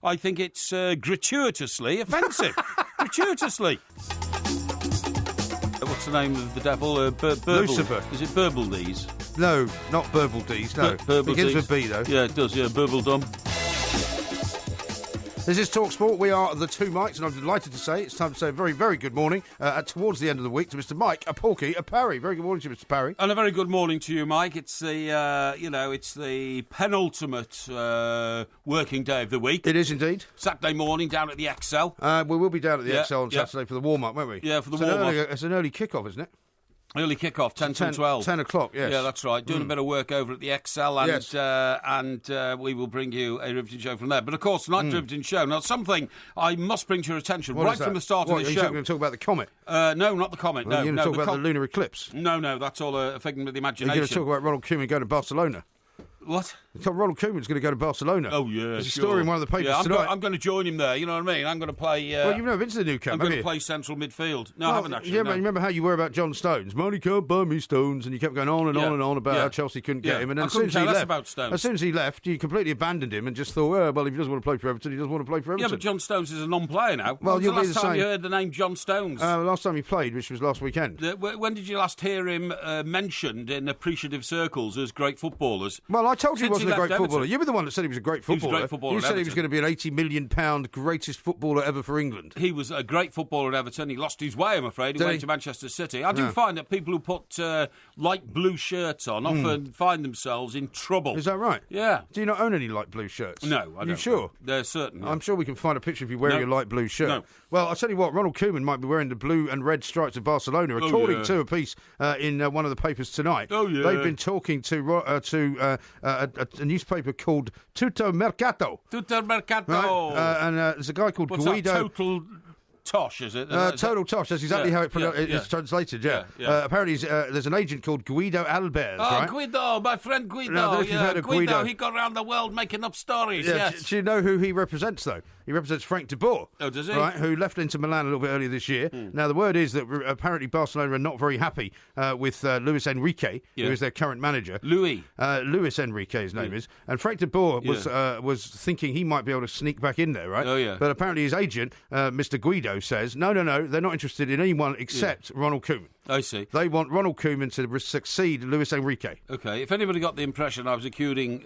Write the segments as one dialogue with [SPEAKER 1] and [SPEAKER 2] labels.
[SPEAKER 1] I think it's gratuitously offensive. Gratuitously. What's the name of the devil?
[SPEAKER 2] Lucifer.
[SPEAKER 1] Is it Burbledees?
[SPEAKER 2] No, not Burbledees, no. Begins with B, though.
[SPEAKER 1] Yeah, it does, yeah, Burbledum.
[SPEAKER 2] This is TalkSport. We are the two Mikes, and I'm delighted to say it's time to say a very, very good morning towards the end of the week to Mr. Mike, a Porky, a Parry. Very good morning to you, Mr. Parry.
[SPEAKER 1] And a very good morning to you, Mike. It's the, it's the penultimate working day of the week.
[SPEAKER 2] It is indeed.
[SPEAKER 1] Saturday morning down at the XL.
[SPEAKER 2] We will be down at the XL on Saturday for the warm-up, won't we?
[SPEAKER 1] Yeah, for the warm-up.
[SPEAKER 2] It's an early kick-off, isn't it?
[SPEAKER 1] Early kick-off, 10 till 12.
[SPEAKER 2] 10 o'clock, yes.
[SPEAKER 1] Yeah, that's right. Doing a bit of work over at the XL, and we will bring you a Riveting show from there. But, of course, tonight's Riveting show. Now, something I must bring to your attention right from the start of the show.
[SPEAKER 2] Are you going to talk about the comet?
[SPEAKER 1] No, not the comet, no.
[SPEAKER 2] You're going to talk about the lunar eclipse?
[SPEAKER 1] No, that's all a figment of the imagination.
[SPEAKER 2] You're going to talk about Ronald Koeman going to Barcelona?
[SPEAKER 1] What?
[SPEAKER 2] Ronald Koeman's going to go to Barcelona.
[SPEAKER 1] Oh, yeah,
[SPEAKER 2] There's a story in one of the papers tonight.
[SPEAKER 1] I'm going to join him there, you know what I mean? I'm going to play...
[SPEAKER 2] well, you've never been to the new camp,
[SPEAKER 1] I'm going to play central midfield. No, I haven't actually.
[SPEAKER 2] Yeah, man, remember how you were about John Stones? Money can't buy me Stones, and you kept going on and on and on about how Chelsea couldn't get him. And then as soon as he left, you completely abandoned him and just thought, well, if he doesn't want to play for Everton, he doesn't want to play for Everton.
[SPEAKER 1] Yeah, but John Stones is a non-player now.
[SPEAKER 2] Well,
[SPEAKER 1] you'll be the same. Last time you heard the name John Stones?
[SPEAKER 2] Last time he played, which was last weekend.
[SPEAKER 1] When did you last hear him mentioned in appreciative circles as great footballers?
[SPEAKER 2] Well, I told you he wasn't a great footballer. You were the one that said he was a great footballer.
[SPEAKER 1] He was a great footballer.
[SPEAKER 2] You said he was going to be an £80 million greatest footballer ever for England.
[SPEAKER 1] He was a great footballer at Everton. He lost his way, I'm afraid. He went to Manchester City. I do find that people who put light blue shirts on often find themselves in trouble.
[SPEAKER 2] Is that right?
[SPEAKER 1] Yeah.
[SPEAKER 2] Do you not own any light blue shirts?
[SPEAKER 1] No, I don't.
[SPEAKER 2] You sure?
[SPEAKER 1] They're certain. Yeah.
[SPEAKER 2] I'm sure we can find a picture of you wearing a light blue shirt.
[SPEAKER 1] No.
[SPEAKER 2] Well, I'll tell you what, Ronald Koeman might be wearing the blue and red stripes of Barcelona, according to a piece in one of the papers tonight.
[SPEAKER 1] Oh, yeah.
[SPEAKER 2] They've been talking to a newspaper called Tutto Mercato.
[SPEAKER 1] Tutto Mercato.
[SPEAKER 2] Right? And there's a guy called Guido...
[SPEAKER 1] Total Tosh, is it?
[SPEAKER 2] Total Tosh, that's exactly how it's translated, apparently there's an agent called Guido Albers, right?
[SPEAKER 1] Guido, my friend Guido.
[SPEAKER 2] No, I don't know if you've heard of Guido.
[SPEAKER 1] He got around the world making up stories, yes.
[SPEAKER 2] Do you know who he represents, though? He represents Frank de Boer.
[SPEAKER 1] Oh, does he?
[SPEAKER 2] Right, who left Inter Milan a little bit earlier this year. Now, the word is that apparently Barcelona are not very happy with Luis Enrique, who is their current manager.
[SPEAKER 1] Luis
[SPEAKER 2] Enrique, his name is. And Frank de Boer was thinking he might be able to sneak back in there, right?
[SPEAKER 1] Oh, yeah.
[SPEAKER 2] But apparently his agent, Mr. Guido, says, no, they're not interested in anyone except Ronald Koeman.
[SPEAKER 1] I see.
[SPEAKER 2] They want Ronald Koeman to succeed Luis Enrique.
[SPEAKER 1] Okay, if anybody got the impression I was accusing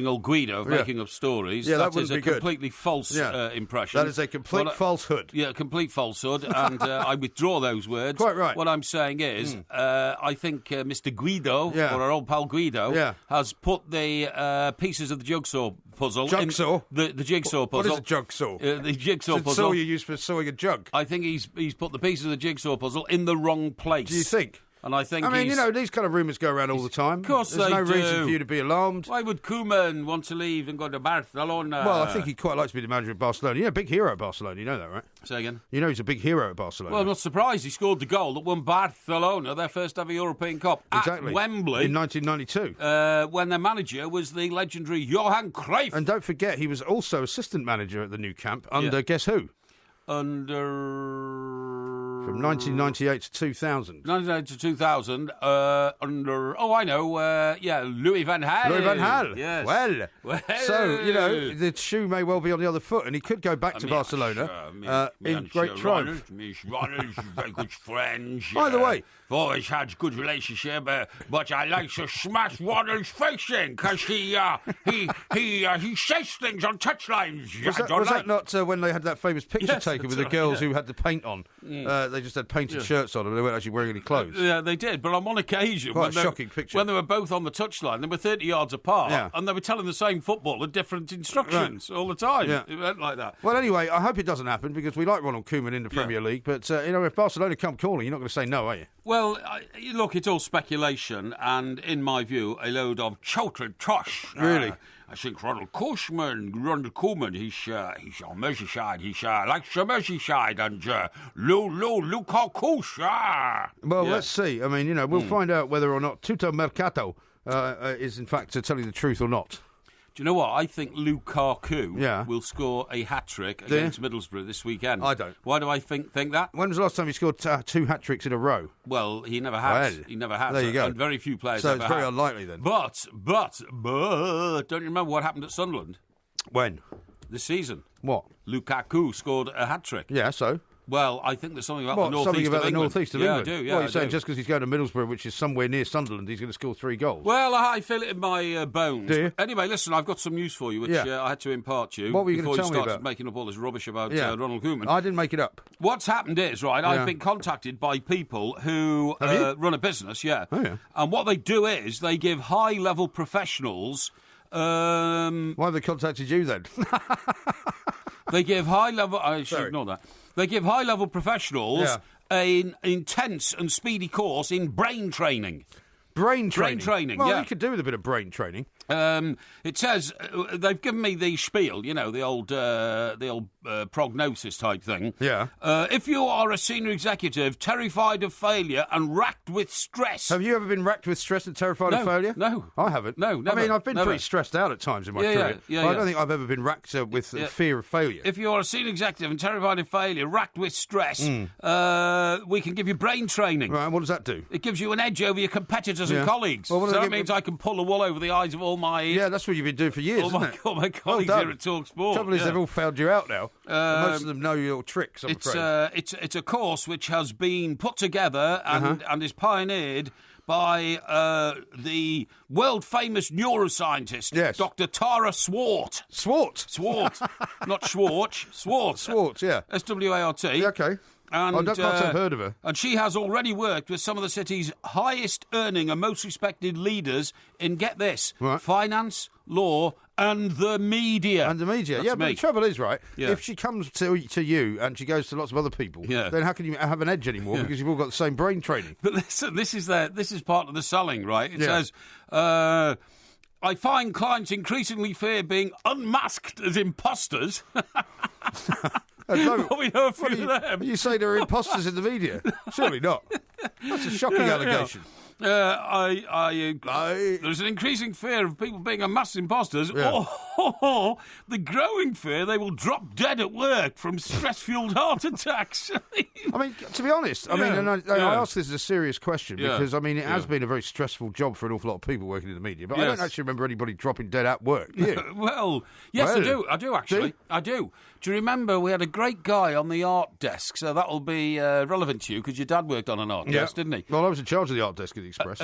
[SPEAKER 1] old Guido of making up stories, that is a completely false impression.
[SPEAKER 2] That is a complete falsehood.
[SPEAKER 1] Yeah, complete falsehood, and I withdraw those words.
[SPEAKER 2] Quite right.
[SPEAKER 1] What I'm saying is, I think Mr. Guido, or our old pal Guido, has put the pieces of the jigsaw puzzle...
[SPEAKER 2] Jigsaw?
[SPEAKER 1] The jigsaw puzzle.
[SPEAKER 2] What is a jigsaw?
[SPEAKER 1] The jigsaw puzzle.
[SPEAKER 2] It's a saw you use for sawing a jug.
[SPEAKER 1] I think he's put the pieces of the jigsaw puzzle in the wrong place.
[SPEAKER 2] Do you think?
[SPEAKER 1] And I think
[SPEAKER 2] these kind of rumours go around all the time.
[SPEAKER 1] Of course
[SPEAKER 2] There's no reason for you to be alarmed.
[SPEAKER 1] Why would Koeman want to leave and go to Barcelona?
[SPEAKER 2] Well, I think he'd quite like to be the manager of Barcelona. A big hero at Barcelona. You know that, right?
[SPEAKER 1] Say again?
[SPEAKER 2] You know he's a big hero at Barcelona.
[SPEAKER 1] Well, I'm not surprised. He scored the goal that won Barcelona their first ever European Cup at Wembley.
[SPEAKER 2] In 1992.
[SPEAKER 1] When their manager was the legendary Johan Cruyff.
[SPEAKER 2] And don't forget, he was also assistant manager at the new camp under, guess who? From 1998 to 2000.
[SPEAKER 1] 1998 to 2000, I know, Louis van Gaal.
[SPEAKER 2] Louis van Gaal.
[SPEAKER 1] Yes.
[SPEAKER 2] Well. So, the shoe may well be on the other foot, and he could go back to Barcelona in great triumph.
[SPEAKER 1] Ronald's very good friends.
[SPEAKER 2] By the way,
[SPEAKER 1] I've always had a good relationship, but I like to smash Ronald's face in, because he says things on touchlines.
[SPEAKER 2] Was that not when they had that famous picture taken with the girls who had the paint on? They just had painted shirts on, and they weren't actually wearing any clothes.
[SPEAKER 1] Yeah, they did. But on one occasion,
[SPEAKER 2] quite a shocking picture.
[SPEAKER 1] When they were both on the touchline, they were 30 yards apart, and they were telling the same footballer different instructions all the time. Yeah. It went like that.
[SPEAKER 2] Well, anyway, I hope it doesn't happen, because we like Ronald Koeman in the Premier League. But if Barcelona come calling, you're not going to say no, are you?
[SPEAKER 1] Well, look, it's all speculation, and in my view, a load of total tosh.
[SPEAKER 2] Really?
[SPEAKER 1] I think Ronald Koeman, he's on Merseyside. He's likes the Merseyside, and Lukaku.
[SPEAKER 2] Well, let's see. I mean, we'll find out whether or not Tutto Mercato is in fact telling the truth or not.
[SPEAKER 1] Do you know what? I think Lukaku will score a hat-trick against Middlesbrough this weekend.
[SPEAKER 2] I don't.
[SPEAKER 1] Why do I think that?
[SPEAKER 2] When was the last time he scored 2 hat-tricks in a row?
[SPEAKER 1] Well, he never has.
[SPEAKER 2] Well,
[SPEAKER 1] he never has.
[SPEAKER 2] There you go.
[SPEAKER 1] And very few players
[SPEAKER 2] So
[SPEAKER 1] ever
[SPEAKER 2] it's very
[SPEAKER 1] have.
[SPEAKER 2] unlikely then.
[SPEAKER 1] But, don't you remember what happened at Sunderland?
[SPEAKER 2] When?
[SPEAKER 1] this season.
[SPEAKER 2] What?
[SPEAKER 1] Lukaku scored a hat-trick.
[SPEAKER 2] Yeah, so?
[SPEAKER 1] Well, I think there's something about the northeast
[SPEAKER 2] of England.
[SPEAKER 1] the
[SPEAKER 2] northeast of England?
[SPEAKER 1] Yeah, I do.
[SPEAKER 2] Well, you're saying just because he's going to Middlesbrough, which is somewhere near Sunderland, he's going to score 3 goals?
[SPEAKER 1] Well, I feel it in my bones.
[SPEAKER 2] Do you?
[SPEAKER 1] Anyway, listen, I've got some news for you, which I had to impart to you.
[SPEAKER 2] What were you
[SPEAKER 1] before
[SPEAKER 2] going to tell me
[SPEAKER 1] started
[SPEAKER 2] about?
[SPEAKER 1] Making up all this rubbish about Ronald Koeman.
[SPEAKER 2] I didn't make it up.
[SPEAKER 1] What's happened is, right, I've been contacted by people who run a business,
[SPEAKER 2] Oh, yeah.
[SPEAKER 1] And what they do is they give high-level professionals...
[SPEAKER 2] Why have they contacted you then?
[SPEAKER 1] They give high-level... I should ignore that. They give high-level professionals an intense and speedy course in brain training.
[SPEAKER 2] Brain training?
[SPEAKER 1] Brain training,
[SPEAKER 2] well, you could do with a bit of brain training.
[SPEAKER 1] It says they've given me the spiel, you know, the old prognosis type thing.
[SPEAKER 2] Yeah.
[SPEAKER 1] If you are a senior executive terrified of failure and racked with stress,
[SPEAKER 2] have you ever been racked with stress and terrified of failure?
[SPEAKER 1] No,
[SPEAKER 2] I haven't.
[SPEAKER 1] No, never.
[SPEAKER 2] I mean, I've been pretty stressed out at times in my career. But I don't think I've ever been racked with fear of failure.
[SPEAKER 1] If you are a senior executive and terrified of failure, racked with stress, we can give you brain training.
[SPEAKER 2] Right. What does that do?
[SPEAKER 1] It gives you an edge over your competitors and colleagues.
[SPEAKER 2] Well,
[SPEAKER 1] so that means I can pull the wool over the eyes of all my...
[SPEAKER 2] Yeah, that's what you've been doing for years, isn't it?
[SPEAKER 1] All my colleagues here at Talk Sport.
[SPEAKER 2] The trouble is they've all found you out now. Most of them know your tricks, I'm afraid.
[SPEAKER 1] It's a course which has been put together and is pioneered by the world-famous neuroscientist, Dr. Tara Swart.
[SPEAKER 2] Swart?
[SPEAKER 1] Swart. Not Schwartz. Swart.
[SPEAKER 2] Swart, yeah.
[SPEAKER 1] S-W-A-R-T.
[SPEAKER 2] Okay.
[SPEAKER 1] And,
[SPEAKER 2] I can't have heard of her.
[SPEAKER 1] And she has already worked with some of the city's highest-earning and most respected leaders in, get this, finance, law, and the media.
[SPEAKER 2] And the media,
[SPEAKER 1] That's
[SPEAKER 2] but the trouble is, right, if she comes to you and she goes to lots of other people, then how can you have an edge anymore because you've all got the same brain training?
[SPEAKER 1] But listen, this is part of the selling, right? It says... I find clients increasingly fear being unmasked as imposters. We know a few of them.
[SPEAKER 2] You say there are imposters in the media? Surely not. That's a shocking allegation.
[SPEAKER 1] There's an increasing fear of people being unmasked imposters, or the growing fear they will drop dead at work from stress-fueled heart attacks.
[SPEAKER 2] I mean, to be honest, I ask this as a serious question because, I mean, it has been a very stressful job for an awful lot of people working in the media, but I don't actually remember anybody dropping dead at work, do you?
[SPEAKER 1] Well, yes, I do. I do, actually. I do. Do you remember we had a great guy on the art desk, so that'll be relevant to you because your dad worked on an art desk, didn't he?
[SPEAKER 2] Well, I was in charge of the art desk at the Express.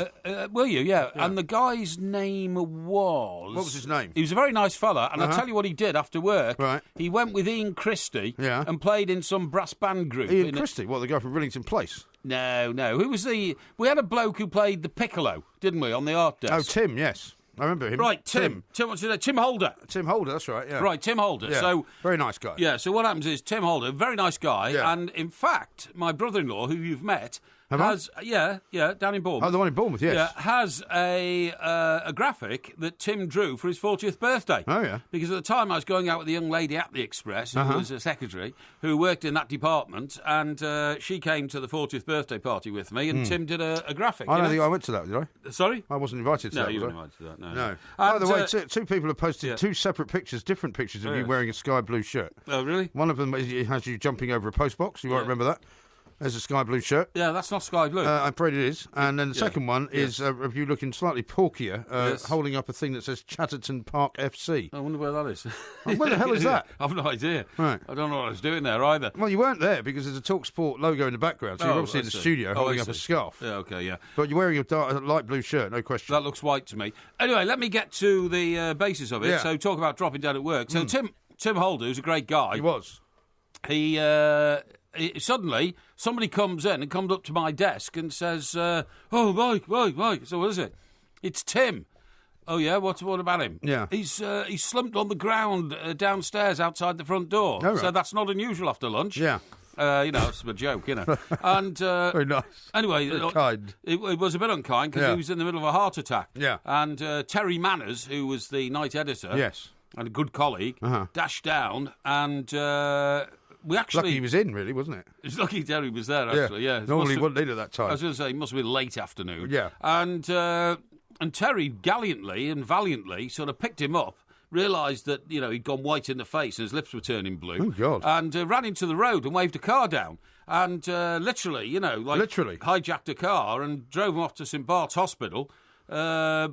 [SPEAKER 1] Were you? Yeah. And the guy's name was...
[SPEAKER 2] What was his name?
[SPEAKER 1] He was a very nice fella, and I'll tell you what he did after work.
[SPEAKER 2] Right.
[SPEAKER 1] He went with Ian Christie and played in some brass band group.
[SPEAKER 2] Ian Christie? What, the guy from Rillington Place?
[SPEAKER 1] No. Who was the... We had a bloke who played the piccolo, didn't we, on the art desk?
[SPEAKER 2] Oh, Tim, yes. I remember him.
[SPEAKER 1] Right, Tim. What's his name? Tim Holder.
[SPEAKER 2] Tim Holder, that's right, yeah.
[SPEAKER 1] Right, Tim Holder.
[SPEAKER 2] Yeah.
[SPEAKER 1] So
[SPEAKER 2] very nice guy.
[SPEAKER 1] Yeah, so what happens is Tim Holder, very nice guy, and in fact, my brother-in-law, who you've met... down in Bournemouth.
[SPEAKER 2] Oh, the one in Bournemouth, yes.
[SPEAKER 1] Yeah, has a graphic that Tim drew for his 40th birthday.
[SPEAKER 2] Oh, yeah.
[SPEAKER 1] Because at the time I was going out with a young lady at the Express, who was a secretary, who worked in that department, and she came to the 40th birthday party with me, and Tim did a graphic.
[SPEAKER 2] I don't think I went to that, did I?
[SPEAKER 1] Sorry?
[SPEAKER 2] I wasn't invited to that,
[SPEAKER 1] No, you weren't invited to that, no.
[SPEAKER 2] No. By the way, two people have posted two separate pictures, different pictures of you wearing a sky blue shirt.
[SPEAKER 1] Oh, really?
[SPEAKER 2] One of them has you jumping over a postbox. You might remember that. There's a sky blue shirt.
[SPEAKER 1] Yeah, that's not sky blue.
[SPEAKER 2] I'm afraid it is. And then the second one is of you looking slightly porkier, holding up a thing that says Chatterton Park FC.
[SPEAKER 1] I wonder where that is.
[SPEAKER 2] Where the hell is that?
[SPEAKER 1] I've no idea.
[SPEAKER 2] Right.
[SPEAKER 1] I don't know what I was doing there either.
[SPEAKER 2] Well, you weren't there because there's a Talk Sport logo in the background, so you're obviously in the studio holding up a scarf.
[SPEAKER 1] Yeah, okay, yeah.
[SPEAKER 2] But you're wearing a light blue shirt, no question.
[SPEAKER 1] That looks white to me. Anyway, let me get to the basis of it.
[SPEAKER 2] Yeah.
[SPEAKER 1] So talk about dropping dead at work. So Tim Holder, who's a great guy.
[SPEAKER 2] He was.
[SPEAKER 1] Suddenly, somebody comes in and comes up to my desk and says, oh, Mike. So what is it? It's Tim. Oh, yeah? What about him?
[SPEAKER 2] Yeah.
[SPEAKER 1] He's slumped on the ground downstairs outside the front door.
[SPEAKER 2] Oh, right.
[SPEAKER 1] So that's not unusual after lunch.
[SPEAKER 2] Yeah.
[SPEAKER 1] It's a joke, And
[SPEAKER 2] very nice.
[SPEAKER 1] Anyway,
[SPEAKER 2] very kind.
[SPEAKER 1] It was a bit unkind because he was in the middle of a heart attack.
[SPEAKER 2] Yeah.
[SPEAKER 1] And Terry Manners, who was the night editor, and a good colleague, dashed down and we actually...
[SPEAKER 2] Lucky he was in, really, wasn't it?
[SPEAKER 1] It's lucky Terry was there, actually. Yeah.
[SPEAKER 2] Normally he wouldn't in at that time.
[SPEAKER 1] I was going to say, it must have been late afternoon.
[SPEAKER 2] Yeah.
[SPEAKER 1] And Terry gallantly and valiantly sort of picked him up. Realised that, he'd gone white in the face and his lips were turning blue.
[SPEAKER 2] Oh, God.
[SPEAKER 1] And ran into the road and waved a car down. And literally, hijacked a car and drove him off to St Bart's Hospital.
[SPEAKER 2] Did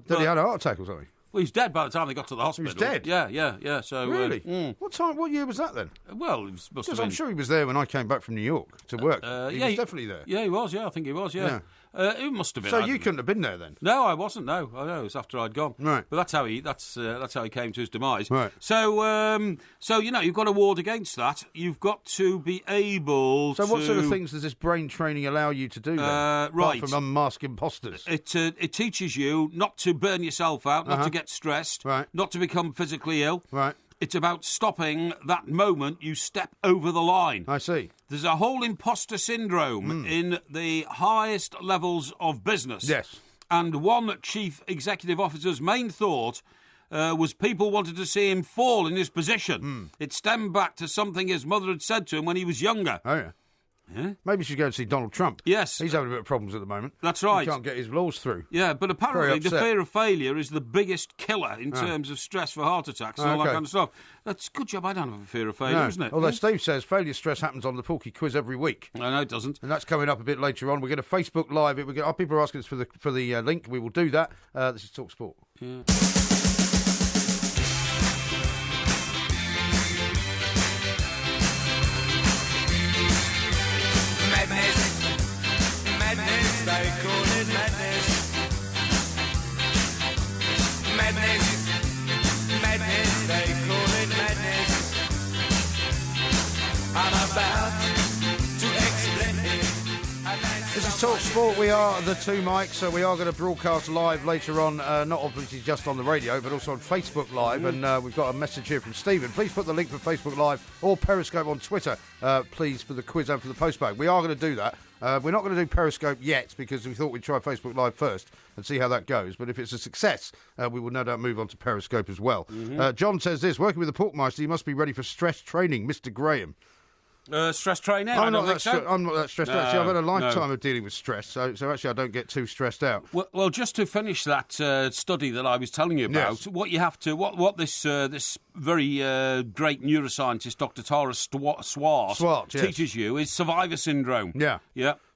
[SPEAKER 2] he have a heart attack or something?
[SPEAKER 1] Well, he was dead by the time they got to the hospital.
[SPEAKER 2] He was dead?
[SPEAKER 1] Yeah. So
[SPEAKER 2] really? What year was that then?
[SPEAKER 1] Well, it must have been...
[SPEAKER 2] I'm sure he was there when I came back from New York to work. He was definitely there.
[SPEAKER 1] Yeah, he was. Yeah, I think he was. Yeah. It must have been.
[SPEAKER 2] So you couldn't have been there then?
[SPEAKER 1] No, I wasn't. No, I know it was after I'd gone.
[SPEAKER 2] Right.
[SPEAKER 1] But that's how he came to his demise.
[SPEAKER 2] Right.
[SPEAKER 1] So you've got to ward against that. You've got to be able.
[SPEAKER 2] So what sort of things does this brain training allow you to do? Then? Apart from unmask imposters.
[SPEAKER 1] It teaches you not to burn yourself out, not to get stressed, not to become physically ill.
[SPEAKER 2] Right.
[SPEAKER 1] It's about stopping that moment you step over the line.
[SPEAKER 2] I see.
[SPEAKER 1] There's a whole imposter syndrome in the highest levels of business.
[SPEAKER 2] Yes.
[SPEAKER 1] And one chief executive officer's main thought was people wanted to see him fall in his position. It stemmed back to something his mother had said to him when he was younger.
[SPEAKER 2] Oh, yeah. Yeah? Maybe you should go and see Donald Trump.
[SPEAKER 1] Yes.
[SPEAKER 2] He's having a bit of problems at the moment.
[SPEAKER 1] That's right.
[SPEAKER 2] He can't get his laws through.
[SPEAKER 1] Yeah, but apparently the fear of failure is the biggest killer in terms of stress for heart attacks and all that kind of stuff. That's a good job I don't have a fear of failure, isn't it?
[SPEAKER 2] Although Steve says failure stress happens on the Porky quiz every week.
[SPEAKER 1] No, it doesn't.
[SPEAKER 2] And that's coming up a bit later on. We're going to Facebook Live it. People are asking us for the link. We will do that. This is Talk Sport.
[SPEAKER 1] Yeah.
[SPEAKER 3] Madness, they call it madness. Madness, they call it madness. I'm about to explain it.
[SPEAKER 2] This is Talk Sport. We are the two mics, so we are going to broadcast live later on, not obviously just on the radio, but also on Facebook Live. And we've got a message here from Stephen. Please put the link for Facebook Live or Periscope on Twitter, please, for the quiz and for the postbag. We are going to do that. We're not going to do Periscope yet because we thought we'd try Facebook Live first and see how that goes. But if it's a success, we will no doubt move on to Periscope as well. John says this, working with the Porkmeister, you must be ready for stress training, Mr. Graham.
[SPEAKER 1] Stress training?
[SPEAKER 2] I'm not that stressed out. Actually, I've had a lifetime of dealing with stress, so actually I don't get too stressed out.
[SPEAKER 1] Well, just to finish that study that I was telling you about, what you have to, what this very great neuroscientist, Dr. Tara Swart, teaches you is survivor syndrome.
[SPEAKER 2] Yeah.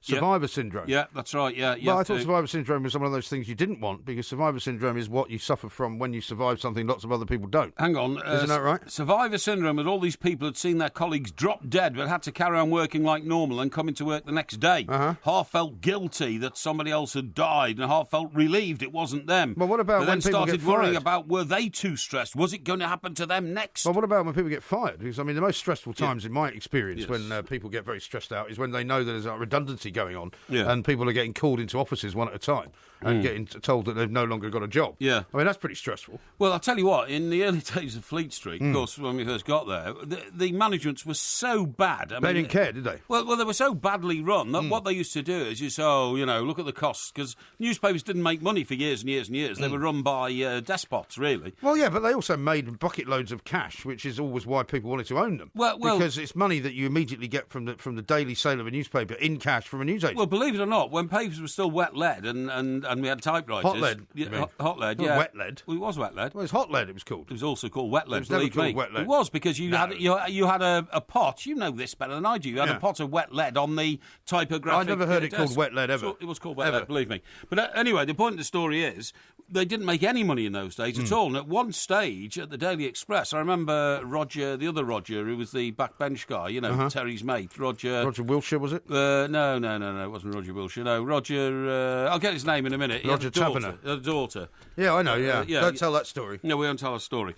[SPEAKER 2] Survivor syndrome.
[SPEAKER 1] Yeah, that's right. Yeah.
[SPEAKER 2] Well, I thought survivor syndrome was one of those things you didn't want because survivor syndrome is what you suffer from when you survive something lots of other people don't.
[SPEAKER 1] Hang on.
[SPEAKER 2] Isn't that right?
[SPEAKER 1] Survivor syndrome, and all these people had seen their colleagues drop dead but had to carry on working like normal and come into work the next day. Half felt guilty that somebody else had died and half felt relieved it wasn't them.
[SPEAKER 2] Well, what about
[SPEAKER 1] they
[SPEAKER 2] when
[SPEAKER 1] then
[SPEAKER 2] people
[SPEAKER 1] started
[SPEAKER 2] get fired?
[SPEAKER 1] worrying about were they too stressed? Was it going to happen to them next?
[SPEAKER 2] Well, what about when people get fired? Because, I mean, the most stressful times in my experience when people get very stressed out is when they know that there's a redundancy going on and people are getting called into offices one at a time and getting told that they've no longer got a job.
[SPEAKER 1] Yeah.
[SPEAKER 2] I mean, that's pretty stressful.
[SPEAKER 1] Well, I'll tell you what, in the early days of Fleet Street, of course, when we first got there, the managements were so bad.
[SPEAKER 2] They didn't care, did they?
[SPEAKER 1] Well, they were so badly run that what they used to do is look at the costs, because newspapers didn't make money for years and years and years. They were run by despots, really.
[SPEAKER 2] Well, yeah, but they also made bucket loads of cash, which is always why people wanted to own them. Well, because it's money that you immediately get from the daily sale of a newspaper in cash from a newsagent.
[SPEAKER 1] Well, believe it or not, when papers were still wet lead and we had typewriters...
[SPEAKER 2] Hot lead.
[SPEAKER 1] Hot lead,
[SPEAKER 2] yeah. Wet lead.
[SPEAKER 1] Well, it was wet lead.
[SPEAKER 2] Well, it's hot lead, it was called.
[SPEAKER 1] It was also called wet lead,
[SPEAKER 2] it was never called wet lead.
[SPEAKER 1] It was, because you had a pot, you know this better than I do, you had a pot of wet lead on the typographic...
[SPEAKER 2] I never heard it called wet lead ever.
[SPEAKER 1] So it was called wet lead, believe me. But anyway, the point of the story is, they didn't make any money in those days at all. And at one stage, at the Daily Express, I remember Roger, the other Roger, who was the backbench guy, Terry's mate, Roger
[SPEAKER 2] Wilshire, was it?
[SPEAKER 1] No, it wasn't Roger Wilshire. No, Roger, I'll get his name in a minute.
[SPEAKER 2] Roger Taverner.
[SPEAKER 1] A daughter.
[SPEAKER 2] Yeah, I know, yeah. Don't tell that story.
[SPEAKER 1] No, we won't tell a story.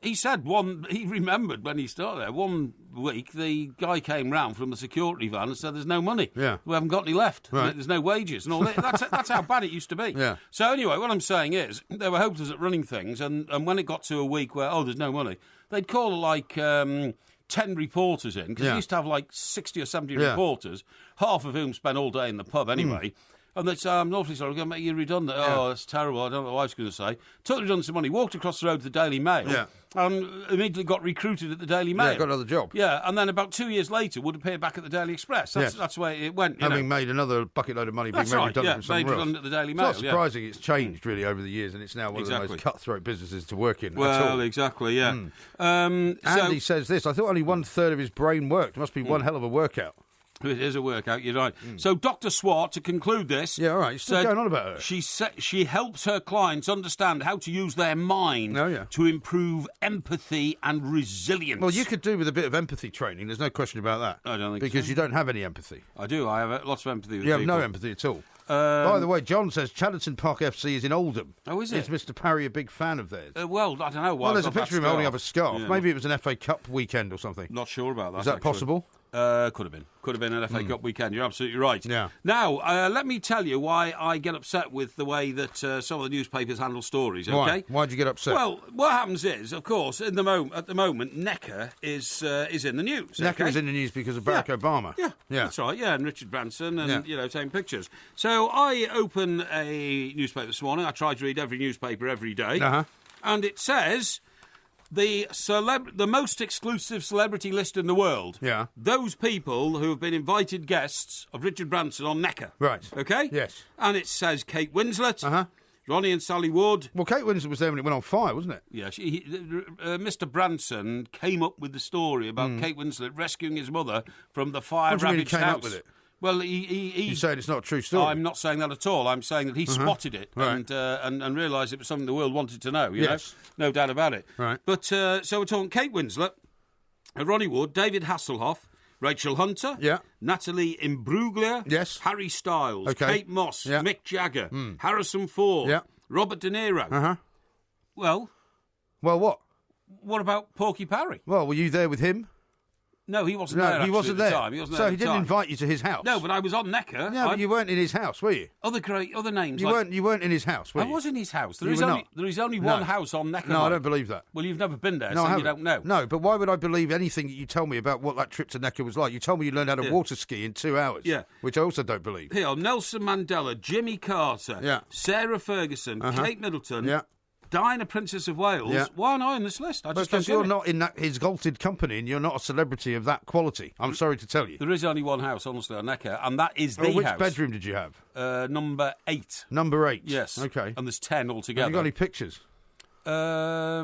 [SPEAKER 1] He said he remembered when he started there, one week, the guy came round from the security van and said, there's no money.
[SPEAKER 2] Yeah.
[SPEAKER 1] We haven't got any left.
[SPEAKER 2] Right.
[SPEAKER 1] There's no wages and all that. That's how bad it used to be.
[SPEAKER 2] Yeah.
[SPEAKER 1] So anyway, what I'm saying is, they were hopeless at running things, and when it got to a week where, there's no money, they'd call like 10 reporters in, because they used to have like 60 or 70 reporters, half of whom spent all day in the pub anyway. And they'd say, I'm awfully sorry, we're going to make you redundant. Yeah. Oh, that's terrible, I don't know what my wife's going to say. Took the redundancy money, walked across the road to the Daily Mail, and immediately got recruited at the Daily Mail.
[SPEAKER 2] Yeah, got another job.
[SPEAKER 1] Yeah, and then about 2 years later would appear back at the Daily Express. That's the way it went.
[SPEAKER 2] Having made another bucket load of money, being made redundant from somewhere else.
[SPEAKER 1] Redundant at the Daily Mail.
[SPEAKER 2] It's not surprising it's changed, really, over the years, and it's now one of the most cutthroat businesses to work in.
[SPEAKER 1] Well, exactly, yeah.
[SPEAKER 2] Andy says this, I thought only 1/3 of his brain worked. Must be one hell of a workout.
[SPEAKER 1] It is a workout, you're right. So Dr. Swart, to conclude this...
[SPEAKER 2] Yeah, all right. You're still going on about her.
[SPEAKER 1] She helps her clients understand how to use their mind to improve empathy and resilience.
[SPEAKER 2] Well, you could do with a bit of empathy training. There's no question about that.
[SPEAKER 1] I don't think
[SPEAKER 2] because
[SPEAKER 1] so.
[SPEAKER 2] you don't have any empathy.
[SPEAKER 1] I do. I have lots of empathy with
[SPEAKER 2] You
[SPEAKER 1] people.
[SPEAKER 2] have no empathy at all. By the way, John says Chadderton Park FC is in Oldham.
[SPEAKER 1] Oh, is it?
[SPEAKER 2] Is Mr. Parry a big fan of theirs?
[SPEAKER 1] Well, I don't know why.
[SPEAKER 2] Well, there's a picture of him holding up a scarf.
[SPEAKER 1] Yeah,
[SPEAKER 2] Maybe it was an FA Cup weekend or something.
[SPEAKER 1] Not sure about that.
[SPEAKER 2] Is that
[SPEAKER 1] actually.
[SPEAKER 2] possible?
[SPEAKER 1] Could have been. Could have been an FA Cup weekend. You're absolutely right.
[SPEAKER 2] Yeah.
[SPEAKER 1] Now, let me tell you why I get upset with the way that some of the newspapers handle stories, okay?
[SPEAKER 2] Why'd you get upset?
[SPEAKER 1] Well, what happens is, of course, at the moment, Necker is in the news.
[SPEAKER 2] Necker
[SPEAKER 1] okay?
[SPEAKER 2] is in the news because of Barack Obama.
[SPEAKER 1] Yeah, that's right. Yeah, and Richard Branson, and taking pictures. So I open a newspaper this morning. I try to read every newspaper every day, and it says the most exclusive celebrity list in the world.
[SPEAKER 2] Yeah.
[SPEAKER 1] Those people who have been invited guests of Richard Branson on Necker.
[SPEAKER 2] Right.
[SPEAKER 1] Okay.
[SPEAKER 2] Yes.
[SPEAKER 1] And it says Kate Winslet. Ronnie and Sally Wood.
[SPEAKER 2] Well, Kate Winslet was there when it went on fire, wasn't it?
[SPEAKER 1] Yeah, Mr. Branson came up with the story about Kate Winslet rescuing his mother from the fire-ravaged house.
[SPEAKER 2] Came up with it?
[SPEAKER 1] Well, You're
[SPEAKER 2] saying it's not a true story?
[SPEAKER 1] I'm not saying that at all. I'm saying that he spotted it
[SPEAKER 2] Right.
[SPEAKER 1] and realised it was something the world wanted to know. You
[SPEAKER 2] Yes.
[SPEAKER 1] know? No doubt about it.
[SPEAKER 2] Right.
[SPEAKER 1] But, so we're talking Kate Winslet, Ronnie Wood, David Hasselhoff, Rachel Hunter, Natalie Imbruglia, Harry Styles, Kate Moss, Mick Jagger, Harrison Ford, Robert De Niro. Well,
[SPEAKER 2] what?
[SPEAKER 1] What about Porky Parry?
[SPEAKER 2] Well, were you there with him?
[SPEAKER 1] No, he wasn't there.
[SPEAKER 2] He wasn't there.
[SPEAKER 1] At the time. He wasn't there
[SPEAKER 2] so
[SPEAKER 1] at
[SPEAKER 2] he
[SPEAKER 1] the
[SPEAKER 2] didn't
[SPEAKER 1] time.
[SPEAKER 2] invite you to his house.
[SPEAKER 1] No, but I was on Necker.
[SPEAKER 2] No, but you weren't in his house, were you?
[SPEAKER 1] Other names.
[SPEAKER 2] You weren't in his house, were you?
[SPEAKER 1] I was in his house. There is only
[SPEAKER 2] No.
[SPEAKER 1] one house on Necker.
[SPEAKER 2] No, I don't believe that.
[SPEAKER 1] Well, you've never been there,
[SPEAKER 2] No,
[SPEAKER 1] so
[SPEAKER 2] I
[SPEAKER 1] you don't know.
[SPEAKER 2] No, but why would I believe anything that you tell me about what that trip to Necker was like? You told me you learned how to water ski in 2 hours.
[SPEAKER 1] Yeah.
[SPEAKER 2] Which I also don't believe.
[SPEAKER 1] Here, Nelson Mandela, Jimmy Carter, Sarah Ferguson, Kate Middleton, Diana, Princess of Wales.
[SPEAKER 2] Yeah.
[SPEAKER 1] Why am I on this list? I just
[SPEAKER 2] Because
[SPEAKER 1] don't get
[SPEAKER 2] you're
[SPEAKER 1] it.
[SPEAKER 2] not in that exalted company and you're not a celebrity of that quality. I'm sorry to tell you.
[SPEAKER 1] There is only one house, honestly, on Necker, and that is the
[SPEAKER 2] Which
[SPEAKER 1] house.
[SPEAKER 2] bedroom did you have?
[SPEAKER 1] Number 8.
[SPEAKER 2] Number 8?
[SPEAKER 1] Yes.
[SPEAKER 2] Okay.
[SPEAKER 1] And there's 10 altogether.
[SPEAKER 2] Have you got any pictures?
[SPEAKER 1] I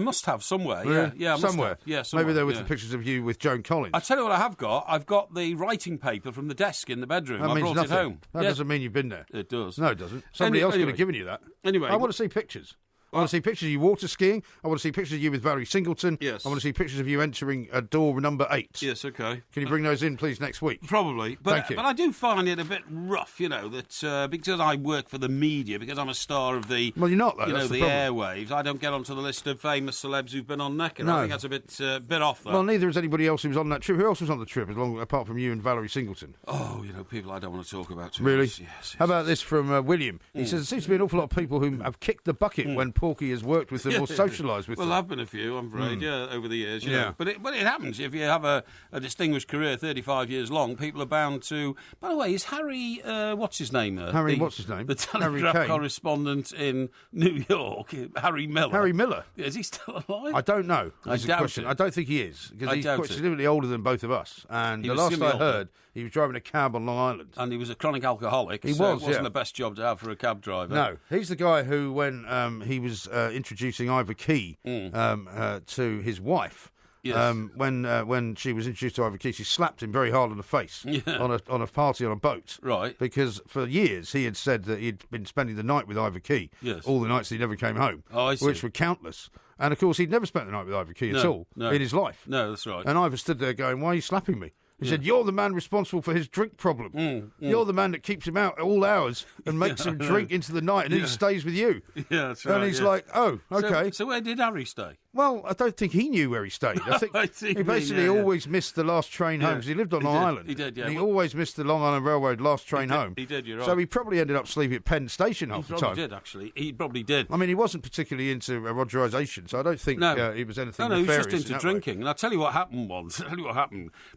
[SPEAKER 1] must have somewhere.
[SPEAKER 2] Really?
[SPEAKER 1] Yeah, I must
[SPEAKER 2] somewhere.
[SPEAKER 1] have. Yeah, somewhere.
[SPEAKER 2] Maybe there were the pictures of you with Joan Collins.
[SPEAKER 1] I tell you what I have got. I've got the writing paper from the desk in the bedroom.
[SPEAKER 2] That
[SPEAKER 1] I
[SPEAKER 2] means
[SPEAKER 1] brought
[SPEAKER 2] nothing.
[SPEAKER 1] it home.
[SPEAKER 2] That doesn't mean you've been there.
[SPEAKER 1] It does.
[SPEAKER 2] No, it doesn't. Somebody else could have given you that.
[SPEAKER 1] Anyway,
[SPEAKER 2] I want to see pictures. I want to see pictures of you water skiing. I want to see pictures of you with Valerie Singleton.
[SPEAKER 1] Yes.
[SPEAKER 2] I want to see pictures of you entering door number 8.
[SPEAKER 1] Yes, okay.
[SPEAKER 2] Can you bring those in, please, next week?
[SPEAKER 1] Probably. But,
[SPEAKER 2] Thank you.
[SPEAKER 1] But I do find it a bit rough, that because I work for the media, because I'm a star of the...
[SPEAKER 2] Well, you're not, though. That's
[SPEAKER 1] the
[SPEAKER 2] the
[SPEAKER 1] airwaves, I don't get onto the list of famous celebs who've been on Necker.
[SPEAKER 2] No.
[SPEAKER 1] I think that's a bit off, though.
[SPEAKER 2] Well, neither is anybody else who was on that trip. Who else was on the trip, apart from you and Valerie Singleton?
[SPEAKER 1] Oh, people I don't want to talk about.
[SPEAKER 2] Really?
[SPEAKER 1] Yes.
[SPEAKER 2] How about this from William? He says, there seems to be an awful lot of people who have kicked the bucket when Porky has worked with them or socialised with them.
[SPEAKER 1] Well, I've been a few, I'm afraid, over the years. You
[SPEAKER 2] Yeah.
[SPEAKER 1] know. But it happens. If you have a distinguished career, 35 years long, people are bound to... By the way, is Harry... what's his name?
[SPEAKER 2] What's his name?
[SPEAKER 1] The Telegraph correspondent in New York, Harry Miller.
[SPEAKER 2] Harry Miller?
[SPEAKER 1] Is he still alive?
[SPEAKER 2] I don't know.
[SPEAKER 1] I doubt
[SPEAKER 2] question.
[SPEAKER 1] it.
[SPEAKER 2] I don't think he is, because he's quite significantly older than both of us. And
[SPEAKER 1] He
[SPEAKER 2] the
[SPEAKER 1] was
[SPEAKER 2] last I
[SPEAKER 1] significantly
[SPEAKER 2] heard, he was driving a cab on Long Island.
[SPEAKER 1] And he was a chronic alcoholic.
[SPEAKER 2] He
[SPEAKER 1] so
[SPEAKER 2] was,
[SPEAKER 1] it wasn't
[SPEAKER 2] yeah.
[SPEAKER 1] the best job to have for a cab driver.
[SPEAKER 2] No, he's the guy who, when he was introducing Ivor Key to his wife,
[SPEAKER 1] Yes.
[SPEAKER 2] when she was introduced to Ivor Key, she slapped him very hard on the face on a party on a boat.
[SPEAKER 1] Right.
[SPEAKER 2] Because for years he had said that he'd been spending the night with Ivor Key.
[SPEAKER 1] Yes.
[SPEAKER 2] All the nights he never came home.
[SPEAKER 1] Oh, I see.
[SPEAKER 2] Which were countless. And of course, he'd never spent the night with Ivor Key at all in his life.
[SPEAKER 1] No, that's right.
[SPEAKER 2] And Ivor stood there going, "Why are you slapping me?" He said, "You're the man responsible for his drink problem. You're the man that keeps him out at all hours and makes him drink into the night, and then he stays with you."
[SPEAKER 1] Yeah, that's right.
[SPEAKER 2] And he's like, "Oh, okay."
[SPEAKER 1] So where did Harry stay?
[SPEAKER 2] Well, I don't think he knew where he stayed. I think
[SPEAKER 1] I see
[SPEAKER 2] he
[SPEAKER 1] what you
[SPEAKER 2] basically
[SPEAKER 1] mean, yeah.
[SPEAKER 2] always missed the last train home because he lived on Long Island.
[SPEAKER 1] He did, yeah.
[SPEAKER 2] And he always missed the Long Island Railroad last train home.
[SPEAKER 1] He did, you're right.
[SPEAKER 2] So he probably ended up sleeping at Penn Station half the
[SPEAKER 1] He
[SPEAKER 2] time.
[SPEAKER 1] probably did, actually. He probably did.
[SPEAKER 2] I mean, he wasn't particularly into Rogerisation, so I don't think he was anything
[SPEAKER 1] No, he was
[SPEAKER 2] nefarious
[SPEAKER 1] just
[SPEAKER 2] in
[SPEAKER 1] into
[SPEAKER 2] that
[SPEAKER 1] drinking.
[SPEAKER 2] way.
[SPEAKER 1] And I'll tell you what happened once.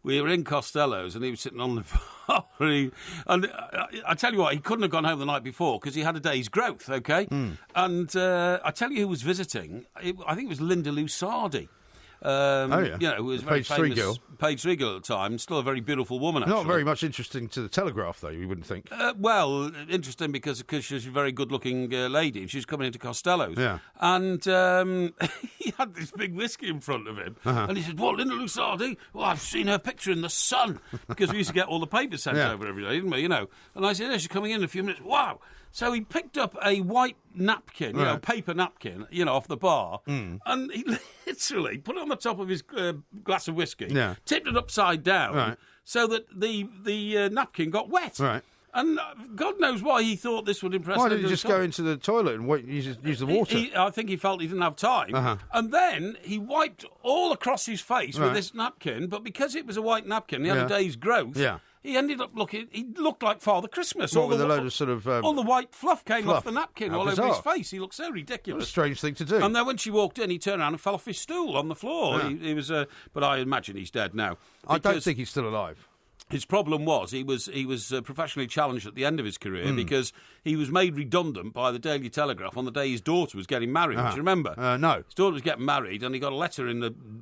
[SPEAKER 1] We were in Costello's and he was sitting on the bar. And I tell you what, he couldn't have gone home the night before because he had a day's growth, okay? And I tell you who was visiting. I think it was Linda Lusardi. You know, who was a very
[SPEAKER 2] Page 3
[SPEAKER 1] famous
[SPEAKER 2] girl.
[SPEAKER 1] Page 3 girl at the time, still a very beautiful woman, actually.
[SPEAKER 2] Not very much interesting to the Telegraph, though, you wouldn't think.
[SPEAKER 1] Well, interesting because she's a very good-looking lady. She's coming into Costello's.
[SPEAKER 2] Yeah.
[SPEAKER 1] And he had this big whiskey in front of him. And he said, "What, Linda Lusardi? Well, I've seen her picture in the Sun." Because we used to get all the papers sent over every day, didn't we? You know. And I said, "Yeah, she's coming in a few minutes." Wow. So he picked up a white napkin, you know, paper napkin, you know, off the bar, and he literally put it on the top of his glass of whiskey, tipped it upside down, so that the napkin got wet.
[SPEAKER 2] Right.
[SPEAKER 1] And God knows why he thought this would impress.
[SPEAKER 2] Why didn't he just go into the toilet and use the water?
[SPEAKER 1] I think he felt he didn't have time. And then he wiped all across his face with this napkin, but because it was a white napkin, he had a day's growth. Yeah. He ended up he looked like Father Christmas.
[SPEAKER 2] What, with a load of sort of...
[SPEAKER 1] all the white fluff came off the napkin all over his face. He looked so ridiculous.
[SPEAKER 2] What a strange thing to do.
[SPEAKER 1] And then when she walked in, he turned around and fell off his stool on the floor. He was, but I imagine he's dead now.
[SPEAKER 2] I don't think he's still alive.
[SPEAKER 1] His problem was he was professionally challenged at the end of his career because he was made redundant by the Daily Telegraph on the day his daughter was getting married. Do you remember?
[SPEAKER 2] No.
[SPEAKER 1] His daughter was getting married, and he got a letter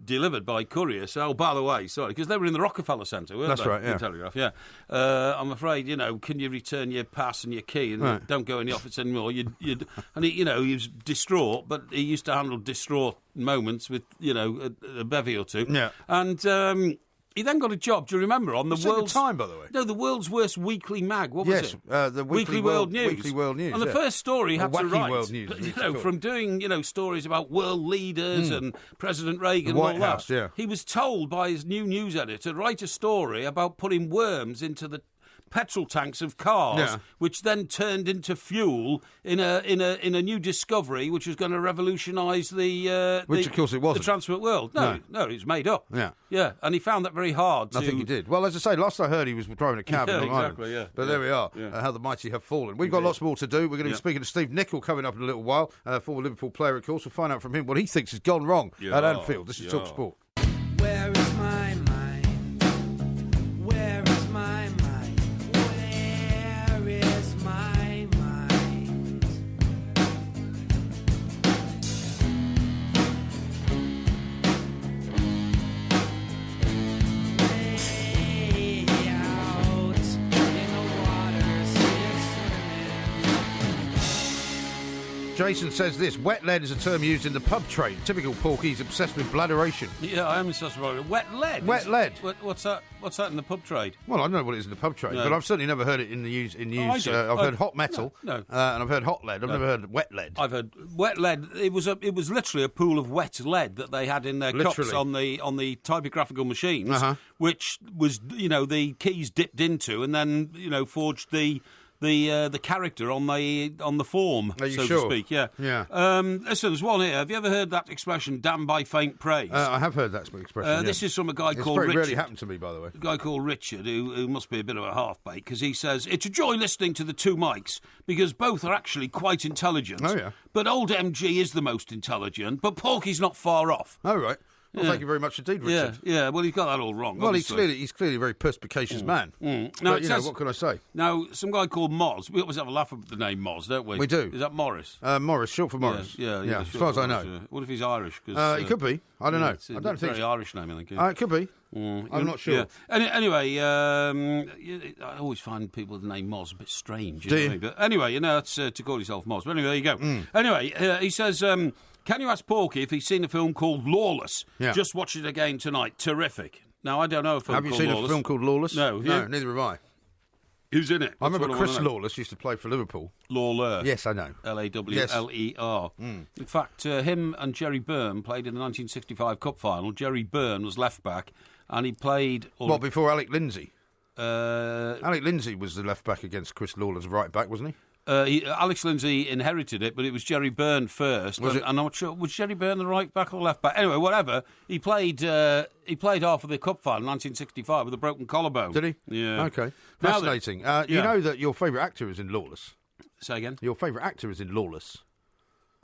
[SPEAKER 1] delivered by courier. So, by the way, sorry, because they were in the Rockefeller Centre, weren't they?
[SPEAKER 2] That's right, yeah.
[SPEAKER 1] The Telegraph, yeah. I'm afraid, you know, can you return your pass and your key and don't go in the office anymore? And he, you know, he was distraught, but he used to handle distraught moments with, you know, a bevy or two. Yeah. And he then got a job, do you remember, on the world's...
[SPEAKER 2] Time, by the way.
[SPEAKER 1] No, the world's worst weekly mag. What was it?
[SPEAKER 2] The Weekly World News.
[SPEAKER 1] Weekly World News, and the first story he had to write,
[SPEAKER 2] World News,
[SPEAKER 1] you know, from doing, you know, stories about world leaders and President Reagan and all
[SPEAKER 2] White House,
[SPEAKER 1] that. He was told by his new news editor to write a story about putting worms into the petrol tanks of cars, which then turned into fuel in a new discovery, which was going to revolutionise
[SPEAKER 2] which of course it wasn't.
[SPEAKER 1] The transport world. No, it was made up. Yeah, and he found that very hard.
[SPEAKER 2] I think he did. Well, as I say, last I heard he was driving a cab in Long Island.
[SPEAKER 1] Exactly, yeah.
[SPEAKER 2] But there we are. How the mighty have fallen. We've got lots more to do. We're going to be speaking to Steve Nicol coming up in a little while, former Liverpool player, of course. We'll find out from him what he thinks has gone wrong at Anfield. This is Talk Sport.
[SPEAKER 3] Where is my mind? Where is my mind? Where is my mind? Way out in the water, swimming.
[SPEAKER 2] Jason says this: wet lead is a term used in the pub trade. Typical Porky is obsessed with bladderation.
[SPEAKER 1] Yeah, I am obsessed with it. Wet lead?
[SPEAKER 2] Wet lead.
[SPEAKER 1] What's that? What's that in the pub trade?
[SPEAKER 2] Well, I don't know what it is in the pub trade, but I've certainly never heard it in use. I've heard hot metal, and I've heard hot lead. I've never heard wet lead.
[SPEAKER 1] I've heard wet lead. It was literally a pool of wet lead that they had in their cups on the typographical machines, which was, you know, the keys dipped into and then, you know, forged the character on the form,
[SPEAKER 2] Are you
[SPEAKER 1] so
[SPEAKER 2] sure?
[SPEAKER 1] to speak. Yeah. Listen, there's one here. Have you ever heard that expression, "damned by faint praise"?
[SPEAKER 2] I have heard that expression.
[SPEAKER 1] This is from a guy called Richard.
[SPEAKER 2] It's very rarely happened to me, by the way.
[SPEAKER 1] A guy called Richard, who must be a bit of a half-baked, because he says, "It's a joy listening to the two mics, because both are actually quite intelligent. Oh, yeah. But old MG is the most intelligent, but Porky's not far off."
[SPEAKER 2] Oh, right. Well, thank you very much indeed, Richard.
[SPEAKER 1] Yeah. Well, he's got that all wrong.
[SPEAKER 2] Well, he's clearly a very perspicacious man.
[SPEAKER 1] Now,
[SPEAKER 2] but, you know, what can I say?
[SPEAKER 1] Now, some guy called Moz. We always have a laugh at the name Moz, don't we?
[SPEAKER 2] We do.
[SPEAKER 1] Is that Morris?
[SPEAKER 2] Morris, short for Morris.
[SPEAKER 1] Yeah.
[SPEAKER 2] As far as I know.
[SPEAKER 1] Yeah. What if he's Irish?
[SPEAKER 2] He could be. I don't know.
[SPEAKER 1] It's
[SPEAKER 2] I don't think
[SPEAKER 1] very Irish name, I think.
[SPEAKER 2] It could be. I'm not sure.
[SPEAKER 1] Yeah. Anyway, I always find people with the name Moz a bit strange.
[SPEAKER 2] Do you?
[SPEAKER 1] But anyway, you know, that's to call yourself Moz. But anyway, there you go. Anyway, he says, can you ask Porky if he's seen a film called Lawless?
[SPEAKER 2] Yeah.
[SPEAKER 1] Just watch it again tonight. Terrific. Now, I don't know a film called Lawless.
[SPEAKER 2] Have you seen a film called Lawless?
[SPEAKER 1] No.
[SPEAKER 2] No, neither have I.
[SPEAKER 1] Who's in it?
[SPEAKER 2] I remember Chris Lawless used to play for Liverpool.
[SPEAKER 1] Lawler.
[SPEAKER 2] Yes, I know.
[SPEAKER 1] Lawler. In fact, him and Jerry Byrne played in the 1965 Cup final. Jerry Byrne was left back, and he played...
[SPEAKER 2] before Alec Lindsay? Alec Lindsay was the left back against Chris Lawler's right back, wasn't he?
[SPEAKER 1] Alex Lindsay inherited it, but it was Jerry Byrne first. And I'm not sure, was Jerry Byrne the right back or the left back? Anyway, whatever. He played half of the Cup final in 1965 with a broken collarbone.
[SPEAKER 2] Did he?
[SPEAKER 1] Yeah.
[SPEAKER 2] Okay. Fascinating. You know that your favourite actor is in Lawless?
[SPEAKER 1] Say again?
[SPEAKER 2] Your favourite actor is in Lawless?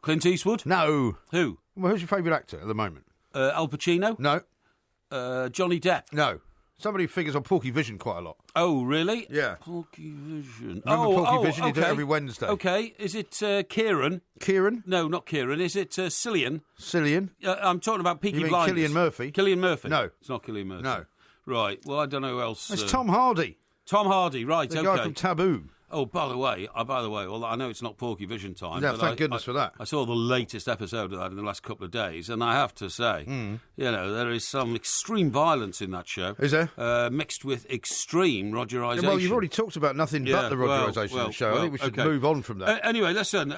[SPEAKER 1] Clint Eastwood?
[SPEAKER 2] No.
[SPEAKER 1] Who?
[SPEAKER 2] Well, who's your favourite actor at the moment?
[SPEAKER 1] Al Pacino?
[SPEAKER 2] No.
[SPEAKER 1] Johnny Depp?
[SPEAKER 2] No. Somebody figures on Porky Vision quite a lot.
[SPEAKER 1] Oh, really?
[SPEAKER 2] Yeah.
[SPEAKER 1] Porky Vision.
[SPEAKER 2] Remember Porky Vision? You
[SPEAKER 1] Okay.
[SPEAKER 2] do it every Wednesday.
[SPEAKER 1] Okay. Is it Kieran?
[SPEAKER 2] Kieran?
[SPEAKER 1] No, not Kieran. Is it Cillian?
[SPEAKER 2] Cillian?
[SPEAKER 1] I'm talking about Peaky
[SPEAKER 2] You mean
[SPEAKER 1] Blinders.
[SPEAKER 2] Cillian Murphy?
[SPEAKER 1] Cillian Murphy?
[SPEAKER 2] No.
[SPEAKER 1] It's not Cillian Murphy.
[SPEAKER 2] No.
[SPEAKER 1] Right. Well, I don't know who else.
[SPEAKER 2] It's Tom Hardy,
[SPEAKER 1] Tom Hardy. Right.
[SPEAKER 2] the
[SPEAKER 1] okay.
[SPEAKER 2] guy from Taboo.
[SPEAKER 1] Oh, by the way, well, I know it's not Porky Vision time.
[SPEAKER 2] Yeah,
[SPEAKER 1] but
[SPEAKER 2] thank goodness for that.
[SPEAKER 1] I saw the latest episode of that in the last couple of days, and I have to say, there is some extreme violence in that show.
[SPEAKER 2] Is there?
[SPEAKER 1] Mixed with extreme Rogerisation.
[SPEAKER 2] Well, you've already talked about nothing but the Rogerisation of the show. I think we should move on from that.
[SPEAKER 1] Anyway, listen.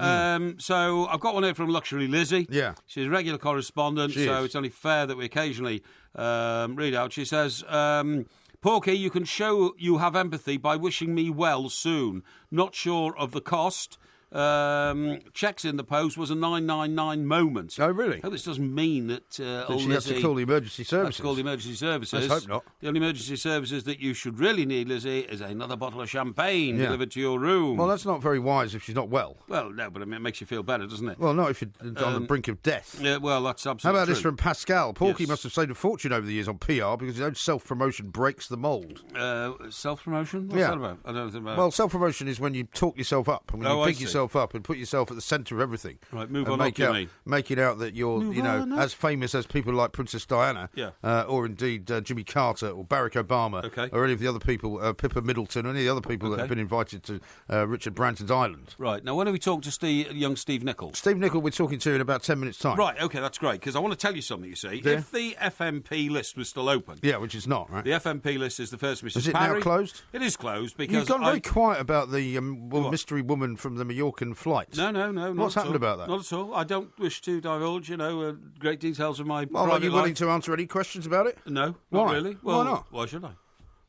[SPEAKER 1] So I've got one here from Luxury Lizzie.
[SPEAKER 2] Yeah.
[SPEAKER 1] She's a regular correspondent, so it's only fair that we occasionally read out. She says, Porky, you can show you have empathy by wishing me well soon. Not sure of the cost. Checks in the post was a 999 moment.
[SPEAKER 2] Oh, really?
[SPEAKER 1] I hope this doesn't mean that
[SPEAKER 2] She has to call the emergency services.
[SPEAKER 1] call the emergency services.
[SPEAKER 2] Let's hope not.
[SPEAKER 1] The only emergency services that you should really need, Lizzie, is another bottle of champagne delivered to your room.
[SPEAKER 2] Well, that's not very wise if she's not well.
[SPEAKER 1] Well, no, but I mean, it makes you feel better, doesn't it?
[SPEAKER 2] Well, not if you're on the brink of death.
[SPEAKER 1] Yeah, well, that's
[SPEAKER 2] How
[SPEAKER 1] absolutely
[SPEAKER 2] about
[SPEAKER 1] true.
[SPEAKER 2] this from Pascal? Porky
[SPEAKER 1] Yes.
[SPEAKER 2] must have saved a fortune over the years on PR because his own self-promotion breaks the mould.
[SPEAKER 1] Self-promotion? What's
[SPEAKER 2] Yeah.
[SPEAKER 1] that about? I don't know anything about
[SPEAKER 2] Well, self-promotion is when you talk yourself up and when
[SPEAKER 1] Oh,
[SPEAKER 2] you
[SPEAKER 1] I
[SPEAKER 2] big
[SPEAKER 1] see.
[SPEAKER 2] yourself up and put yourself at the centre of everything.
[SPEAKER 1] Right, move
[SPEAKER 2] and
[SPEAKER 1] on
[SPEAKER 2] make
[SPEAKER 1] up, you
[SPEAKER 2] out,
[SPEAKER 1] mean.
[SPEAKER 2] make it out that you're,
[SPEAKER 1] Move on up.
[SPEAKER 2] as famous as people like Princess Diana,
[SPEAKER 1] Yeah.
[SPEAKER 2] or indeed Jimmy Carter or Barack Obama,
[SPEAKER 1] Okay.
[SPEAKER 2] or any of the other people, Pippa Middleton, or any of the other people that
[SPEAKER 1] Okay.
[SPEAKER 2] have been invited to Richard Branton's island.
[SPEAKER 1] Right, now when do we talk to young Steve Nichols?
[SPEAKER 2] Steve Nichol, we're talking to in about 10 minutes' time.
[SPEAKER 1] Right, OK, that's great, because I want to tell you something, you see.
[SPEAKER 2] Yeah.
[SPEAKER 1] If the FMP list was still open,
[SPEAKER 2] Yeah, which is not, right?
[SPEAKER 1] the FMP list is the first Mrs.
[SPEAKER 2] Is it
[SPEAKER 1] Parry.
[SPEAKER 2] now closed?
[SPEAKER 1] It is closed because
[SPEAKER 2] You've gone very quiet about the
[SPEAKER 1] What?
[SPEAKER 2] mystery woman from the Mallorcan flight.
[SPEAKER 1] No, not
[SPEAKER 2] What's
[SPEAKER 1] at
[SPEAKER 2] happened
[SPEAKER 1] all.
[SPEAKER 2] about that?
[SPEAKER 1] Not at all. I don't wish to divulge, great details of my
[SPEAKER 2] Well, are
[SPEAKER 1] private
[SPEAKER 2] you willing
[SPEAKER 1] life.
[SPEAKER 2] to answer any questions about it?
[SPEAKER 1] No,
[SPEAKER 2] Why?
[SPEAKER 1] not really.
[SPEAKER 2] Why
[SPEAKER 1] Well,
[SPEAKER 2] not?
[SPEAKER 1] Why should I?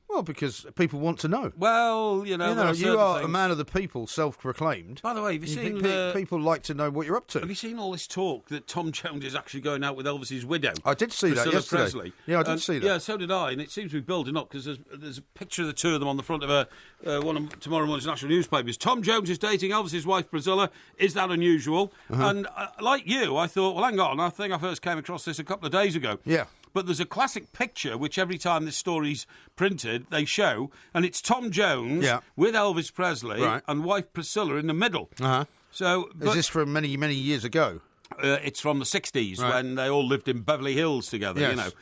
[SPEAKER 2] Well, because people want to know.
[SPEAKER 1] Well, there are
[SPEAKER 2] You
[SPEAKER 1] certain
[SPEAKER 2] are a
[SPEAKER 1] things.
[SPEAKER 2] man of the people, self-proclaimed.
[SPEAKER 1] By the way, have you
[SPEAKER 2] You
[SPEAKER 1] seen...
[SPEAKER 2] think people like to know what you're up
[SPEAKER 1] Have
[SPEAKER 2] to.
[SPEAKER 1] you seen all this talk that Tom Jones is actually going out with Elvis's widow?
[SPEAKER 2] I did see that
[SPEAKER 1] Priscilla
[SPEAKER 2] yesterday.
[SPEAKER 1] Presley.
[SPEAKER 2] Yeah, I did see that.
[SPEAKER 1] Yeah, so did I, and it seems to be building up because there's a picture of the two of them on the front of one of tomorrow morning's national newspapers. Tom Jones is dating Elvis's wife Priscilla. Is that unusual?
[SPEAKER 2] Uh-huh.
[SPEAKER 1] And like you, I thought, well, hang on. I think I first came across this a couple of days ago.
[SPEAKER 2] Yeah.
[SPEAKER 1] But there's a classic picture which every time this story's printed, they show, and it's Tom Jones
[SPEAKER 2] Yeah.
[SPEAKER 1] with Elvis Presley
[SPEAKER 2] Right.
[SPEAKER 1] and wife Priscilla in the middle.
[SPEAKER 2] Uh-huh.
[SPEAKER 1] So,
[SPEAKER 2] Is this from many, many years ago?
[SPEAKER 1] it's from the 60s
[SPEAKER 2] Right.
[SPEAKER 1] when they all lived in Beverly Hills together,
[SPEAKER 2] Yes.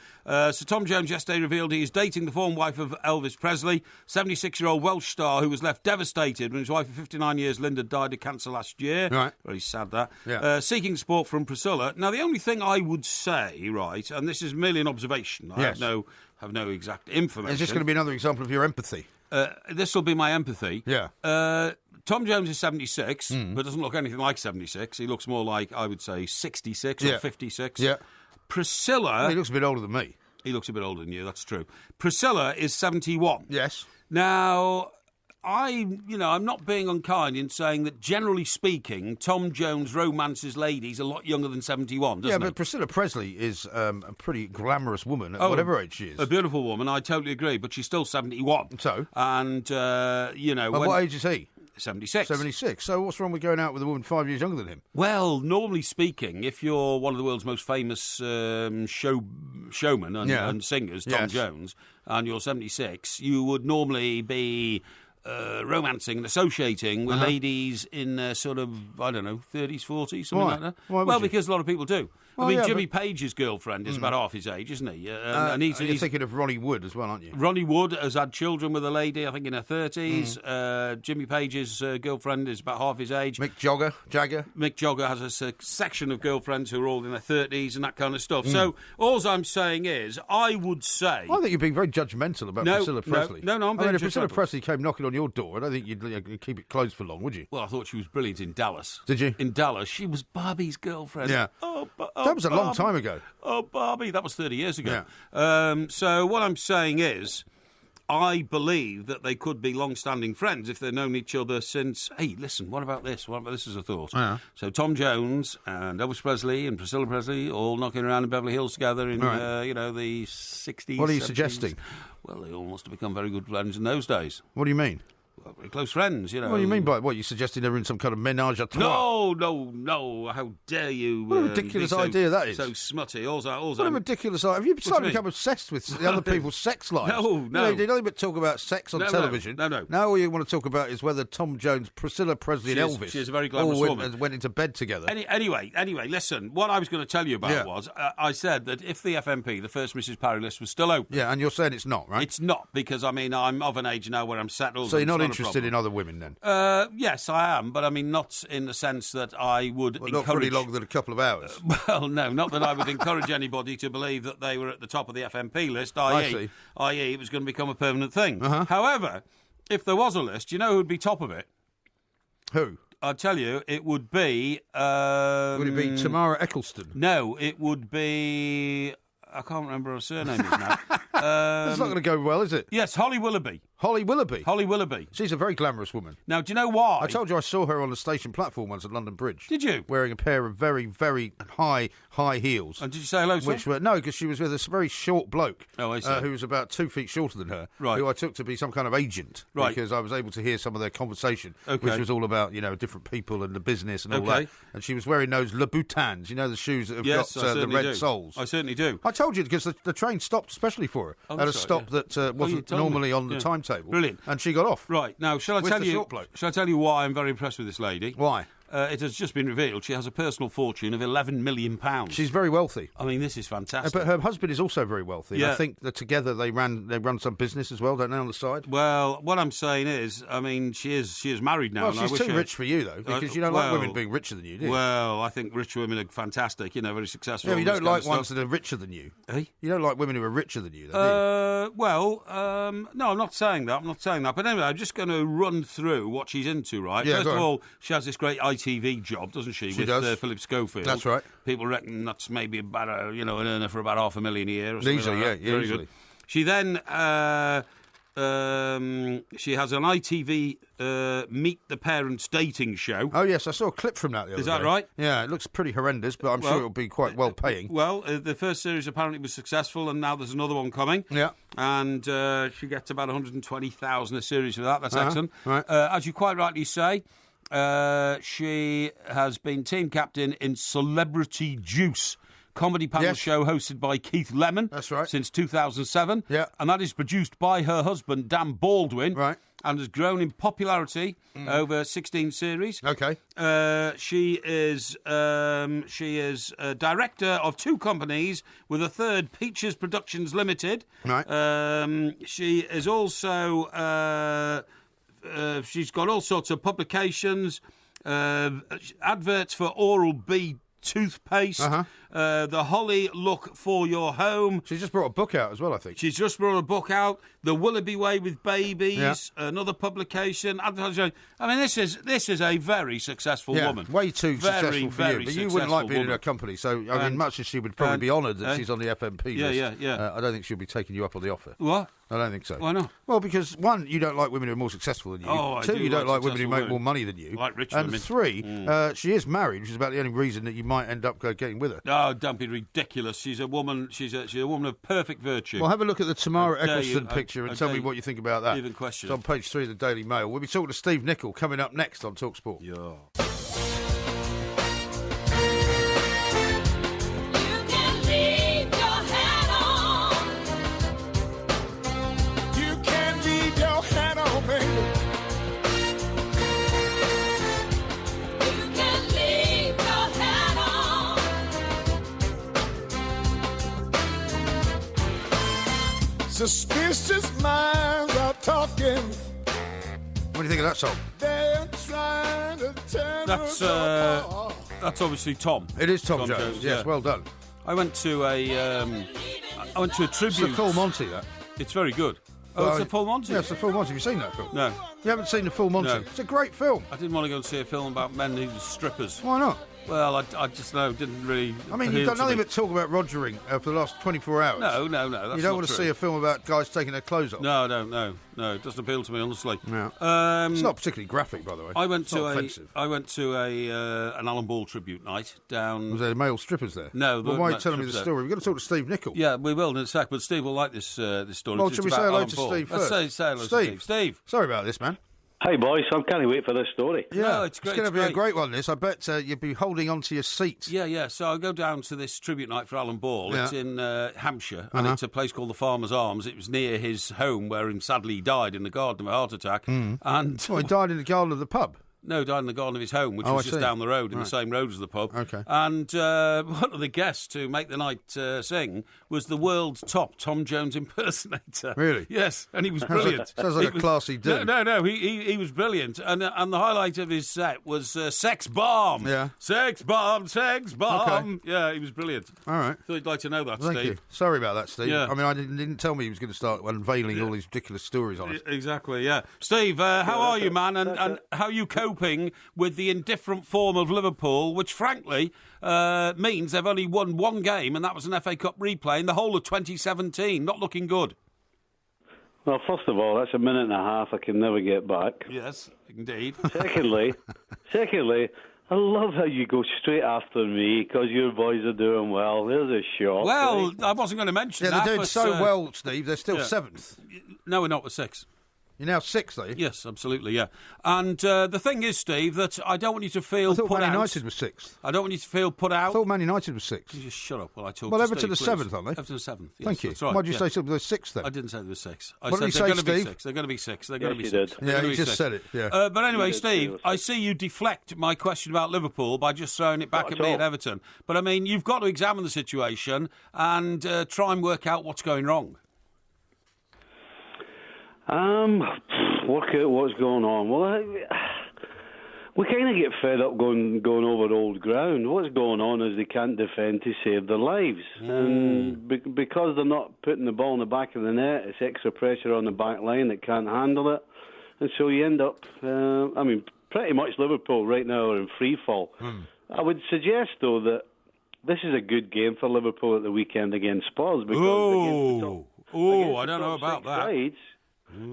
[SPEAKER 1] So Tom Jones yesterday revealed he is dating the former wife of Elvis Presley, 76-year-old Welsh star who was left devastated when his wife of 59 years, Linda, died of cancer last year.
[SPEAKER 2] Right.
[SPEAKER 1] Very sad, that.
[SPEAKER 2] Yeah.
[SPEAKER 1] Seeking support from Priscilla. Now, the only thing I would say, right, and this is merely an observation, I
[SPEAKER 2] Yes.
[SPEAKER 1] have no exact information.
[SPEAKER 2] Is this going to be another example of your empathy?
[SPEAKER 1] This will be my empathy.
[SPEAKER 2] Yeah.
[SPEAKER 1] Tom Jones is 76, but doesn't look anything like 76. He looks more like, I would say, 66
[SPEAKER 2] Yeah.
[SPEAKER 1] or 56.
[SPEAKER 2] Yeah.
[SPEAKER 1] Priscilla...
[SPEAKER 2] He looks a bit older than me.
[SPEAKER 1] He looks a bit older than you, that's true. Priscilla is 71.
[SPEAKER 2] Yes.
[SPEAKER 1] Now, I'm not being unkind in saying that, generally speaking, Tom Jones romances ladies a lot younger than 71, doesn't
[SPEAKER 2] Yeah,
[SPEAKER 1] he?
[SPEAKER 2] but Priscilla Presley is a pretty glamorous woman at
[SPEAKER 1] Oh,
[SPEAKER 2] whatever age she is.
[SPEAKER 1] A beautiful woman, I totally agree, but she's still 71.
[SPEAKER 2] So?
[SPEAKER 1] And,
[SPEAKER 2] But what age is he?
[SPEAKER 1] 76.
[SPEAKER 2] 76. So what's wrong with going out with a woman 5 years younger than him?
[SPEAKER 1] Well, normally speaking, if you're one of the world's most famous showmen and singers, Tom
[SPEAKER 2] Yes.
[SPEAKER 1] Jones, and you're 76, you would normally be romancing and associating with ladies in their sort of, I don't know, 30s, 40s, something
[SPEAKER 2] Why?
[SPEAKER 1] like that.
[SPEAKER 2] Why would
[SPEAKER 1] Well,
[SPEAKER 2] you?
[SPEAKER 1] because a lot of people do.
[SPEAKER 2] Well,
[SPEAKER 1] I mean,
[SPEAKER 2] yeah,
[SPEAKER 1] Jimmy Page's girlfriend is about half his age, isn't he? And
[SPEAKER 2] You're
[SPEAKER 1] he's
[SPEAKER 2] thinking of Ronnie Wood as well, aren't you?
[SPEAKER 1] Ronnie Wood has had children with a lady, I think, in her 30s. Jimmy Page's girlfriend is about half his age.
[SPEAKER 2] Mick Jagger.
[SPEAKER 1] Mick Jagger has a section of girlfriends who are all in their 30s and that kind of stuff. So all I'm saying is, I would say...
[SPEAKER 2] I think you're being very judgmental about
[SPEAKER 1] No,
[SPEAKER 2] Priscilla Presley.
[SPEAKER 1] no, I'm
[SPEAKER 2] I mean,
[SPEAKER 1] being
[SPEAKER 2] if Priscilla
[SPEAKER 1] judgmental.
[SPEAKER 2] Presley came knocking on your door, I don't think you'd keep it closed for long, would you?
[SPEAKER 1] Well, I thought she was brilliant in Dallas.
[SPEAKER 2] Did you?
[SPEAKER 1] In Dallas. She was Barbie's girlfriend.
[SPEAKER 2] Yeah. That was a long time ago.
[SPEAKER 1] Oh, Barbie. That was 30 years ago.
[SPEAKER 2] Yeah.
[SPEAKER 1] So what I'm saying is, I believe that they could be long-standing friends if they've known each other since... Hey, listen, what about this? What about this as a thought?
[SPEAKER 2] Yeah.
[SPEAKER 1] So Tom Jones and Elvis Presley and Priscilla Presley all knocking around in Beverly Hills together in,
[SPEAKER 2] Right.
[SPEAKER 1] the 60s,
[SPEAKER 2] What are you
[SPEAKER 1] 70s.
[SPEAKER 2] suggesting?
[SPEAKER 1] Well, they all must have become very good friends in those days.
[SPEAKER 2] What do you mean?
[SPEAKER 1] Well, very close friends, you know.
[SPEAKER 2] What do you mean by what? You suggesting they're in some kind of menage a trois?
[SPEAKER 1] No. How dare you?
[SPEAKER 2] What a ridiculous idea that is.
[SPEAKER 1] So smutty.
[SPEAKER 2] What a ridiculous idea. Have you suddenly become obsessed with the other people's sex lives?
[SPEAKER 1] No.
[SPEAKER 2] You do nothing but talk about sex on television.
[SPEAKER 1] No.
[SPEAKER 2] Now all you want to talk about is whether Tom Jones, Priscilla Presley and Elvis
[SPEAKER 1] she is a very glamorous woman.
[SPEAKER 2] went into bed together.
[SPEAKER 1] Anyway, listen, what I was going to tell you about was, I said that if the FMP, the First Mrs. Parry list, was still open...
[SPEAKER 2] Yeah, and you're saying it's not, right?
[SPEAKER 1] It's not, because, I mean, I'm of an age now where I'm settled.
[SPEAKER 2] So you're not interested in other women, then?
[SPEAKER 1] Yes, I am, but I mean, not in the sense that I would encourage...
[SPEAKER 2] Not for any longer than a couple of hours.
[SPEAKER 1] Well, no, not that I would encourage anybody to believe that they were at the top of the FMP list, i.e., it was going to become a permanent thing. However, if there was a list, you know who would be top of it?
[SPEAKER 2] Who?
[SPEAKER 1] I'll tell you, it would be...
[SPEAKER 2] would it be Tamara Eccleston?
[SPEAKER 1] No, it would be... I can't remember her surname is now.
[SPEAKER 2] That's not going to go well, is it?
[SPEAKER 1] Yes, Holly Willoughby.
[SPEAKER 2] Holly Willoughby?
[SPEAKER 1] Holly Willoughby.
[SPEAKER 2] She's a very glamorous woman.
[SPEAKER 1] Now, do you know why?
[SPEAKER 2] I told you I saw her on the station platform once at London Bridge.
[SPEAKER 1] Did you?
[SPEAKER 2] Wearing a pair of very, very high heels.
[SPEAKER 1] And did you say hello to her?
[SPEAKER 2] No, because she was with a very short bloke.
[SPEAKER 1] Oh, I see.
[SPEAKER 2] Who was about 2 feet shorter than her.
[SPEAKER 1] Right.
[SPEAKER 2] Who I took to be some kind of agent.
[SPEAKER 1] Right.
[SPEAKER 2] Because I was able to hear some of their conversation.
[SPEAKER 1] Okay.
[SPEAKER 2] Which was all about, different people and the business and all that. And she was wearing those Louboutins, the shoes that have got the red soles.
[SPEAKER 1] I certainly do.
[SPEAKER 2] I told you, because the train stopped especially for her. At a stop that wasn't normally on the timetable.
[SPEAKER 1] Brilliant.
[SPEAKER 2] And she got off.
[SPEAKER 1] Right. Now, shall I tell you why I'm very impressed with this lady?
[SPEAKER 2] Why?
[SPEAKER 1] It has just been revealed she has a personal fortune of £11 million.
[SPEAKER 2] She's very wealthy.
[SPEAKER 1] I mean, this is fantastic.
[SPEAKER 2] But her husband is also very wealthy.
[SPEAKER 1] Yeah.
[SPEAKER 2] I think that together they run some business as well, don't they, on the side?
[SPEAKER 1] Well, what I'm saying is, I mean, she is married now.
[SPEAKER 2] Well, she's too rich for you, though, because you don't like women being richer than you, do you?
[SPEAKER 1] Well, I think rich women are fantastic, very successful.
[SPEAKER 2] Yeah, you don't like ones that are richer than you.
[SPEAKER 1] Eh?
[SPEAKER 2] You don't like women who are richer than you, though, do
[SPEAKER 1] you? No, I'm not saying that. But anyway, I'm just going to run through what she's into, right?
[SPEAKER 2] Yeah,
[SPEAKER 1] First of all, she has this great ITV job, doesn't she?
[SPEAKER 2] She
[SPEAKER 1] with
[SPEAKER 2] does.
[SPEAKER 1] Philip Schofield.
[SPEAKER 2] That's right.
[SPEAKER 1] People reckon that's maybe about an earner for about $500,000 a year. Or something
[SPEAKER 2] Easily,
[SPEAKER 1] like that. Very
[SPEAKER 2] easily.
[SPEAKER 1] good. She then she has an ITV Meet the Parents dating show.
[SPEAKER 2] Oh yes, I saw a clip from that the other day.
[SPEAKER 1] Is that right?
[SPEAKER 2] Yeah, it looks pretty horrendous, but I'm sure it'll be quite well paying.
[SPEAKER 1] Well, the first series apparently was successful, and now there's another one coming.
[SPEAKER 2] Yeah.
[SPEAKER 1] And she gets about 120,000 a series for that. That's excellent.
[SPEAKER 2] Right.
[SPEAKER 1] As you quite rightly say, she has been team captain in Celebrity Juice, comedy panel show hosted by Keith Lemon.
[SPEAKER 2] That's right.
[SPEAKER 1] Since 2007.
[SPEAKER 2] Yeah.
[SPEAKER 1] And that is produced by her husband, Dan Baldwin.
[SPEAKER 2] Right.
[SPEAKER 1] And has grown in popularity over 16 series.
[SPEAKER 2] Okay.
[SPEAKER 1] She is director of 2 companies, with a third, Peaches Productions Limited.
[SPEAKER 2] Right.
[SPEAKER 1] She is also... she's got all sorts of publications, adverts for Oral-B toothpaste, the Holly Look for Your Home.
[SPEAKER 2] She's just brought a book out as well, I think.
[SPEAKER 1] She's just brought a book out, The Willoughby Way with Babies, another publication. I mean, this is a very successful woman.
[SPEAKER 2] Way too successful for you. But you wouldn't like being in her company, so I mean, much as she would probably be honoured that she's on the FMP list.
[SPEAKER 1] Yeah.
[SPEAKER 2] I don't think she'll be taking you up on the offer.
[SPEAKER 1] What?
[SPEAKER 2] I don't think so.
[SPEAKER 1] Why not?
[SPEAKER 2] Well, because 1, you don't like women who are more successful than you.
[SPEAKER 1] Oh, I
[SPEAKER 2] 2,
[SPEAKER 1] do
[SPEAKER 2] you don't
[SPEAKER 1] like
[SPEAKER 2] like women who make
[SPEAKER 1] successful
[SPEAKER 2] more money than you.
[SPEAKER 1] Like rich
[SPEAKER 2] and
[SPEAKER 1] women.
[SPEAKER 2] 3, she is married, which is about the only reason that you might end up getting with her.
[SPEAKER 1] Oh, don't be ridiculous. She's a woman. She's a woman of perfect virtue.
[SPEAKER 2] Well, have a look at the Tamara Eccleston picture and tell me what you think about that.
[SPEAKER 1] Even question.
[SPEAKER 2] It's on page 3 of the Daily Mail. We'll be talking to Steve Nicol coming up next on TalkSport.
[SPEAKER 1] Yeah.
[SPEAKER 4] Suspicious minds are talking.
[SPEAKER 2] What do you think of that song?
[SPEAKER 4] They're trying to turn
[SPEAKER 1] That's obviously Tom.
[SPEAKER 2] It is Tom Jones. Yes,
[SPEAKER 1] yeah.
[SPEAKER 2] well done.
[SPEAKER 1] I went to a tribute.
[SPEAKER 2] It's the full Monty, that.
[SPEAKER 1] It's very good. Oh, it's a full Monty?
[SPEAKER 2] Yeah, it's the full Monty. Have you seen that film?
[SPEAKER 1] No.
[SPEAKER 2] You haven't seen the full Monty?
[SPEAKER 1] No.
[SPEAKER 2] It's a great film.
[SPEAKER 1] I didn't want to go and see a film about men who were strippers.
[SPEAKER 2] Why not?
[SPEAKER 1] Well, I just didn't really.
[SPEAKER 2] I mean, you've done nothing but talk about rogering for the last 24 hours.
[SPEAKER 1] No. That's
[SPEAKER 2] you don't want to see a film about guys taking their clothes off.
[SPEAKER 1] No. It doesn't appeal to me, honestly.
[SPEAKER 2] No. It's not particularly graphic, by the way.
[SPEAKER 1] I went to
[SPEAKER 2] an
[SPEAKER 1] Alan Ball tribute night down.
[SPEAKER 2] Was there male strippers there?
[SPEAKER 1] No.
[SPEAKER 2] Well, why are you telling me the story? We've got to talk to Steve Nicol.
[SPEAKER 1] Yeah, we will in a sec. But Steve will like this story.
[SPEAKER 2] Well, should we say hello to Steve first?
[SPEAKER 1] Let's say hello to Steve. Steve.
[SPEAKER 2] Sorry about this, man.
[SPEAKER 5] Hey, boys, I can't wait for this story.
[SPEAKER 2] Yeah,
[SPEAKER 1] No, it's great,
[SPEAKER 2] going to
[SPEAKER 1] it's
[SPEAKER 2] be a great one, this. I bet you'd be holding on to your seat.
[SPEAKER 1] Yeah. So I go down to this tribute night for Alan Ball.
[SPEAKER 2] Yeah.
[SPEAKER 1] It's in Hampshire, and it's a place called the Farmer's Arms. It was near his home, where sadly he died in the garden of a heart attack. And
[SPEAKER 2] Oh, he died in the garden of the pub.
[SPEAKER 1] No, died in the garden of his home, which
[SPEAKER 2] Oh,
[SPEAKER 1] was
[SPEAKER 2] I
[SPEAKER 1] just
[SPEAKER 2] see.
[SPEAKER 1] down the road, in the same road as the pub.
[SPEAKER 2] Okay.
[SPEAKER 1] And one of the guests to make the night sing was the world's top Tom Jones impersonator.
[SPEAKER 2] Really?
[SPEAKER 1] Yes, and he was brilliant.
[SPEAKER 2] Sounds like
[SPEAKER 1] He
[SPEAKER 2] a classy dude.
[SPEAKER 1] No, he was brilliant. And the highlight of his set was Sex Bomb.
[SPEAKER 2] Yeah.
[SPEAKER 1] Sex Bomb, Sex Bomb.
[SPEAKER 2] Okay.
[SPEAKER 1] Yeah, he was brilliant.
[SPEAKER 2] All right.
[SPEAKER 1] Thought you'd like to know that,
[SPEAKER 2] Thank
[SPEAKER 1] Steve.
[SPEAKER 2] you. Sorry about that, Steve.
[SPEAKER 1] Yeah.
[SPEAKER 2] I mean, I didn't tell me he was going to start unveiling all these ridiculous stories on us.
[SPEAKER 1] Exactly, yeah. Steve, how are you, man? And how are you coping with the indifferent form of Liverpool, which frankly means they've only won one game, and that was an FA Cup replay in the whole of 2017. Not looking good.
[SPEAKER 5] Well, first of all, that's a minute and a half I can never get back.
[SPEAKER 1] Yes, indeed.
[SPEAKER 5] Secondly, I love how you go straight after me because your boys are doing well. There's a shock.
[SPEAKER 1] Well, I wasn't going to mention
[SPEAKER 2] Yeah,
[SPEAKER 1] that.
[SPEAKER 2] they're doing
[SPEAKER 1] but,
[SPEAKER 2] so well, Steve. They're still
[SPEAKER 1] yeah.
[SPEAKER 2] 7th.
[SPEAKER 1] No, we're not. We're 6th.
[SPEAKER 2] You're now 6th, are you?
[SPEAKER 1] Yes, absolutely, yeah. And the thing is, Steve, that I don't want you to feel
[SPEAKER 2] I thought
[SPEAKER 1] put
[SPEAKER 2] Man
[SPEAKER 1] out.
[SPEAKER 2] United was 6th.
[SPEAKER 1] I don't want you to feel put
[SPEAKER 2] I
[SPEAKER 1] out.
[SPEAKER 2] thought Man United was 6th.
[SPEAKER 1] You just shut up while I talk
[SPEAKER 2] Well,
[SPEAKER 1] to
[SPEAKER 2] Everton
[SPEAKER 1] Steve,
[SPEAKER 2] are
[SPEAKER 1] please.
[SPEAKER 2] 7th, aren't they?
[SPEAKER 1] Everton are 7th. Yes,
[SPEAKER 2] Thank you.
[SPEAKER 1] That's right.
[SPEAKER 2] Why did you
[SPEAKER 1] yeah.
[SPEAKER 2] say something? They're 6th then?
[SPEAKER 1] I didn't say there was 6. I
[SPEAKER 2] What
[SPEAKER 1] said
[SPEAKER 2] did you
[SPEAKER 1] they're
[SPEAKER 2] say,
[SPEAKER 1] going to be
[SPEAKER 2] Steve?
[SPEAKER 1] 6. They're going to be 6. They're
[SPEAKER 5] Yes,
[SPEAKER 1] going to be
[SPEAKER 5] you
[SPEAKER 1] 6.
[SPEAKER 5] did.
[SPEAKER 1] They're
[SPEAKER 2] Yeah,
[SPEAKER 1] gonna
[SPEAKER 2] you
[SPEAKER 1] be
[SPEAKER 2] just
[SPEAKER 1] 6.
[SPEAKER 2] said it, yeah.
[SPEAKER 1] But anyway,
[SPEAKER 5] You did,
[SPEAKER 1] Steve,
[SPEAKER 5] Steve.
[SPEAKER 1] I see you deflect my question about Liverpool by just throwing it back
[SPEAKER 5] Not
[SPEAKER 1] at
[SPEAKER 5] at
[SPEAKER 1] me
[SPEAKER 5] all.
[SPEAKER 1] at Everton. But I mean, you've got to examine the situation and try and work out what's going wrong.
[SPEAKER 5] Work out what's going on. Well, we kind of get fed up going over old ground. What's going on is they can't defend to save their lives, and because they're not putting the ball in the back of the net, it's extra pressure on the back line that can't handle it, and so you end up. Pretty much Liverpool right now are in free fall. I would suggest though that this is a good game for Liverpool at the weekend against Spurs because
[SPEAKER 1] I don't know about that.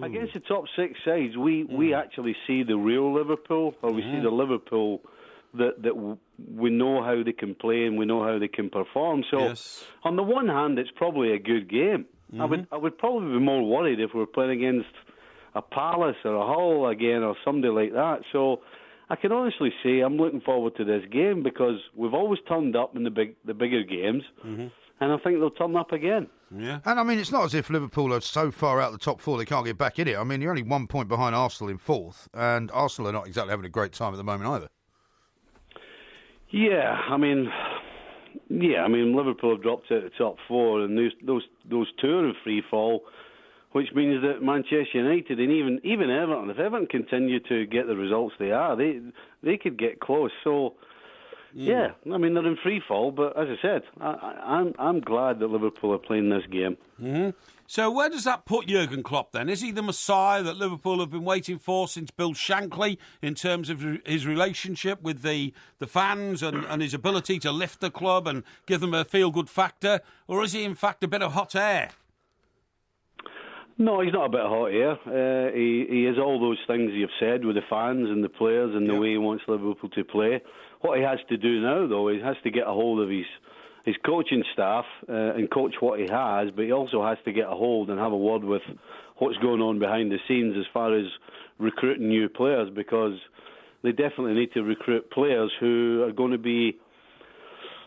[SPEAKER 5] Against the top 6 sides, we actually see the real Liverpool, or we see the Liverpool that we know how they can play and we know how they can perform. So,
[SPEAKER 1] Yes.
[SPEAKER 5] on the one hand, it's probably a good game. I would probably be more worried if we were playing against a Palace or a Hull again or somebody like that. So, I can honestly say I'm looking forward to this game because we've always turned up in the bigger games, and I think they'll turn up again.
[SPEAKER 1] Yeah.
[SPEAKER 2] And I mean, it's not as if Liverpool are so far out the top 4 they can't get back in it. I mean, you're only 1 point behind Arsenal in 4th, and Arsenal are not exactly having a great time at the moment either.
[SPEAKER 5] Yeah, I mean, Liverpool have dropped out of the top 4, and those two are in free fall, which means that Manchester United and even Everton, if Everton continue to get the results they are, they could get close. So. Yeah, I mean they're in free fall, but as I said, I'm glad that Liverpool are playing this game.
[SPEAKER 1] So where does that put Jurgen Klopp then? Is he the Messiah that Liverpool have been waiting for since Bill Shankly in terms of his relationship with the fans and his ability to lift the club and give them a feel-good factor? Or is he in fact a bit of hot air?
[SPEAKER 5] No, he's not a bit of hot air. He is all those things you've said with the fans and the players and the way he wants Liverpool to play. What he has to do now, though, he has to get a hold of his coaching staff and coach what he has, but he also has to get a hold and have a word with what's going on behind the scenes as far as recruiting new players, because they definitely need to recruit players who are going to be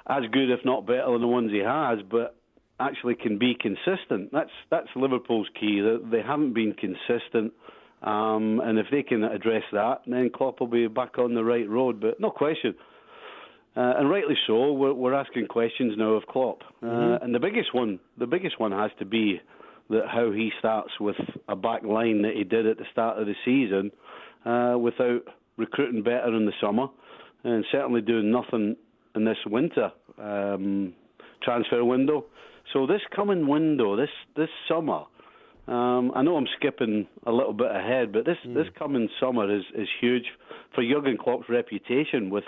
[SPEAKER 5] as good, if not better, than the ones he has, but actually can be consistent. That's Liverpool's key. They haven't been consistent. And if they can address that, then Klopp will be back on the right road. But no question, and rightly so. We're asking questions now of Klopp, and the biggest one has to be that how he starts with a back line that he did at the start of the season, without recruiting better in the summer, and certainly doing nothing in this winter transfer window. So this coming window, this summer. I know I'm skipping a little bit ahead, but this coming summer is huge for Jurgen Klopp's reputation with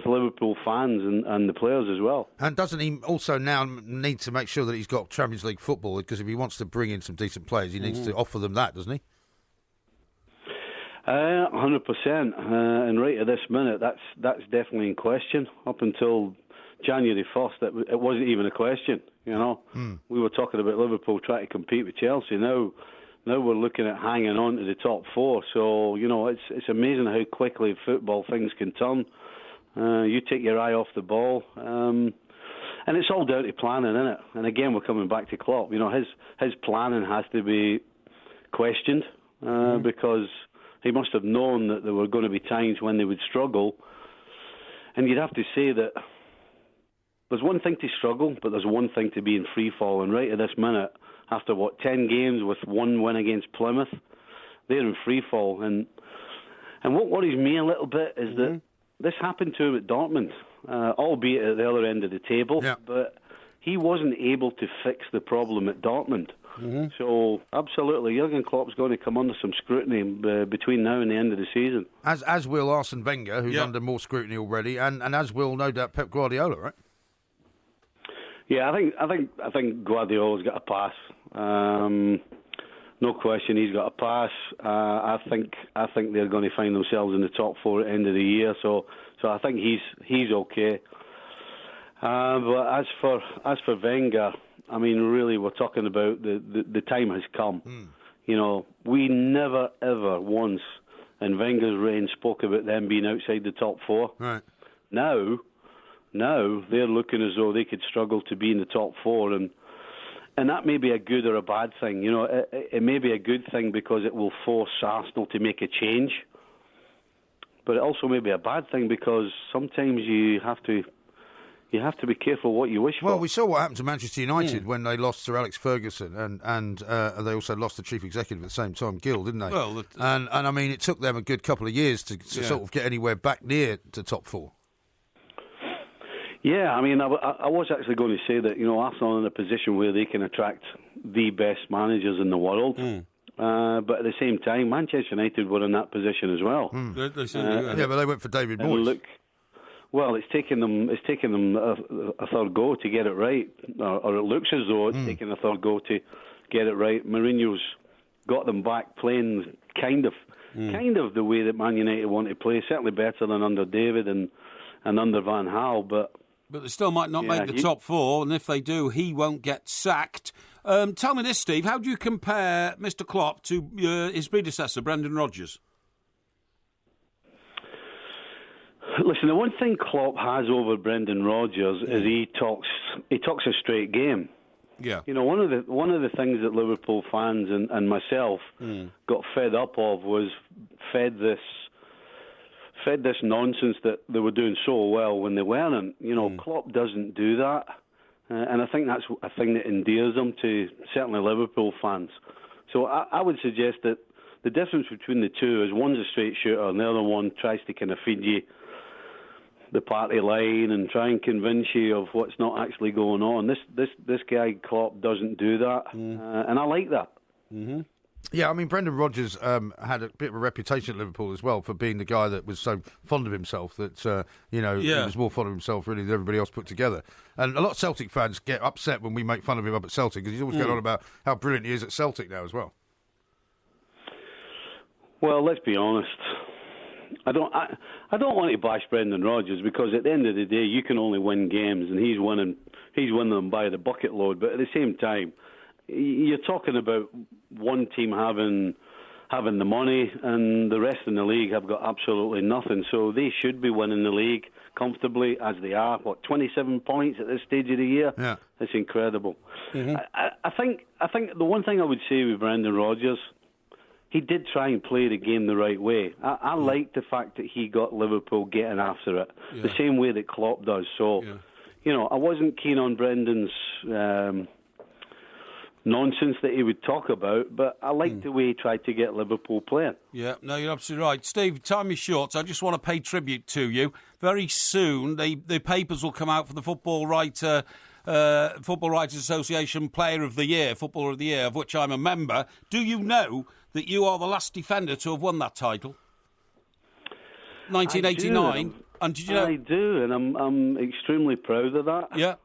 [SPEAKER 5] Liverpool fans and the players as well.
[SPEAKER 2] And doesn't he also now need to make sure that he's got Champions League football? Because if he wants to bring in some decent players, he needs to offer them that, doesn't he?
[SPEAKER 5] 100%. And right at this minute, that's definitely in question. Up until January 1st, it wasn't even a question. You know, we were talking about Liverpool trying to compete with Chelsea. Now Now we're looking at hanging on to the top 4. So, it's amazing how quickly football things can turn. You take your eye off the ball. And it's all down to planning, isn't it? And again, we're coming back to Klopp. His planning has to be questioned because he must have known that there were going to be times when they would struggle. And you'd have to say that there's one thing to struggle, but there's one thing to be in free fall. And right at this minute, after 10 games with 1 win against Plymouth, they're in free fall. And what worries me a little bit is that this happened to him at Dortmund, albeit at the other end of the table, but he wasn't able to fix the problem at Dortmund. So, absolutely, Jurgen Klopp's going to come under some scrutiny between now and the end of the season.
[SPEAKER 2] As will Arsene Wenger, who's under more scrutiny already, and as will, no doubt, Pep Guardiola, right?
[SPEAKER 5] Yeah, I think Guardiola's got a pass. No question, he's got a pass. I think they're going to find themselves in the top 4 at the end of the year. So I think he's okay. But as for Wenger, I mean, really, we're talking about the time has come. We never ever once in Wenger's reign spoke about them being outside the top 4.
[SPEAKER 2] Right.
[SPEAKER 5] Now they're looking as though they could struggle to be in the top 4, and that may be a good or a bad thing. It may be a good thing because it will force Arsenal to make a change, but it also may be a bad thing because sometimes you have to be careful what you wish for.
[SPEAKER 2] Well, we saw what happened to Manchester United when they lost Sir Alex Ferguson, and they also lost the chief executive at the same time, Gill, didn't they?
[SPEAKER 1] Well,
[SPEAKER 2] and I mean, it took them a good couple of years to sort of get anywhere back near to top 4.
[SPEAKER 5] Yeah, I mean, I was actually going to say that, Arsenal are in a position where they can attract the best managers in the world. But at the same time, Manchester United were in that position as well.
[SPEAKER 2] Yeah, but they went for David Moyes.
[SPEAKER 5] Well, it's taken them a third go to get it right, or it looks as though it's taken a third go to get it right. Mourinho's got them back playing kind of the way that Man United want to play, certainly better than under David and under Van Gaal, but
[SPEAKER 1] they still might not make the top 4, and if they do, he won't get sacked. Tell me this, Steve, how do you compare Mr. Klopp to his predecessor, Brendan Rodgers?
[SPEAKER 5] Listen, the one thing Klopp has over Brendan Rodgers is he talks a straight game.
[SPEAKER 1] Yeah.
[SPEAKER 5] One of the things that Liverpool fans and myself got fed up of was fed this nonsense that they were doing so well when they weren't. Klopp doesn't do that, and I think that's a thing that endears him to certainly Liverpool fans. So I would suggest that the difference between the two is one's a straight shooter and the other one tries to kind of feed you the party line and try and convince you of what's not actually going on. This guy Klopp doesn't do that, and I like that.
[SPEAKER 2] Yeah, I mean, Brendan Rodgers had a bit of a reputation at Liverpool as well for being the guy that was so fond of himself that, he was more fond of himself really than everybody else put together. And a lot of Celtic fans get upset when we make fun of him up at Celtic because he's always going on about how brilliant he is at Celtic now as well.
[SPEAKER 5] Well, let's be honest. I don't want to bash Brendan Rodgers because at the end of the day, you can only win games, and he's winning them by the bucket load. But at the same time, you're talking about one team having the money and the rest in the league have got absolutely nothing. So they should be winning the league comfortably as they are. 27 points at this stage of the year?
[SPEAKER 2] Yeah.
[SPEAKER 5] It's incredible. I think the one thing I would say with Brendan Rodgers, he did try and play the game the right way. I like the fact that he got Liverpool getting after it, the same way that Klopp does. So, I wasn't keen on Brendan's nonsense that he would talk about, but I liked the way he tried to get Liverpool playing.
[SPEAKER 1] Yeah, no, you're absolutely right. Steve, time is short, so I just want to pay tribute to you. Very soon, the papers will come out for the Football Writers Association Player of the Year, Footballer of the Year, of which I'm a member. Do you know that you are the last defender to have won that title? 1989. And did you know?
[SPEAKER 5] I do, and I'm extremely proud of that.
[SPEAKER 1] Yeah,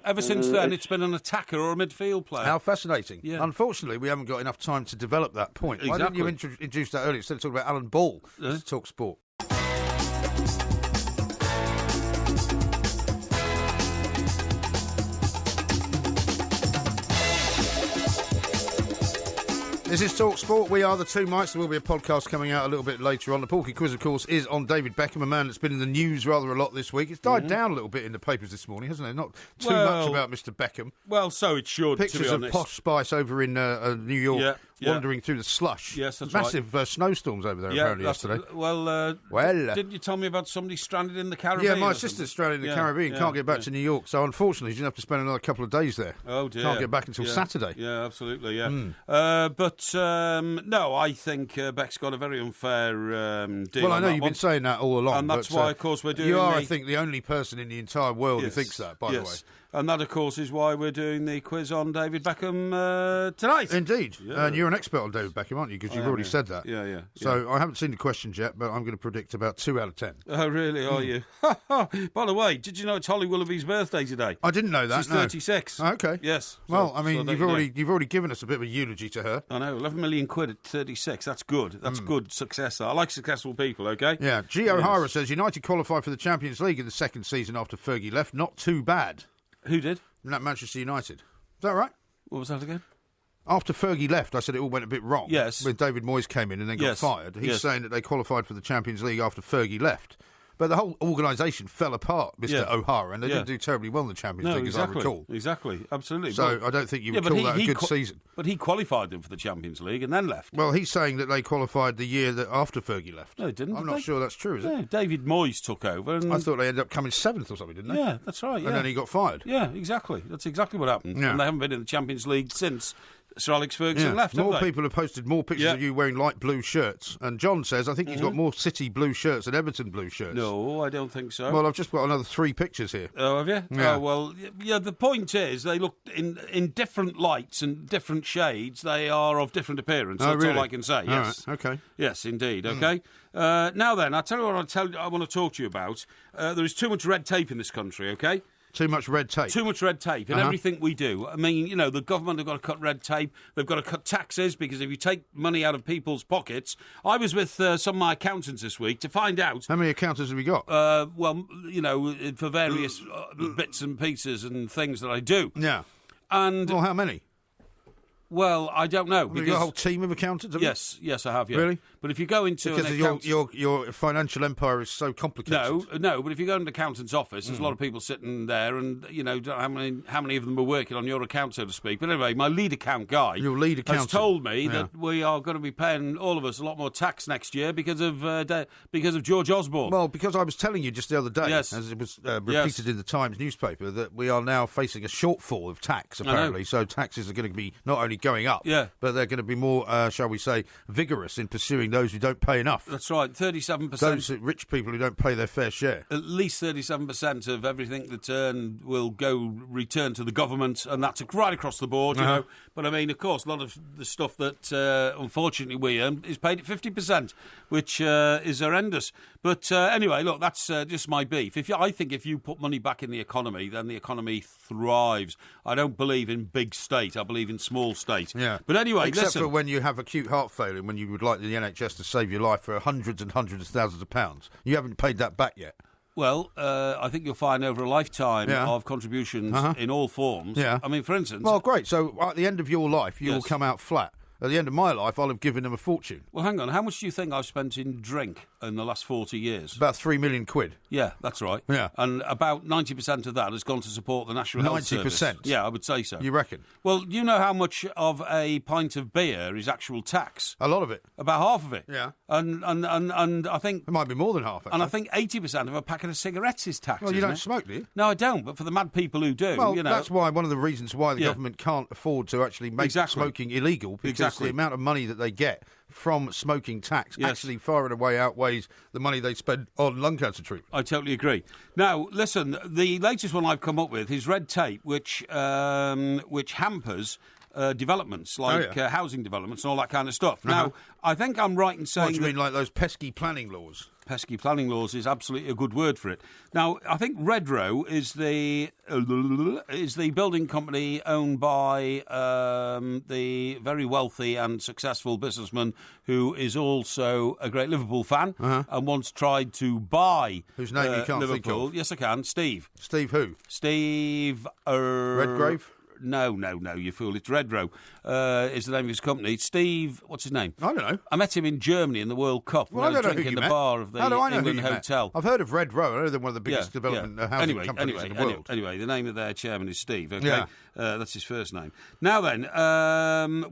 [SPEAKER 1] Ever since then, it's been an attacker or a midfield player.
[SPEAKER 2] How fascinating.
[SPEAKER 1] Yeah.
[SPEAKER 2] Unfortunately, we haven't got enough time to develop that point.
[SPEAKER 1] Exactly.
[SPEAKER 2] Why didn't you introduce that earlier instead of talking about Alan Ball? Let's talk sport. This is Talk Sport. We are the Two Mics. There will be a podcast coming out a little bit later on. The Porky Quiz, of course, is on David Beckham, a man that's been in the news rather a lot this week. It's died down a little bit in the papers this morning, hasn't it? Not too much about Mr. Beckham.
[SPEAKER 1] Well, so it should,
[SPEAKER 2] Pictures
[SPEAKER 1] to be honest.
[SPEAKER 2] of Posh Spice over in New York,
[SPEAKER 1] Yeah.
[SPEAKER 2] wandering through the slush.
[SPEAKER 1] Yes, that's
[SPEAKER 2] Massive snowstorms over there apparently yesterday.
[SPEAKER 1] Well, didn't you tell me about somebody stranded in the Caribbean?
[SPEAKER 2] Yeah, my sister's stranded in the Caribbean, can't get back to New York, so unfortunately she's going to have to spend another couple of days there.
[SPEAKER 1] Oh, dear.
[SPEAKER 2] Can't get back until Saturday.
[SPEAKER 1] Yeah, absolutely, yeah. No, I think Beck's got a very unfair deal.
[SPEAKER 2] Well, I know
[SPEAKER 1] on
[SPEAKER 2] you've
[SPEAKER 1] that
[SPEAKER 2] been saying that all along.
[SPEAKER 1] and that's why, of course, we're doing
[SPEAKER 2] You are, I think, the only person in the entire world who
[SPEAKER 1] Yes,
[SPEAKER 2] thinks that, by the way.
[SPEAKER 1] And that, of course, is why we're doing the quiz on David Beckham tonight.
[SPEAKER 2] Indeed.
[SPEAKER 1] Yeah.
[SPEAKER 2] And you're an expert on David Beckham, aren't you? Because you've already said that.
[SPEAKER 1] Yeah.
[SPEAKER 2] So I haven't seen the questions yet, but I'm going to predict about 2 out of 10.
[SPEAKER 1] Oh, really? Are you? By the way, did you know it's Holly Willoughby's birthday today?
[SPEAKER 2] I didn't know that.
[SPEAKER 1] She's
[SPEAKER 2] no.
[SPEAKER 1] 36.
[SPEAKER 2] Okay.
[SPEAKER 1] Yes.
[SPEAKER 2] Well,
[SPEAKER 1] So-
[SPEAKER 2] I mean,
[SPEAKER 1] so
[SPEAKER 2] you've already given us a bit of a eulogy to her.
[SPEAKER 1] I know, 11 million quid at 36. That's good. That's good success. I like successful people, okay?
[SPEAKER 2] Yeah. G. O'Hara says United qualified for the Champions League in the second season after Fergie left. Not too bad.
[SPEAKER 1] Who did?
[SPEAKER 2] Not Manchester United. Is that right?
[SPEAKER 1] What was that again?
[SPEAKER 2] After Fergie left, I said it all went a bit wrong.
[SPEAKER 1] Yes.
[SPEAKER 2] When David Moyes came in and then got
[SPEAKER 1] Yes.
[SPEAKER 2] fired. He's
[SPEAKER 1] Yes.
[SPEAKER 2] saying that they qualified for the Champions League after Fergie left. But the whole organisation fell apart, Mr. O'Hara, and they didn't do terribly well in the Champions League, as I recall.
[SPEAKER 1] Exactly, absolutely.
[SPEAKER 2] So I don't think you would call that a good season.
[SPEAKER 1] But he qualified them for the Champions League and then left.
[SPEAKER 2] Well, he's saying that they qualified the year that after Fergie left.
[SPEAKER 1] No, they didn't.
[SPEAKER 2] I'm
[SPEAKER 1] did
[SPEAKER 2] not
[SPEAKER 1] they?
[SPEAKER 2] sure that's true, is it?
[SPEAKER 1] Yeah, David Moyes took over. And
[SPEAKER 2] I thought they ended up coming 7th or something, didn't they?
[SPEAKER 1] Yeah, that's right. Yeah.
[SPEAKER 2] And then he got fired.
[SPEAKER 1] Yeah, exactly. That's exactly what happened.
[SPEAKER 2] Yeah.
[SPEAKER 1] And they haven't been in the Champions League since Sir Alex Ferguson left,
[SPEAKER 2] More
[SPEAKER 1] have they?
[SPEAKER 2] people have posted more pictures of you wearing light blue shirts. And John says, I think he's got more City blue shirts than Everton blue shirts.
[SPEAKER 1] No, I don't think so.
[SPEAKER 2] Well, I've just got another 3 pictures here.
[SPEAKER 1] Oh, have you?
[SPEAKER 2] Yeah.
[SPEAKER 1] Oh, well, yeah, the point is they look in different lights and different shades. They are of different appearance.
[SPEAKER 2] Oh,
[SPEAKER 1] That's
[SPEAKER 2] really?
[SPEAKER 1] all I can say, yes.
[SPEAKER 2] All right, okay.
[SPEAKER 1] Yes, indeed, okay. Now then, I'll tell you what I want to talk to you about. There is too much red tape in this country, okay?
[SPEAKER 2] Too much red tape.
[SPEAKER 1] Too much red tape in everything we do. I mean, you know, the government have got to cut red tape. They've got to cut taxes because if you take money out of people's pockets... I was with some of my accountants this week to find out...
[SPEAKER 2] How many accountants have we got?
[SPEAKER 1] well, you know, for various bits and pieces and things that I do.
[SPEAKER 2] Yeah.
[SPEAKER 1] And,
[SPEAKER 2] Well, how many?
[SPEAKER 1] well, I don't know.
[SPEAKER 2] Have you got a whole team of accountants? Have you?
[SPEAKER 1] Yes, I have, yeah.
[SPEAKER 2] Really?
[SPEAKER 1] But if you go into
[SPEAKER 2] Because
[SPEAKER 1] an
[SPEAKER 2] your financial empire is so complicated.
[SPEAKER 1] No, but if you go into an accountant's office, there's a lot of people sitting there, and you know how many of them are working on your account, so to speak. But anyway, my lead account guy,
[SPEAKER 2] Your lead
[SPEAKER 1] has
[SPEAKER 2] accountant.
[SPEAKER 1] told me that we are going to be paying all of us a lot more tax next year because of George Osborne.
[SPEAKER 2] Well, because I was telling you just the other day,
[SPEAKER 1] Yes.
[SPEAKER 2] as it was repeated in the Times newspaper, that we are now facing a shortfall of tax, apparently. So taxes are going to be not only going up, but they're going to be more, shall we say, vigorous in pursuing those who don't pay enough.
[SPEAKER 1] That's right, 37%.
[SPEAKER 2] Those rich people who don't pay their fair share.
[SPEAKER 1] At least 37% of everything that's earned will return to the government, and that's right across the board, you know. But I mean, of course, a lot of the stuff that unfortunately we earn is paid at 50%, which is horrendous. But anyway, look, that's just my beef. I think if you put money back in the economy, then the economy thrives. I don't believe in big state. I believe in small state.
[SPEAKER 2] Yeah.
[SPEAKER 1] But anyway,
[SPEAKER 2] except
[SPEAKER 1] listen.
[SPEAKER 2] for when you have acute heart failure, when you would like the NHS to save your life for hundreds and hundreds of thousands of pounds. You haven't paid that back yet.
[SPEAKER 1] Well, I think you'll find over a lifetime of contributions in all forms.
[SPEAKER 2] Yeah.
[SPEAKER 1] I mean, for instance...
[SPEAKER 2] Well, great. So at the end of your life, you will come out flat. At the end of my life, I'll have given them a fortune.
[SPEAKER 1] Well, hang on. How much do you think I've spent in drink in the last 40 years?
[SPEAKER 2] About £3 million.
[SPEAKER 1] Yeah, that's right.
[SPEAKER 2] Yeah.
[SPEAKER 1] And about 90% of that has gone to support the National Health Service.
[SPEAKER 2] 90%?
[SPEAKER 1] Yeah, I would say so.
[SPEAKER 2] You reckon?
[SPEAKER 1] Well, you know how much of a pint of beer is actual tax?
[SPEAKER 2] A lot of it.
[SPEAKER 1] About half of it.
[SPEAKER 2] Yeah.
[SPEAKER 1] And I think...
[SPEAKER 2] It might be more than half, actually.
[SPEAKER 1] And I think 80% of a packet of cigarettes is tax.
[SPEAKER 2] Well, you
[SPEAKER 1] isn't
[SPEAKER 2] don't
[SPEAKER 1] it?
[SPEAKER 2] smoke, do you?
[SPEAKER 1] No, I don't. But for the mad people who do,
[SPEAKER 2] Well,
[SPEAKER 1] you know...
[SPEAKER 2] that's why one of the reasons why the government can't afford to actually make smoking illegal, because the amount of money that they get from smoking tax actually far and away outweighs the money they spend on lung cancer treatment.
[SPEAKER 1] I totally agree. Now, listen, the latest one I've come up with is red tape, which hampers developments, like housing developments and all that kind of stuff. Now, I think I'm right in saying...
[SPEAKER 2] What do you mean, like those pesky planning laws?
[SPEAKER 1] Pesky planning laws is absolutely a good word for it. Now, I think Redrow is the building company owned by the very wealthy and successful businessman who is also a great Liverpool fan and once tried to buy
[SPEAKER 2] whose name you can't
[SPEAKER 1] Liverpool.
[SPEAKER 2] think of.
[SPEAKER 1] Yes, I can. Steve.
[SPEAKER 2] Steve who?
[SPEAKER 1] Steve...
[SPEAKER 2] Redgrave?
[SPEAKER 1] No, you fool. It's Redrow is the name of his company. Steve, what's his name?
[SPEAKER 2] I don't know.
[SPEAKER 1] I met him in Germany in the World Cup.
[SPEAKER 2] Well, I don't know who
[SPEAKER 1] in
[SPEAKER 2] you
[SPEAKER 1] the
[SPEAKER 2] met.
[SPEAKER 1] bar of the
[SPEAKER 2] How do I know
[SPEAKER 1] England
[SPEAKER 2] who you
[SPEAKER 1] Hotel.
[SPEAKER 2] met? I've heard of Redrow. I know they're one of the biggest development housing companies in the world.
[SPEAKER 1] Anyway, the name of their chairman is Steve. Okay,
[SPEAKER 2] Yeah.
[SPEAKER 1] that's his first name. Now then,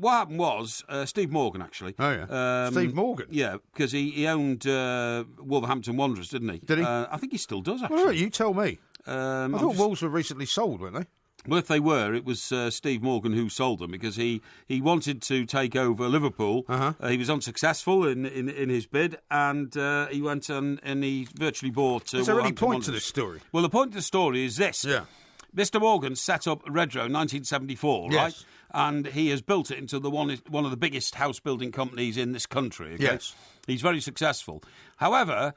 [SPEAKER 1] what happened was Steve Morgan actually.
[SPEAKER 2] Oh yeah, Steve Morgan.
[SPEAKER 1] Yeah, because he owned Wolverhampton Wanderers, didn't he?
[SPEAKER 2] Did he?
[SPEAKER 1] I think he still does actually.
[SPEAKER 2] Well, you tell me.
[SPEAKER 1] I
[SPEAKER 2] I thought Wolves were recently sold, weren't they?
[SPEAKER 1] Well, if they were, it was Steve Morgan who sold them because he wanted to take over Liverpool. He was unsuccessful in his bid, and he went and he virtually bought.
[SPEAKER 2] Is there any
[SPEAKER 1] Wolverhampton
[SPEAKER 2] point to
[SPEAKER 1] Wanderers.
[SPEAKER 2] this story?
[SPEAKER 1] Well, the point of the story is this.
[SPEAKER 2] Yeah.
[SPEAKER 1] Mr. Morgan set up Redrow in 1974,
[SPEAKER 2] Yes.
[SPEAKER 1] right? And he has built it into one of the biggest house building companies in this country. Okay?
[SPEAKER 2] Yes.
[SPEAKER 1] He's very successful. However,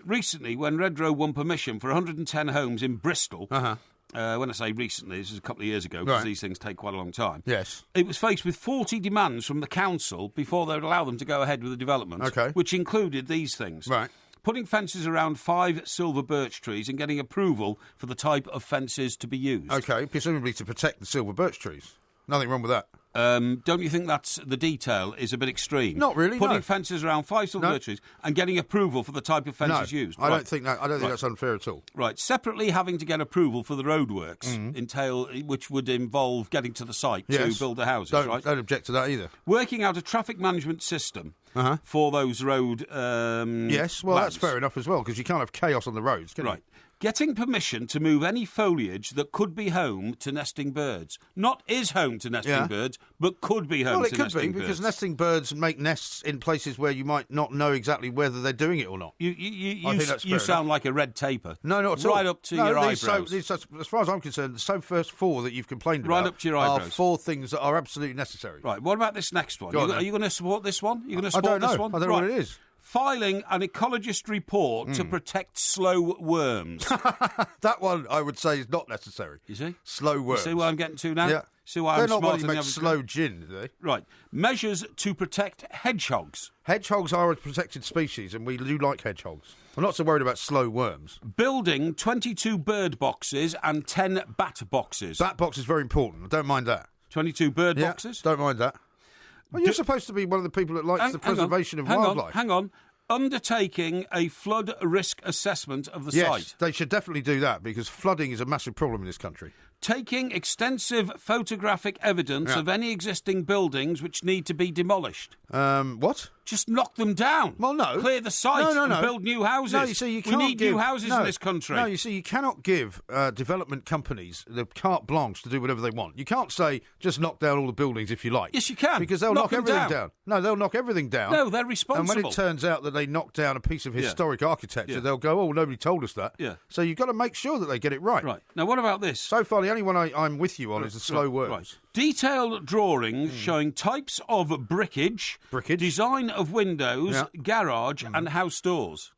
[SPEAKER 1] recently, when Redrow won permission for 110 homes in Bristol, when I say recently, this is a couple of years ago, because
[SPEAKER 2] Right.
[SPEAKER 1] these things take quite a long time.
[SPEAKER 2] Yes.
[SPEAKER 1] It was faced with 40 demands from the council before they would allow them to go ahead with the development,
[SPEAKER 2] Okay.
[SPEAKER 1] which included these things.
[SPEAKER 2] Right.
[SPEAKER 1] Putting fences around 5 silver birch trees and getting approval for the type of fences to be used.
[SPEAKER 2] Okay, presumably to protect the silver birch trees. Nothing wrong with that.
[SPEAKER 1] Don't you think that's the detail is a bit extreme?
[SPEAKER 2] Not really,
[SPEAKER 1] Putting
[SPEAKER 2] no.
[SPEAKER 1] fences around 5 silver
[SPEAKER 2] No.
[SPEAKER 1] birch trees and getting approval for the type of fences
[SPEAKER 2] No,
[SPEAKER 1] used.
[SPEAKER 2] I
[SPEAKER 1] Right.
[SPEAKER 2] don't think that's unfair at all.
[SPEAKER 1] Right. Separately, having to get approval for the roadworks, which would involve getting to the site
[SPEAKER 2] Yes.
[SPEAKER 1] to build the houses.
[SPEAKER 2] Don't
[SPEAKER 1] right.
[SPEAKER 2] object to that either.
[SPEAKER 1] Working out a traffic management system for those road.
[SPEAKER 2] Yes, well, that's fair enough as well, because you can't have chaos on the roads, can you?
[SPEAKER 1] Right. Getting permission to move any foliage that could be home to nesting birds. Not is home to nesting
[SPEAKER 2] Yeah.
[SPEAKER 1] birds, but could be home
[SPEAKER 2] Well, it
[SPEAKER 1] to
[SPEAKER 2] could be,
[SPEAKER 1] nesting
[SPEAKER 2] because
[SPEAKER 1] birds.
[SPEAKER 2] nesting birds make nests in places where you might not know exactly whether they're doing it or not.
[SPEAKER 1] You
[SPEAKER 2] think that's fair
[SPEAKER 1] sound like a red taper.
[SPEAKER 2] No, not at all.
[SPEAKER 1] Right up to
[SPEAKER 2] No,
[SPEAKER 1] your
[SPEAKER 2] these
[SPEAKER 1] eyebrows.
[SPEAKER 2] as far as I'm concerned, the first 4 that you've complained
[SPEAKER 1] Right
[SPEAKER 2] about
[SPEAKER 1] up to your
[SPEAKER 2] are
[SPEAKER 1] eyebrows.
[SPEAKER 2] 4 things that are absolutely necessary.
[SPEAKER 1] Right, what about this next one?
[SPEAKER 2] Go on, then.
[SPEAKER 1] Are you going to support this one? You going to
[SPEAKER 2] I
[SPEAKER 1] support
[SPEAKER 2] don't
[SPEAKER 1] this
[SPEAKER 2] know.
[SPEAKER 1] one?
[SPEAKER 2] I don't know
[SPEAKER 1] Right.
[SPEAKER 2] what it is.
[SPEAKER 1] Filing an ecologist report to protect slow worms.
[SPEAKER 2] That one, I would say, is not necessary.
[SPEAKER 1] You see?
[SPEAKER 2] Slow
[SPEAKER 1] You
[SPEAKER 2] worms.
[SPEAKER 1] see where I'm getting to now?
[SPEAKER 2] Yeah.
[SPEAKER 1] See why
[SPEAKER 2] They're
[SPEAKER 1] I'm
[SPEAKER 2] not
[SPEAKER 1] smarter
[SPEAKER 2] ones who
[SPEAKER 1] than
[SPEAKER 2] make
[SPEAKER 1] the
[SPEAKER 2] slow gin, do they?
[SPEAKER 1] Right. Measures to protect hedgehogs.
[SPEAKER 2] Hedgehogs are a protected species, and we do like hedgehogs. I'm not so worried about slow worms.
[SPEAKER 1] Building 22 bird boxes and 10 bat boxes.
[SPEAKER 2] Bat box is very important. I don't mind that.
[SPEAKER 1] 22 bird
[SPEAKER 2] Yeah,
[SPEAKER 1] boxes?
[SPEAKER 2] don't mind that. Well, you're supposed to be one of the people that likes the preservation of wildlife.
[SPEAKER 1] Hang on. Undertaking a flood risk assessment of the
[SPEAKER 2] Yes,
[SPEAKER 1] site.
[SPEAKER 2] they should definitely do that, because flooding is a massive problem in this country.
[SPEAKER 1] Taking extensive photographic evidence of any existing buildings which need to be demolished.
[SPEAKER 2] What?
[SPEAKER 1] Just knock them down.
[SPEAKER 2] Well, no.
[SPEAKER 1] Clear the site
[SPEAKER 2] No.
[SPEAKER 1] and build new houses.
[SPEAKER 2] No, you see, you
[SPEAKER 1] we
[SPEAKER 2] can't
[SPEAKER 1] need
[SPEAKER 2] give,
[SPEAKER 1] new houses in this country.
[SPEAKER 2] No, you see, you cannot give development companies the carte blanche to do whatever they want. You can't say, just knock down all the buildings if you like.
[SPEAKER 1] Yes, you can.
[SPEAKER 2] Because they'll
[SPEAKER 1] Knock
[SPEAKER 2] knock
[SPEAKER 1] them
[SPEAKER 2] everything
[SPEAKER 1] down.
[SPEAKER 2] down. No, they'll knock everything down.
[SPEAKER 1] No, they're
[SPEAKER 2] And
[SPEAKER 1] responsible.
[SPEAKER 2] when it turns out that they knocked down a piece of historic architecture,
[SPEAKER 1] Yeah.
[SPEAKER 2] they'll go, oh, nobody told us that.
[SPEAKER 1] Yeah.
[SPEAKER 2] So you've got to make sure that they get it right.
[SPEAKER 1] Right. Now, what about this?
[SPEAKER 2] So far, the only one I'm with you on is the slow worms.
[SPEAKER 1] Right. Detailed drawings showing types of brickage, design of windows,
[SPEAKER 2] Yeah.
[SPEAKER 1] garage, and house doors.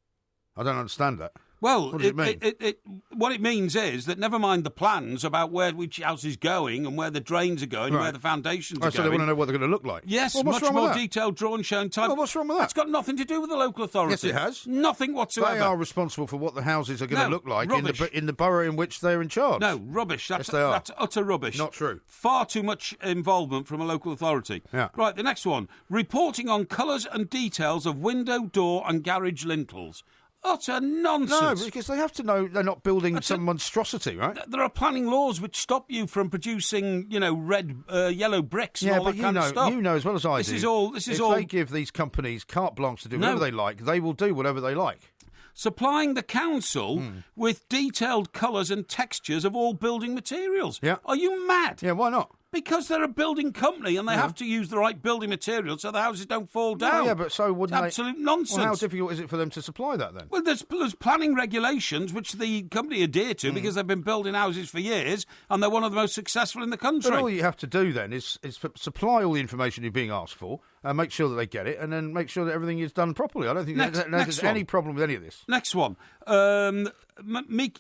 [SPEAKER 2] I don't understand that.
[SPEAKER 1] Well,
[SPEAKER 2] What does it mean?
[SPEAKER 1] what it means is that never mind the plans about where which house is going and where the drains are going and
[SPEAKER 2] Right.
[SPEAKER 1] where the foundations
[SPEAKER 2] Oh,
[SPEAKER 1] are
[SPEAKER 2] so
[SPEAKER 1] going.
[SPEAKER 2] they want to know what they're going to look like.
[SPEAKER 1] Yes,
[SPEAKER 2] well, what's
[SPEAKER 1] much
[SPEAKER 2] wrong
[SPEAKER 1] more
[SPEAKER 2] with that?
[SPEAKER 1] detailed drawing showing type.
[SPEAKER 2] Well, what's wrong with that?
[SPEAKER 1] It's got nothing to do with the local authority.
[SPEAKER 2] Yes, it has.
[SPEAKER 1] Nothing whatsoever.
[SPEAKER 2] They are responsible for what the houses are going to
[SPEAKER 1] No,
[SPEAKER 2] look like
[SPEAKER 1] rubbish.
[SPEAKER 2] in the borough in which they're in charge.
[SPEAKER 1] No, rubbish.
[SPEAKER 2] Yes, they are.
[SPEAKER 1] That's utter rubbish.
[SPEAKER 2] Not true.
[SPEAKER 1] Far too much involvement from a local authority.
[SPEAKER 2] Yeah.
[SPEAKER 1] Right, the next one. Reporting on colours and details of window, door and garage lintels. Utter
[SPEAKER 2] No,
[SPEAKER 1] nonsense.
[SPEAKER 2] because they have to know they're not building
[SPEAKER 1] That's
[SPEAKER 2] some
[SPEAKER 1] it.
[SPEAKER 2] monstrosity, right?
[SPEAKER 1] There are planning laws which stop you from producing, yellow bricks and
[SPEAKER 2] Yeah,
[SPEAKER 1] all
[SPEAKER 2] but
[SPEAKER 1] that
[SPEAKER 2] you
[SPEAKER 1] kind of
[SPEAKER 2] know,
[SPEAKER 1] stuff.
[SPEAKER 2] you know as well as I
[SPEAKER 1] This
[SPEAKER 2] do.
[SPEAKER 1] is all. This is
[SPEAKER 2] if
[SPEAKER 1] all.
[SPEAKER 2] they give these companies carte blanche to do
[SPEAKER 1] No.
[SPEAKER 2] whatever they like, they will do whatever they like.
[SPEAKER 1] Supplying the council with detailed colours and textures of all building materials.
[SPEAKER 2] Yeah.
[SPEAKER 1] Are you mad?
[SPEAKER 2] Yeah, why not?
[SPEAKER 1] Because they're a building company and they have to use the right building materials so the houses don't fall down.
[SPEAKER 2] Oh, yeah, but so wouldn't
[SPEAKER 1] It's
[SPEAKER 2] they?
[SPEAKER 1] absolute nonsense.
[SPEAKER 2] Well, how difficult is it for them to supply that then?
[SPEAKER 1] Well, there's planning regulations which the company adhere to because they've been building houses for years and they're one of the most successful in the country.
[SPEAKER 2] But all you have to do then is supply all the information you're being asked for, make sure that they get it, and then make sure that everything is done properly. I don't think
[SPEAKER 1] Next
[SPEAKER 2] there's
[SPEAKER 1] one.
[SPEAKER 2] any problem with any of this.
[SPEAKER 1] Next one.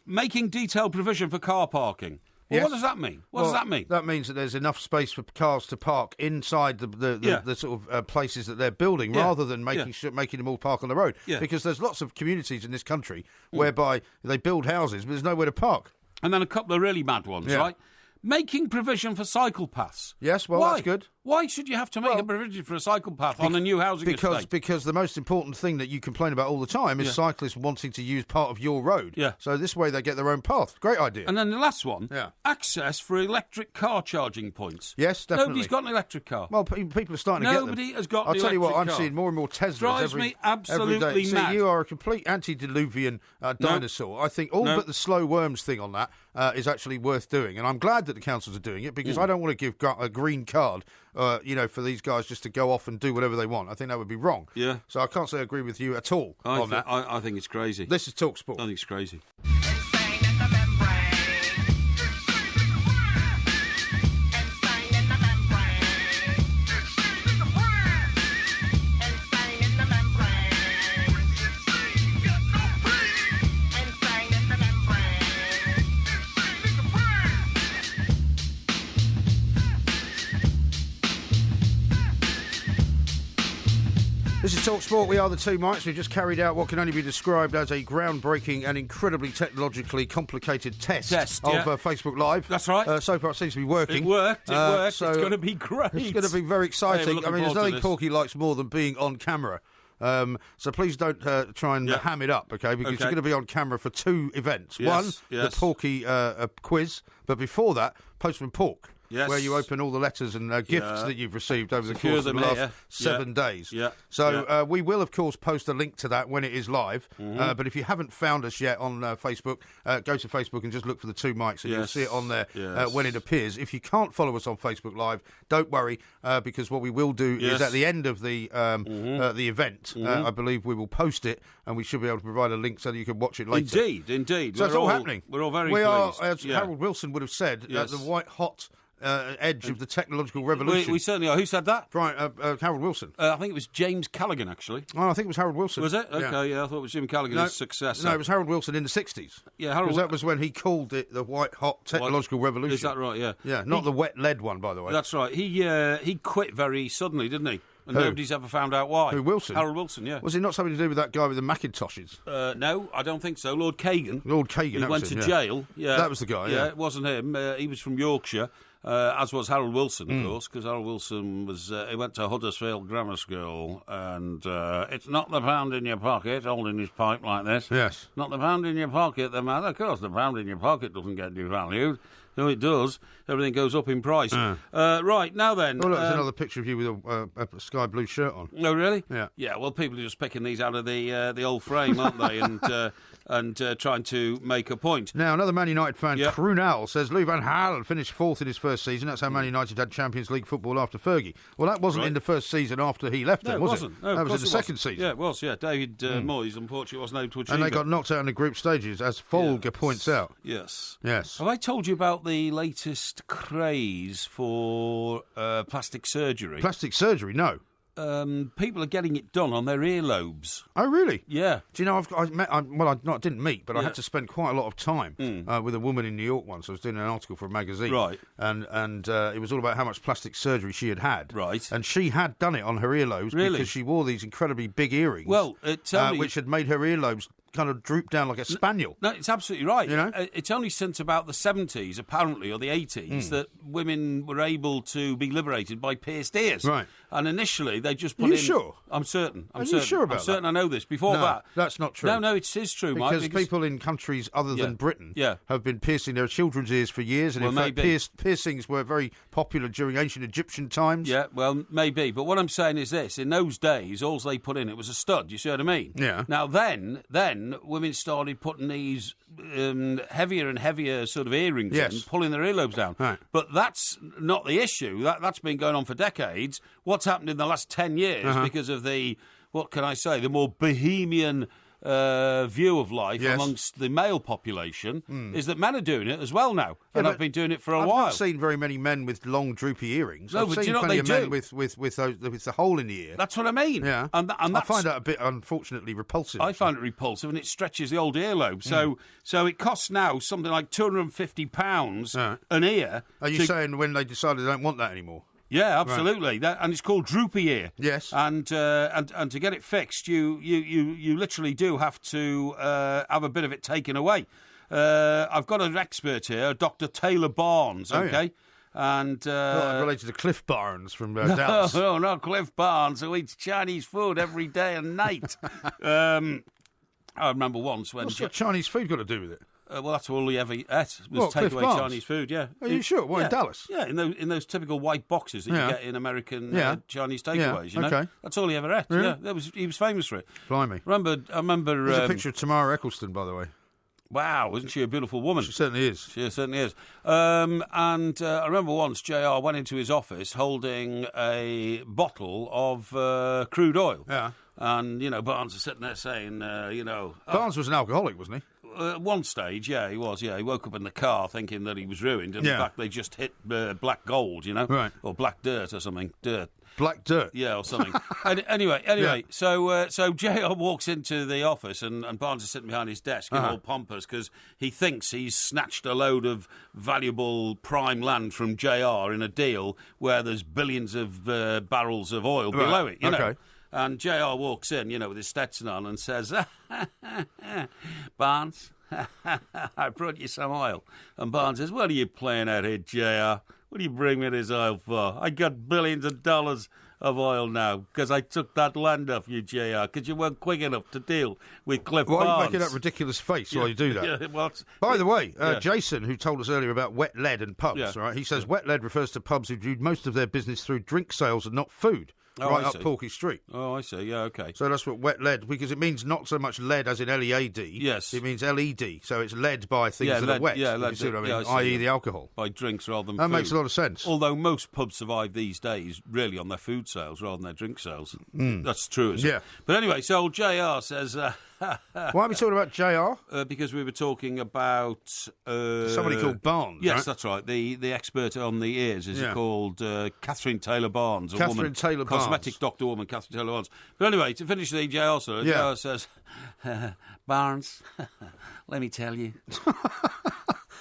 [SPEAKER 1] Making detailed provision for car parking. Well,
[SPEAKER 2] Yes.
[SPEAKER 1] what does that mean? What does that mean?
[SPEAKER 2] That means that there's enough space for cars to park inside the sort of places that they're building,
[SPEAKER 1] Yeah.
[SPEAKER 2] rather than making them all park on the road.
[SPEAKER 1] Yeah.
[SPEAKER 2] Because there's lots of communities in this country whereby they build houses, but there's nowhere to park.
[SPEAKER 1] And then a couple of really mad ones,
[SPEAKER 2] Yeah.
[SPEAKER 1] right? Making provision for cycle paths.
[SPEAKER 2] Yes, well,
[SPEAKER 1] Why?
[SPEAKER 2] that's good.
[SPEAKER 1] Why should you have to make a provision for a cycle path on a new housing estate?
[SPEAKER 2] Because the most important thing that you complain about all the time is cyclists wanting to use part of your road.
[SPEAKER 1] Yeah.
[SPEAKER 2] So this way they get their own path. Great idea.
[SPEAKER 1] And then the last one,
[SPEAKER 2] Yeah.
[SPEAKER 1] access for electric car charging points.
[SPEAKER 2] Yes, definitely.
[SPEAKER 1] Nobody's got an electric car.
[SPEAKER 2] Well, people are starting to get them.
[SPEAKER 1] Nobody has got
[SPEAKER 2] I'll
[SPEAKER 1] an
[SPEAKER 2] tell you what, I'm
[SPEAKER 1] electric car.
[SPEAKER 2] seeing more and more Teslas
[SPEAKER 1] Drives
[SPEAKER 2] every
[SPEAKER 1] me absolutely
[SPEAKER 2] every day.
[SPEAKER 1] mad.
[SPEAKER 2] See, you are a complete antediluvian dinosaur. I think all but the slow worms thing on that is actually worth doing. And I'm glad that the councils are doing it because I don't want to give a green card, for these guys just to go off and do whatever they want. I think that would be wrong.
[SPEAKER 1] Yeah.
[SPEAKER 2] So I can't say I agree with you at all on that.
[SPEAKER 1] I think it's crazy.
[SPEAKER 2] This is TalkSport.
[SPEAKER 1] I think it's crazy.
[SPEAKER 2] This is TalkSport. We are the two mics. We've just carried out what can only be described as a groundbreaking and incredibly technologically complicated test of Facebook Live.
[SPEAKER 1] That's right.
[SPEAKER 2] So far, it seems to be working.
[SPEAKER 1] It worked. So
[SPEAKER 2] it's
[SPEAKER 1] going to be great.
[SPEAKER 2] It's going to be very exciting.
[SPEAKER 1] Hey,
[SPEAKER 2] I mean, there's nothing Porky likes more than being on camera. So please don't try and ham it up, okay? Because you're going to be on camera for two events. One, the Porky quiz, but before that, Postman Pork.
[SPEAKER 1] Yes.
[SPEAKER 2] Where you open all the letters and gifts that you've received over the course of the last 7 days.
[SPEAKER 1] Yeah.
[SPEAKER 2] So we will, of course, post a link to that when it is live. But if you haven't found us yet on Facebook, go to Facebook and just look for the two mics, and you'll see it on there when it appears. If you can't follow us on Facebook Live, don't worry, because what we will do is at the end of the event, I believe we will post it, and we should be able to provide a link so that you can watch it later.
[SPEAKER 1] Indeed.
[SPEAKER 2] So it's all happening.
[SPEAKER 1] We're all very
[SPEAKER 2] pleased.
[SPEAKER 1] Are,
[SPEAKER 2] as Harold Wilson would have said, the white hot edge of the technological revolution.
[SPEAKER 1] We certainly are. Who said that?
[SPEAKER 2] Right, Harold Wilson.
[SPEAKER 1] I think it was James Callaghan, actually.
[SPEAKER 2] Oh, I think it was Harold Wilson.
[SPEAKER 1] Was it? Okay, yeah I thought it was Jim Callaghan's successor.
[SPEAKER 2] No, it was Harold Wilson in the 60s.
[SPEAKER 1] Yeah, Harold.
[SPEAKER 2] That was when he called it the white hot technological revolution.
[SPEAKER 1] Is that right? Yeah.
[SPEAKER 2] Yeah, not the wet lead one, by the way.
[SPEAKER 1] That's right. He quit very suddenly, didn't he? And nobody's ever found out why.
[SPEAKER 2] Who, Wilson?
[SPEAKER 1] Harold Wilson, yeah.
[SPEAKER 2] Was it not something to do with that guy with the Macintoshes?
[SPEAKER 1] No, I don't think so. Lord Kagan.
[SPEAKER 2] Lord Kagan,
[SPEAKER 1] He went to jail. Yeah.
[SPEAKER 2] That was the guy, yeah.
[SPEAKER 1] It wasn't him. He was from Yorkshire, as was Harold Wilson, of course, because Harold Wilson he went to Huddersfield Grammar School, and it's not the pound in your pocket, holding his pipe like this.
[SPEAKER 2] Yes.
[SPEAKER 1] Not the pound in your pocket, the man. Of course, the pound in your pocket doesn't get devalued. No, it does. Everything goes up in price. Right, now then.
[SPEAKER 2] Oh, look, there's another picture of you with a sky blue shirt on.
[SPEAKER 1] Oh, really?
[SPEAKER 2] Yeah.
[SPEAKER 1] Yeah, well, people are just picking these out of the old frame, aren't they? And trying to make a point.
[SPEAKER 2] Now, another Man United fan, Krunal, says Louis van Gaal finished fourth in his first season. That's how Man United had Champions League football after Fergie. Well, that wasn't in the first season after he left them, was it?
[SPEAKER 1] No,
[SPEAKER 2] that was in the second season.
[SPEAKER 1] Yeah, it was, yeah. David Moyes, unfortunately, wasn't able to achieve
[SPEAKER 2] And they got knocked out in the group stages, as Folger points out.
[SPEAKER 1] Yes.
[SPEAKER 2] Yes.
[SPEAKER 1] Have I told you about the latest craze for plastic surgery?
[SPEAKER 2] Plastic surgery? No.
[SPEAKER 1] People are getting it done on their earlobes.
[SPEAKER 2] Oh, really?
[SPEAKER 1] Yeah.
[SPEAKER 2] Do you know, I didn't meet, but I had to spend quite a lot of time with a woman in New York once. I was doing an article for a magazine.
[SPEAKER 1] Right.
[SPEAKER 2] And it was all about how much plastic surgery she had had.
[SPEAKER 1] Right.
[SPEAKER 2] And she had done it on her earlobes because she wore these incredibly big earrings.
[SPEAKER 1] Well,
[SPEAKER 2] which had made her earlobes kind of droop down like a spaniel.
[SPEAKER 1] No, it's absolutely right.
[SPEAKER 2] You know?
[SPEAKER 1] It's only since about the 70s, apparently, or the 80s, that women were able to be liberated by pierced ears.
[SPEAKER 2] Right.
[SPEAKER 1] And initially, they just put
[SPEAKER 2] Are you
[SPEAKER 1] in...
[SPEAKER 2] sure?
[SPEAKER 1] I'm certain.
[SPEAKER 2] Are you sure about
[SPEAKER 1] I'm certain
[SPEAKER 2] that?
[SPEAKER 1] I know this. Before
[SPEAKER 2] No,
[SPEAKER 1] that...
[SPEAKER 2] that's not true.
[SPEAKER 1] No, it is true, Mike.
[SPEAKER 2] Because people in countries other than Britain
[SPEAKER 1] Yeah.
[SPEAKER 2] have been piercing their children's ears for years, and
[SPEAKER 1] Well,
[SPEAKER 2] in fact,
[SPEAKER 1] maybe.
[SPEAKER 2] piercings were very popular during ancient Egyptian times.
[SPEAKER 1] Yeah, well, maybe. But what I'm saying is this. In those days, all they put in, it was a stud. You see what I mean?
[SPEAKER 2] Yeah.
[SPEAKER 1] Now, then women started putting these heavier and heavier sort of earrings in, pulling their earlobes down.
[SPEAKER 2] Right.
[SPEAKER 1] But that's not the issue. That's been going on for decades. What's happened in the last 10 years because of the, what can I say, the more bohemian view of life amongst the male population is that men are doing it as well now. And I've been doing it for a while.
[SPEAKER 2] I've not seen very many men with long, droopy earrings.
[SPEAKER 1] No,
[SPEAKER 2] I've
[SPEAKER 1] but
[SPEAKER 2] seen
[SPEAKER 1] do you know what
[SPEAKER 2] plenty
[SPEAKER 1] they
[SPEAKER 2] of men
[SPEAKER 1] do?
[SPEAKER 2] with the hole in the ear.
[SPEAKER 1] That's what I mean.
[SPEAKER 2] Yeah.
[SPEAKER 1] And
[SPEAKER 2] I
[SPEAKER 1] that's,
[SPEAKER 2] find that a bit, unfortunately, repulsive.
[SPEAKER 1] I find it repulsive, and it stretches the old earlobe. So it costs now something like £250 an ear.
[SPEAKER 2] Are you saying when they decided they don't want that anymore?
[SPEAKER 1] Yeah, absolutely. Right. And it's called droopy ear.
[SPEAKER 2] Yes.
[SPEAKER 1] And to get it fixed, you literally do have to have a bit of it taken away. I've got an expert here, Dr. Taylor Barnes,
[SPEAKER 2] Oh,
[SPEAKER 1] okay? And
[SPEAKER 2] related to Cliff Barnes from Dallas.
[SPEAKER 1] no, not Cliff Barnes, who eats Chinese food every day and night. I remember once when...
[SPEAKER 2] What's got Chinese food got to do with it?
[SPEAKER 1] Well, that's all he ever ate, was
[SPEAKER 2] Cliff
[SPEAKER 1] takeaway
[SPEAKER 2] Barnes?
[SPEAKER 1] Chinese food, yeah.
[SPEAKER 2] Are you sure? What, in Dallas?
[SPEAKER 1] Yeah, in those typical white boxes that you get in American Chinese takeaways, you know?
[SPEAKER 2] Okay.
[SPEAKER 1] That's all he ever ate,
[SPEAKER 2] Really?
[SPEAKER 1] yeah. He was famous for it.
[SPEAKER 2] Blimey.
[SPEAKER 1] I remember...
[SPEAKER 2] There's a picture of Tamara Eccleston, by the way.
[SPEAKER 1] Wow, isn't she a beautiful woman?
[SPEAKER 2] She certainly is.
[SPEAKER 1] She certainly is. And I remember once JR went into his office holding a bottle of crude oil.
[SPEAKER 2] Yeah.
[SPEAKER 1] And, Barnes was sitting there saying,
[SPEAKER 2] Barnes was an alcoholic, wasn't he?
[SPEAKER 1] At one stage, yeah, he was. Yeah, he woke up in the car thinking that he was ruined. And in fact, they just hit black gold,
[SPEAKER 2] Right.
[SPEAKER 1] or black dirt or something. Dirt.
[SPEAKER 2] Black dirt.
[SPEAKER 1] Yeah, or something. Anyway, so JR walks into the office and Barnes is sitting behind his desk, all pompous, because he thinks he's snatched a load of valuable prime land from JR in a deal where there's billions of barrels of oil below it, you know.
[SPEAKER 2] Okay.
[SPEAKER 1] And JR walks in, with his Stetson on and says, Barnes, I brought you some oil. And Barnes says, what are you playing at here, JR? What do you bring me this oil for? I got billions of dollars of oil now because I took that land off you, JR, because you weren't quick enough to deal with Cliff Barnes.
[SPEAKER 2] Why are you making that ridiculous face while you do that?
[SPEAKER 1] Yeah, well,
[SPEAKER 2] by the way, Jason, who told us earlier about wet lead and pubs, right? He says wet lead refers to pubs who do most of their business through drink sales and not food. Right up Porky Street.
[SPEAKER 1] Oh, I see. Yeah, okay.
[SPEAKER 2] So that's what wet lead, because it means not so much lead as in L-E-A-D.
[SPEAKER 1] Yes.
[SPEAKER 2] It means L-E-D. So it's led by things that are wet.
[SPEAKER 1] Yeah,
[SPEAKER 2] you see what I mean?
[SPEAKER 1] I see,
[SPEAKER 2] i.e. the alcohol.
[SPEAKER 1] By drinks rather than
[SPEAKER 2] that
[SPEAKER 1] food.
[SPEAKER 2] Makes a lot of sense.
[SPEAKER 1] Although most pubs survive these days really on their food sales rather than their drink sales. That's true, isn't it? But anyway, so JR says...
[SPEAKER 2] Why are we talking about JR?
[SPEAKER 1] Because we were talking about...
[SPEAKER 2] somebody called Barnes,
[SPEAKER 1] Yes,
[SPEAKER 2] right?
[SPEAKER 1] That's right. The expert on the ears is called Catherine Taylor Barnes.
[SPEAKER 2] Catherine Taylor Barnes.
[SPEAKER 1] Cosmetic doctor woman, Catherine Taylor Barnes. But anyway, to finish the JR story, JR says, Barnes, let me tell you,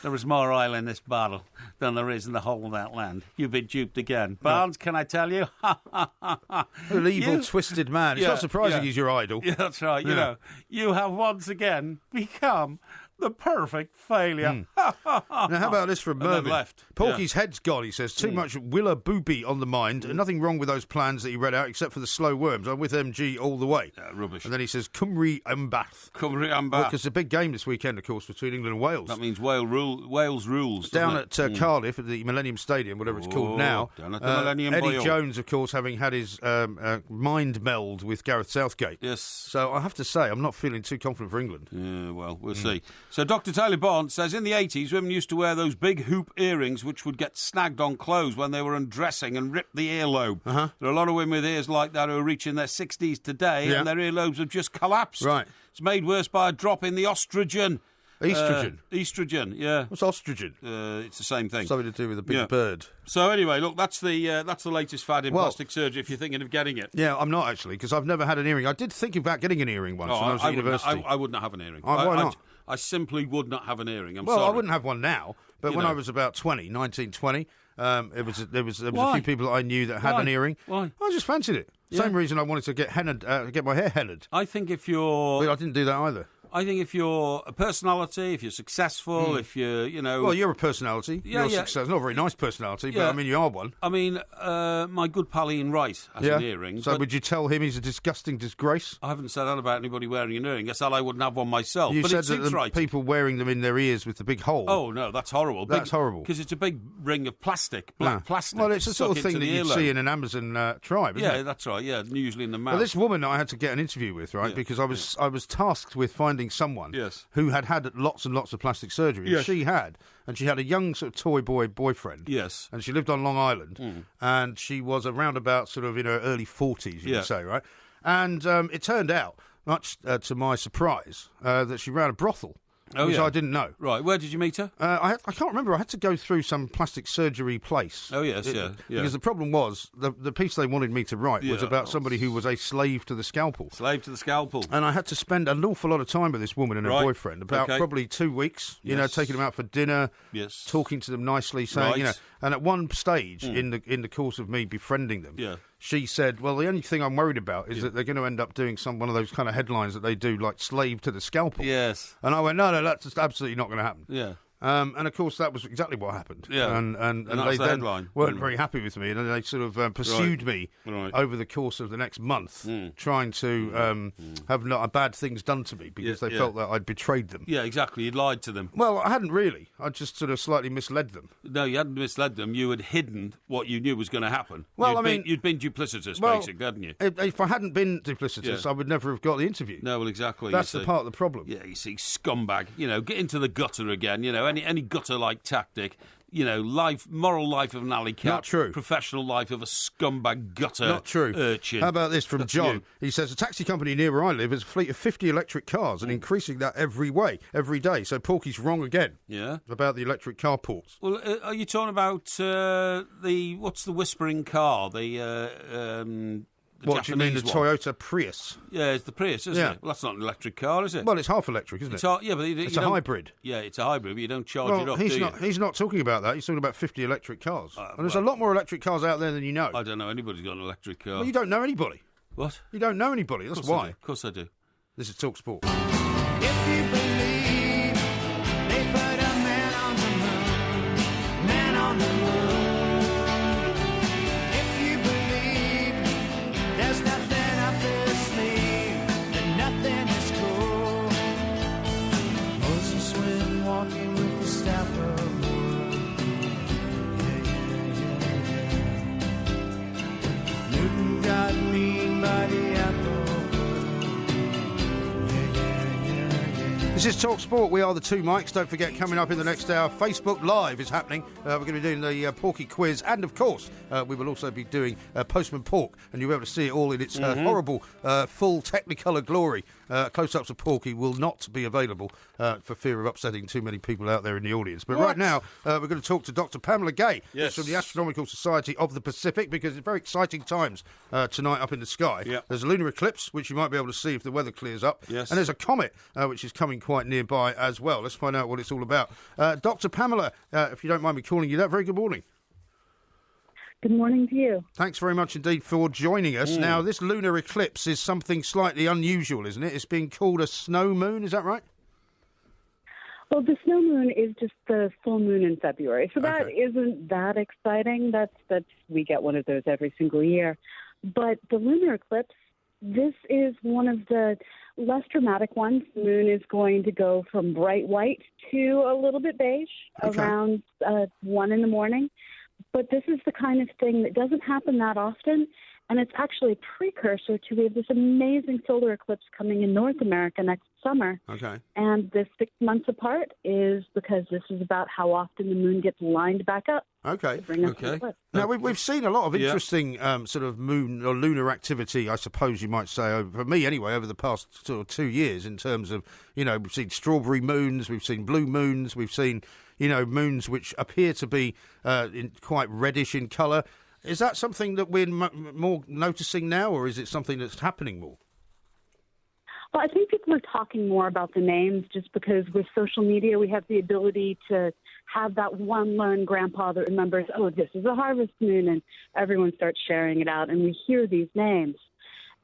[SPEAKER 1] there is more oil in this bottle than there is in the whole of that land. You've been duped again. Barnes, can I tell you?
[SPEAKER 2] An evil, twisted man. It's not surprising he's your idol.
[SPEAKER 1] Yeah, that's right. You you have once again become the perfect failure.
[SPEAKER 2] Now, how about this from Mervyn?
[SPEAKER 1] Left.
[SPEAKER 2] Porky's head's gone, he says. Too much Willa Booby on the mind. And nothing wrong with those plans that he read out, except for the slow worms. I'm with MG all the way.
[SPEAKER 1] Rubbish.
[SPEAKER 2] And then he says, Cymru and Bath.
[SPEAKER 1] Cymru and Bath.
[SPEAKER 2] Because it's a big game this weekend, of course, between England and Wales.
[SPEAKER 1] That means Wales rules.
[SPEAKER 2] Down at Cardiff, at the Millennium Stadium, whatever it's called now.
[SPEAKER 1] Down at the Millennium
[SPEAKER 2] Eddie
[SPEAKER 1] Boyle.
[SPEAKER 2] Jones, of course, having had his mind meld with Gareth Southgate.
[SPEAKER 1] Yes.
[SPEAKER 2] So I have to say, I'm not feeling too confident for England.
[SPEAKER 1] Yeah, well, we'll see. So Dr. Taylor Barnes says in the 80s, women used to wear those big hoop earrings which would get snagged on clothes when they were undressing and rip the earlobe. There are a lot of women with ears like that who are reaching their 60s today and their earlobes have just collapsed.
[SPEAKER 2] Right.
[SPEAKER 1] It's made worse by a drop in the estrogen. Estrogen, yeah.
[SPEAKER 2] What's estrogen?
[SPEAKER 1] It's the same thing.
[SPEAKER 2] Something to do with a big bird.
[SPEAKER 1] So anyway, look, that's the latest fad in plastic surgery if you're thinking of getting it.
[SPEAKER 2] Yeah, I'm not actually, because I've never had an earring. I did think about getting an earring once when I was at university.
[SPEAKER 1] I would not have an earring.
[SPEAKER 2] Why not?
[SPEAKER 1] I simply would not have an earring. I'm
[SPEAKER 2] sorry.
[SPEAKER 1] sorry.
[SPEAKER 2] I wouldn't have one now, but when I was about 1920, there was a few people that I knew that had an earring.
[SPEAKER 1] Why?
[SPEAKER 2] I just fancied it. Same reason I wanted to get get my hair hennaed.
[SPEAKER 1] I think if you're...
[SPEAKER 2] But I didn't do that either.
[SPEAKER 1] I think if you're a personality, if you're successful, if you're,
[SPEAKER 2] Well, you're a personality. You're successful. Not a very nice personality, but I mean, you are one.
[SPEAKER 1] I mean, my good pal Ian Wright has an earring.
[SPEAKER 2] So would you tell him he's a disgusting disgrace?
[SPEAKER 1] I haven't said that about anybody wearing an earring. I said I wouldn't have one myself.
[SPEAKER 2] You
[SPEAKER 1] but
[SPEAKER 2] said that the people wearing them in their ears with the big hole.
[SPEAKER 1] Oh, no, that's horrible.
[SPEAKER 2] That's horrible.
[SPEAKER 1] Because it's a big ring of plastic, black plastic.
[SPEAKER 2] Well, it's the sort of thing that you'd see in an Amazon tribe, isn't it?
[SPEAKER 1] Yeah, that's right, usually in the mouth.
[SPEAKER 2] Well, this woman I had to get an interview with, right, because I was tasked with finding someone who had lots and lots of plastic surgery.
[SPEAKER 1] Yes.
[SPEAKER 2] She had a young sort of toy boy boyfriend.
[SPEAKER 1] Yes.
[SPEAKER 2] And she lived on Long Island, and she was around about sort of in her early 40s, you could say, right? And it turned out, much to my surprise, that she ran a brothel. Which I didn't know.
[SPEAKER 1] Right, where did you meet her?
[SPEAKER 2] I can't remember. I had to go through some plastic surgery place.
[SPEAKER 1] Oh, yes,
[SPEAKER 2] Because the problem was, the piece they wanted me to write was about somebody who was a slave to the scalpel.
[SPEAKER 1] Slave to the scalpel.
[SPEAKER 2] And I had to spend an awful lot of time with this woman and her boyfriend, about probably 2 weeks, you know, taking them out for dinner, talking to them nicely, saying, And at one stage in the course of me befriending them, she said, "Well, the only thing I'm worried about is that they're going to end up doing one of those kind of headlines that they do, like slave to the scalpel."
[SPEAKER 1] Yes.
[SPEAKER 2] And I went, "No, that's just absolutely not going to happen."
[SPEAKER 1] Yeah.
[SPEAKER 2] And of course, that was exactly what happened.
[SPEAKER 1] Yeah.
[SPEAKER 2] And
[SPEAKER 1] that's
[SPEAKER 2] they
[SPEAKER 1] the
[SPEAKER 2] then
[SPEAKER 1] headline.
[SPEAKER 2] weren't very happy with me, and they sort of pursued me
[SPEAKER 1] Right.
[SPEAKER 2] over the course of the next month, trying to have bad things done to me because they felt that I'd betrayed them.
[SPEAKER 1] Yeah, exactly. You lied to them.
[SPEAKER 2] Well, I hadn't really. I just sort of slightly misled them.
[SPEAKER 1] No, you hadn't misled them. You had hidden what you knew was going to happen.
[SPEAKER 2] Well,
[SPEAKER 1] you'd been duplicitous,
[SPEAKER 2] well,
[SPEAKER 1] basically, hadn't you?
[SPEAKER 2] If I hadn't been duplicitous, I would never have got the interview.
[SPEAKER 1] No, well, exactly.
[SPEAKER 2] That's the part of the problem.
[SPEAKER 1] Yeah, you see, scumbag. Get into the gutter again. Any gutter-like tactic. Moral life of an alley cat.
[SPEAKER 2] Not true.
[SPEAKER 1] Professional life of a scumbag gutter.
[SPEAKER 2] Not true.
[SPEAKER 1] Urchin.
[SPEAKER 2] How about this from
[SPEAKER 1] That's
[SPEAKER 2] John?
[SPEAKER 1] you.
[SPEAKER 2] He says, a taxi company near where I live has a fleet of 50 electric cars and increasing that every day. So Porky's wrong again.
[SPEAKER 1] Yeah.
[SPEAKER 2] About the electric carports.
[SPEAKER 1] Well, are you talking about what's the whispering car? The
[SPEAKER 2] What do you mean, the
[SPEAKER 1] Japanese one?
[SPEAKER 2] Toyota Prius?
[SPEAKER 1] Yeah, it's the Prius, isn't it? Well, that's not an electric car, is it?
[SPEAKER 2] Well, it's half electric, isn't it?
[SPEAKER 1] Yeah, but
[SPEAKER 2] it's a hybrid.
[SPEAKER 1] Yeah, it's a hybrid, but you don't charge it up, do you?
[SPEAKER 2] He's not talking about that. He's talking about 50 electric cars. And there's a lot more electric cars out there than you know.
[SPEAKER 1] I don't know anybody's got an electric car.
[SPEAKER 2] Well, you don't know anybody.
[SPEAKER 1] What?
[SPEAKER 2] You don't know anybody. That's why.
[SPEAKER 1] Of course I do.
[SPEAKER 2] This is Talk Sport.
[SPEAKER 3] If you believe they put a man on the moon, man on the moon. If you believe there's nothing up their sleeve, then nothing is cool. Moses went walking with the staff of wood. Yeah. Newton got mean by the apple.
[SPEAKER 2] This is Talk Sport. We are the two mics. Don't forget, coming up in the next hour, Facebook Live is happening. We're going to be doing the Porky quiz, and of course, we will also be doing Postman Pork, and you'll be able to see it all in its horrible, full Technicolor glory. Close-ups of Porky will not be available for fear of upsetting too many people out there in the audience. But right now, we're going to talk to Dr. Pamela Gay from the Astronomical Society of the Pacific, because it's very exciting times tonight up in the sky.
[SPEAKER 1] Yep.
[SPEAKER 2] There's a lunar eclipse, which you might be able to see if the weather clears up.
[SPEAKER 1] Yes.
[SPEAKER 2] And there's a comet, which is coming quite nearby as well. Let's find out what it's all about. Dr. Pamela, if you don't mind me calling you that, very good morning.
[SPEAKER 6] Good morning to you.
[SPEAKER 2] Thanks very much indeed for joining us. Now, this lunar eclipse is something slightly unusual, isn't it? It's being called a snow moon, is that right?
[SPEAKER 6] Well, the snow moon is just the full moon in February, so that isn't that exciting. That's we get one of those every single year. But the lunar eclipse, this is one of the less dramatic ones. The moon is going to go from bright white to a little bit beige around 1 in the morning. But this is the kind of thing that doesn't happen that often, and it's actually a precursor to we have this amazing solar eclipse coming in North America next summer.
[SPEAKER 2] Okay.
[SPEAKER 6] And the 6 months apart is because this is about how often the moon gets lined back up.
[SPEAKER 2] Okay.
[SPEAKER 6] To bring us to the eclipse.
[SPEAKER 2] Now, we've seen a lot of interesting sort of moon or lunar activity, I suppose you might say, for me anyway, over the past sort of 2 years in terms of, we've seen strawberry moons, we've seen blue moons, we've seen, moons which appear to be quite reddish in colour. Is that something that we're more noticing now, or is it something that's happening more?
[SPEAKER 6] Well, I think people are talking more about the names just because with social media we have the ability to have that one lone grandpa that remembers, oh, this is a harvest moon, and everyone starts sharing it out, and we hear these names.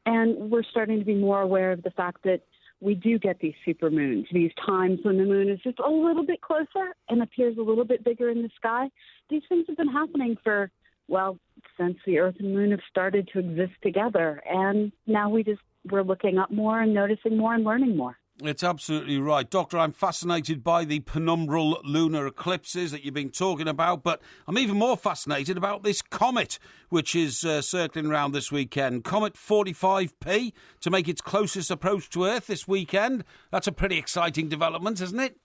[SPEAKER 6] And we're starting to be more aware of the fact that we do get these super moons, these times when the moon is just a little bit closer and appears a little bit bigger in the sky. These things have been happening for, since the Earth and Moon have started to exist together. And now we're looking up more and noticing more and learning more.
[SPEAKER 1] It's absolutely right. Doctor, I'm fascinated by the penumbral lunar eclipses that you've been talking about, but I'm even more fascinated about this comet, which is circling around this weekend. Comet 45P to make its closest approach to Earth this weekend. That's a pretty exciting development, isn't it?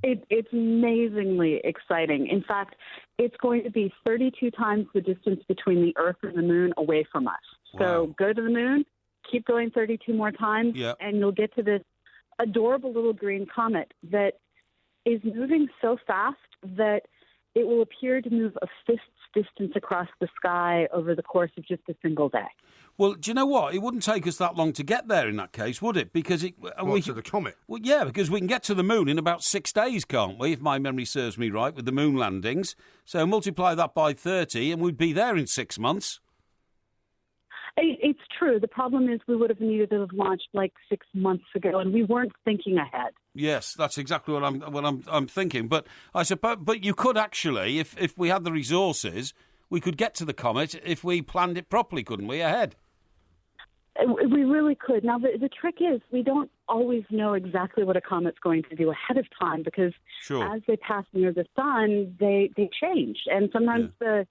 [SPEAKER 6] It's amazingly exciting. In fact, it's going to be 32 times the distance between the Earth and the Moon away from us.
[SPEAKER 1] Wow.
[SPEAKER 6] So go to the Moon, keep going 32 more times, and you'll get to this adorable little green comet that is moving so fast that it will appear to move a fist's distance across the sky over the course of just a single day.
[SPEAKER 1] Well, do you know what? It wouldn't take us that long to get there in that case, would it? Because
[SPEAKER 2] to the comet?
[SPEAKER 1] Well, yeah, because we can get to the moon in about 6 days, can't we? If my memory serves me right, with the moon landings. So multiply that by 30, and we'd be there in 6 months.
[SPEAKER 6] It's true. The problem is we would have needed to have launched like 6 months ago, and we weren't thinking ahead.
[SPEAKER 1] Yes, that's exactly what I'm thinking. But I suppose, but you could actually, if we had the resources, we could get to the comet if we planned it properly, couldn't we? Ahead.
[SPEAKER 6] We really could. Now, the trick is we don't always know exactly what a comet's going to do ahead of time because as they pass near the sun, they change. And sometimes the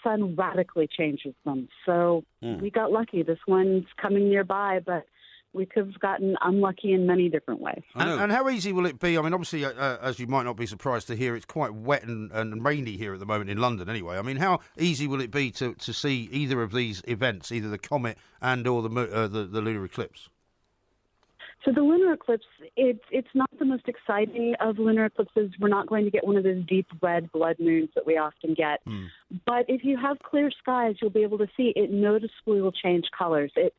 [SPEAKER 6] sun radically changes them. So we got lucky. This one's coming nearby, but we could have gotten unlucky in many different ways.
[SPEAKER 2] And how easy will it be? I mean, obviously, as you might not be surprised to hear, it's quite wet and rainy here at the moment in London anyway. I mean, how easy will it be to see either of these events, either the comet and or the lunar eclipse?
[SPEAKER 6] So the lunar eclipse, it's not the most exciting of lunar eclipses. We're not going to get one of those deep red blood moons that we often get. But if you have clear skies, you'll be able to see it noticeably will change colors. It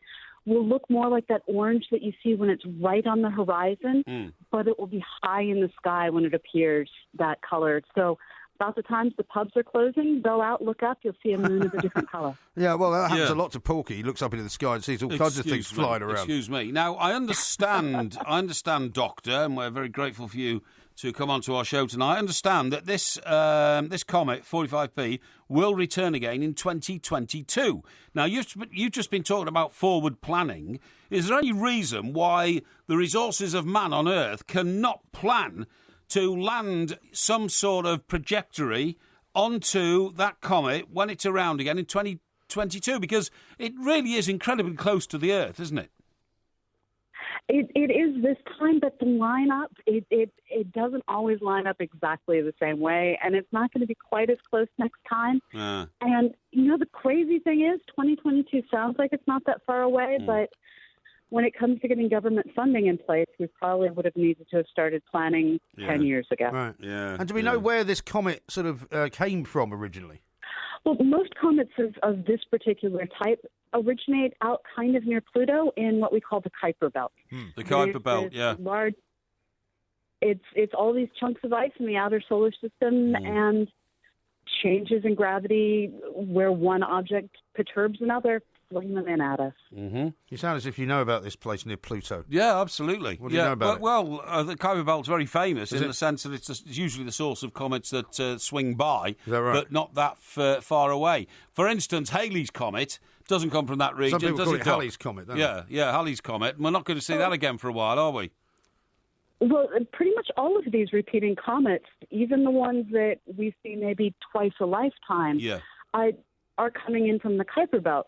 [SPEAKER 6] will look more like that orange that you see when it's right on the horizon, but it will be high in the sky when it appears that color. So about the times the pubs are closing, go out, look up, you'll see a moon of a different colour.
[SPEAKER 2] Yeah, well, that happens a lot to Porky. He looks up into the sky and sees all kinds of things flying around.
[SPEAKER 1] Excuse me. Now, I understand, Doctor, and we're very grateful for you to come on to our show tonight. I understand that this comet, 45P, will return again in 2022. Now, you've just been talking about forward planning. Is there any reason why the resources of man on Earth cannot plan to land some sort of trajectory onto that comet when it's around again in 2022? Because it really is incredibly close to the Earth, isn't it?
[SPEAKER 6] It is this time, but the lineup, it doesn't always line up exactly the same way, and it's not going to be quite as close next time. And, the crazy thing is 2022 sounds like it's not that far away, but when it comes to getting government funding in place, we probably would have needed to have started planning 10 years ago.
[SPEAKER 2] Right. Yeah. And do we know where this comet sort of came from originally?
[SPEAKER 6] Well, most comets of this particular type originate out kind of near Pluto in what we call the Kuiper Belt.
[SPEAKER 1] The Kuiper Belt,
[SPEAKER 6] large. It's all these chunks of ice in the outer solar system and changes in gravity where one object perturbs another, fling them in at us.
[SPEAKER 2] You sound as if you know about this place near Pluto.
[SPEAKER 1] Yeah, absolutely.
[SPEAKER 2] What do you know about it?
[SPEAKER 1] Well, the Kuiper Belt's very famous in the sense that it's usually the source of comets that swing by, but not that far away. For instance, Halley's Comet doesn't come from that region.
[SPEAKER 2] Some people
[SPEAKER 1] does
[SPEAKER 2] call
[SPEAKER 1] it,
[SPEAKER 2] it Halley's Comet, don't they?
[SPEAKER 1] Yeah, Halley's Comet. And we're not going to see that again for a while, are we?
[SPEAKER 6] Well, pretty much all of these repeating comets, even the ones that we see maybe twice a lifetime, are coming in from the Kuiper Belt.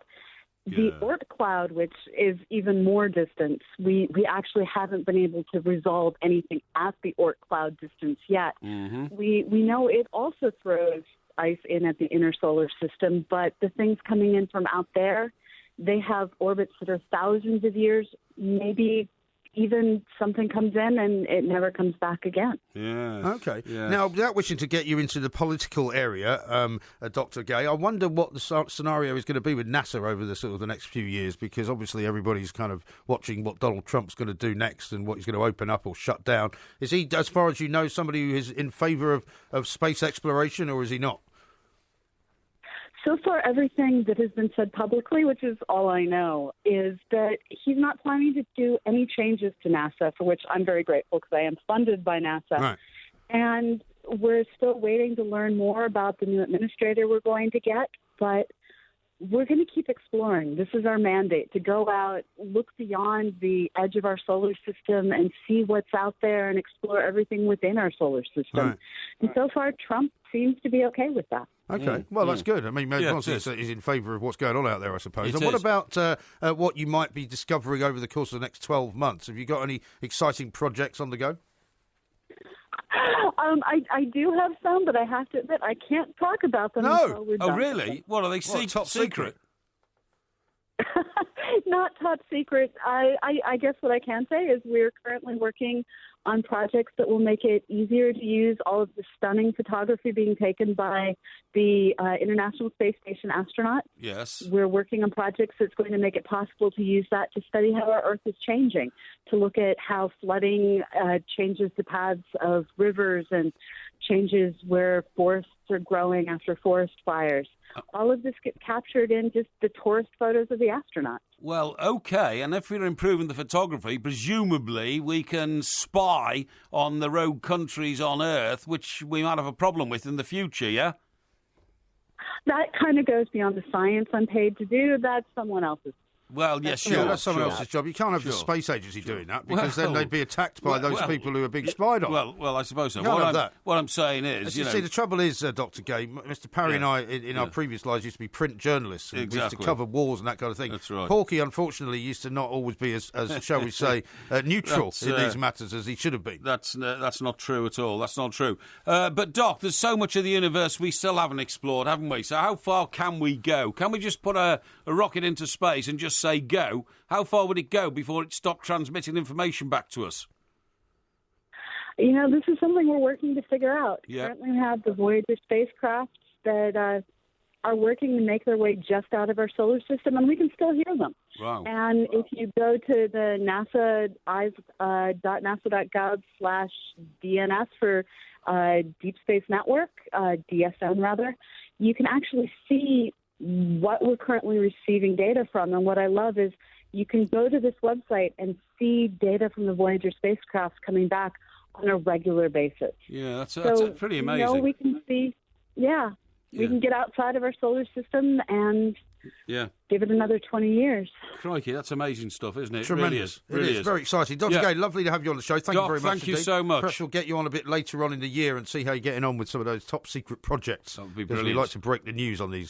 [SPEAKER 6] The Oort cloud, which is even more distance, we actually haven't been able to resolve anything at the Oort cloud distance yet. We know it also throws ice in at the inner solar system, but the things coming in from out there, they have orbits that are thousands of years, maybe even something comes in and it never comes back again.
[SPEAKER 1] Yeah.
[SPEAKER 2] Okay. Yeah. Now, without wishing to get you into the political area, Dr. Gay, I wonder what the scenario is going to be with NASA over the next few years, because obviously everybody's kind of watching what Donald Trump's going to do next and what he's going to open up or shut down. Is he, as far as you know, somebody who is in favour of space exploration, or is he not?
[SPEAKER 6] So far, everything that has been said publicly, which is all I know, is that he's not planning to do any changes to NASA, for which I'm very grateful because I am funded by NASA.
[SPEAKER 2] Right.
[SPEAKER 6] And we're still waiting to learn more about the new administrator we're going to get, but we're going to keep exploring. This is our mandate, to go out, look beyond the edge of our solar system and see what's out there and explore everything within our solar system.
[SPEAKER 2] Right.
[SPEAKER 6] And so far, Trump seems to be okay with that.
[SPEAKER 2] Okay, well, that's good. I mean, he's in favour of what's going on out there, I suppose. And what about what you might be discovering over the course of the next 12 months? Have you got any exciting projects on the go?
[SPEAKER 6] I do have some, but I have to admit I can't talk about them until we're done.
[SPEAKER 1] Oh, really? What, are they top secret?
[SPEAKER 6] Not top secret. I guess what I can say is we're currently working on projects that will make it easier to use all of the stunning photography being taken by the International Space Station astronauts.
[SPEAKER 1] Yes.
[SPEAKER 6] We're working on projects that's going to make it possible to use that to study how our Earth is changing, to look at how flooding changes the paths of rivers and changes where forests are growing after forest fires. All of this gets captured in just the tourist photos of the astronauts.
[SPEAKER 1] Well, OK, and if we're improving the photography, presumably we can spy on the rogue countries on Earth, which we might have a problem with in the future, yeah?
[SPEAKER 6] That kind of goes beyond the science I'm paid to do. That's someone else's.
[SPEAKER 1] Well, yes, sure.
[SPEAKER 2] Yeah, that's someone
[SPEAKER 1] sure.
[SPEAKER 2] else's job. You can't have the
[SPEAKER 1] Sure.
[SPEAKER 2] space agency doing that because
[SPEAKER 1] Well,
[SPEAKER 2] then they'd be attacked by those people who are being spied on.
[SPEAKER 1] Well, I suppose so.
[SPEAKER 2] You can't have that.
[SPEAKER 1] What I'm saying is,
[SPEAKER 2] You see, the trouble is, Dr. Gay, Mr. Parry and I, in our previous lives, used to be print journalists. And we used to
[SPEAKER 1] Exactly.
[SPEAKER 2] cover wars and that kind of thing.
[SPEAKER 1] That's right.
[SPEAKER 2] Porky, unfortunately, used to not always be as shall we say, neutral in these matters as he should have been.
[SPEAKER 1] That's not true at all. That's not true. But, Doc, there's so much of the universe we still haven't explored, haven't we? So how far can we go? Can we just put a rocket into space and just say go? How far would it go before it stopped transmitting information back to us?
[SPEAKER 6] You know, this is something we're working to figure out.
[SPEAKER 1] Yeah.
[SPEAKER 6] Currently, we have the Voyager spacecraft that are working to make their way just out of our solar system, and we can still hear them.
[SPEAKER 1] Wow.
[SPEAKER 6] And if you go to the nasa.nasa.gov/DNS for Deep Space Network, DSN rather, you can actually see what we're currently receiving data from. And what I love is you can go to this website and see data from the Voyager spacecraft coming back on a regular basis.
[SPEAKER 1] Yeah, that's
[SPEAKER 6] So,
[SPEAKER 1] pretty
[SPEAKER 6] you
[SPEAKER 1] amazing.
[SPEAKER 6] know, we can see,
[SPEAKER 1] Yeah.
[SPEAKER 6] we can get outside of our solar system and
[SPEAKER 1] Yeah.
[SPEAKER 6] give it another 20 years.
[SPEAKER 1] Crikey, that's amazing stuff, isn't it?
[SPEAKER 2] Tremendous.
[SPEAKER 1] It really is.
[SPEAKER 2] Very exciting. Dr.
[SPEAKER 1] Yeah.
[SPEAKER 2] Gay, lovely to have you on the show. Thank you
[SPEAKER 1] Doc,
[SPEAKER 2] very much.
[SPEAKER 1] thank you
[SPEAKER 2] indeed.
[SPEAKER 1] so much.
[SPEAKER 2] Perhaps we'll get you on a bit later on in the year and see how you're getting on with some of those top secret projects.
[SPEAKER 1] That would be
[SPEAKER 2] Because we
[SPEAKER 1] brilliant.
[SPEAKER 2] like to break the news on these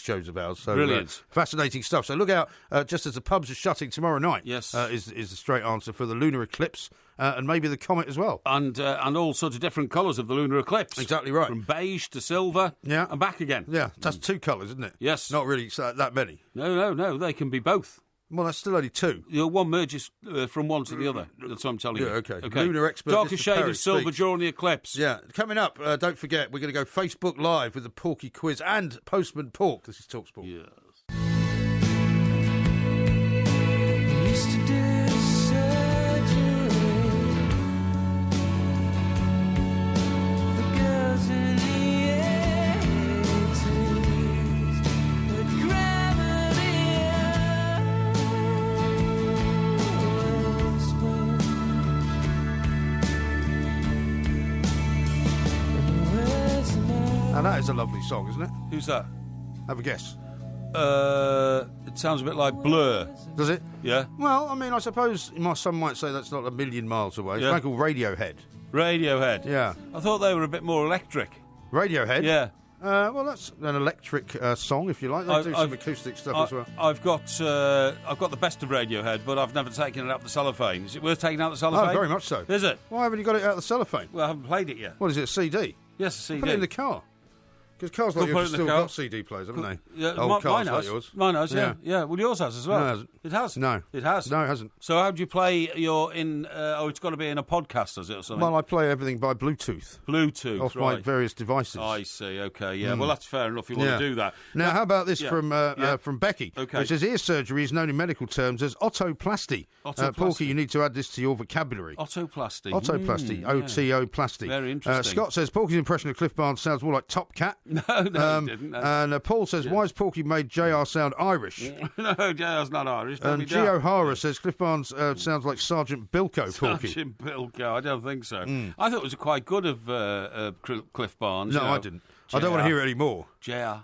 [SPEAKER 2] shows of ours. So,
[SPEAKER 1] Brilliant.
[SPEAKER 2] fascinating stuff. So look out, just as the pubs are shutting tomorrow night.
[SPEAKER 1] Yes.
[SPEAKER 2] Is the straight answer for the lunar eclipse and maybe the comet as well.
[SPEAKER 1] And all sorts of different colours of the lunar eclipse.
[SPEAKER 2] Exactly right.
[SPEAKER 1] From beige to silver
[SPEAKER 2] Yeah.
[SPEAKER 1] and back again.
[SPEAKER 2] Yeah, that's two colours, isn't it?
[SPEAKER 1] Yes.
[SPEAKER 2] Not really that many.
[SPEAKER 1] No, they can be both.
[SPEAKER 2] Well, that's still only two.
[SPEAKER 1] One merges from one to the other. That's what I'm telling you.
[SPEAKER 2] Yeah, okay. Lunar expert
[SPEAKER 1] Darker
[SPEAKER 2] Mr.
[SPEAKER 1] shade
[SPEAKER 2] Perry
[SPEAKER 1] of silver
[SPEAKER 2] speaks.
[SPEAKER 1] during the eclipse.
[SPEAKER 2] Yeah, coming up, don't forget, we're going to go Facebook Live with the Porky quiz and Postman Pork. This is TalkSport.
[SPEAKER 1] Yes.
[SPEAKER 3] Used to do surgery for girls in the 80s, but gravity
[SPEAKER 2] Now, that is a lovely song, isn't it?
[SPEAKER 1] Who's that?
[SPEAKER 2] Have a guess.
[SPEAKER 1] It sounds a bit like Blur.
[SPEAKER 2] Does it?
[SPEAKER 1] Yeah.
[SPEAKER 2] Well, I mean, I suppose some might say that's not a million miles away. It's
[SPEAKER 1] Yeah.
[SPEAKER 2] like called Radiohead.
[SPEAKER 1] Radiohead.
[SPEAKER 2] Yeah.
[SPEAKER 1] I thought they were a bit more electric.
[SPEAKER 2] Radiohead?
[SPEAKER 1] Yeah.
[SPEAKER 2] Well, that's an electric song, if you like. They do some acoustic stuff as well.
[SPEAKER 1] I've got the best of Radiohead, but I've never taken it out the cellophane. Is it worth taking out the cellophane?
[SPEAKER 2] Oh, very much so.
[SPEAKER 1] Is it?
[SPEAKER 2] Why haven't you got it out of the cellophane?
[SPEAKER 1] Well, I haven't played it yet.
[SPEAKER 2] What is it, a CD?
[SPEAKER 1] Yes, a CD.
[SPEAKER 2] Put it in the car. Because cars like
[SPEAKER 1] Could put
[SPEAKER 2] yours
[SPEAKER 1] it in
[SPEAKER 2] have
[SPEAKER 1] the
[SPEAKER 2] still
[SPEAKER 1] car.
[SPEAKER 2] got CD players, haven't they?
[SPEAKER 1] Yeah,
[SPEAKER 2] Old
[SPEAKER 1] mine
[SPEAKER 2] cars
[SPEAKER 1] has.
[SPEAKER 2] like yours.
[SPEAKER 1] Mine has, yeah. Well, yours has as well.
[SPEAKER 2] No, it hasn't.
[SPEAKER 1] It has.
[SPEAKER 2] No.
[SPEAKER 1] It has.
[SPEAKER 2] No, it hasn't.
[SPEAKER 1] So how do you play your in... it's got to be in a podcast, is it, or something?
[SPEAKER 2] Well, I play everything by Bluetooth
[SPEAKER 1] Bluetooth,
[SPEAKER 2] off my
[SPEAKER 1] right.
[SPEAKER 2] various devices.
[SPEAKER 1] I see, OK, yeah. Well, that's fair enough if you want to do that.
[SPEAKER 2] Now, how about this
[SPEAKER 1] yeah.
[SPEAKER 2] from Becky?
[SPEAKER 1] Okay.
[SPEAKER 2] Which says ear surgery is known in medical terms as otoplasty.
[SPEAKER 1] Otoplasty.
[SPEAKER 2] Porky, you need to add this to your vocabulary.
[SPEAKER 1] Otoplasty.
[SPEAKER 2] Otoplasty,
[SPEAKER 1] Yeah.
[SPEAKER 2] O-T-O-plasty.
[SPEAKER 1] Very interesting.
[SPEAKER 2] Scott says Porky's impression of Cliff Barnes sounds more like Top Cat.
[SPEAKER 1] No, he didn't. No.
[SPEAKER 2] And Paul says, why has Porky made JR sound Irish?
[SPEAKER 1] No, JR's not Irish. Don't
[SPEAKER 2] And
[SPEAKER 1] be daft.
[SPEAKER 2] Gio Hara says Cliff Barnes sounds like Sergeant Bilko, Porky.
[SPEAKER 1] Sergeant Bilko, I don't think so. I thought it was quite good of Cliff Barnes.
[SPEAKER 2] No,
[SPEAKER 1] you know.
[SPEAKER 2] I didn't. I don't want to hear it anymore.
[SPEAKER 1] JR,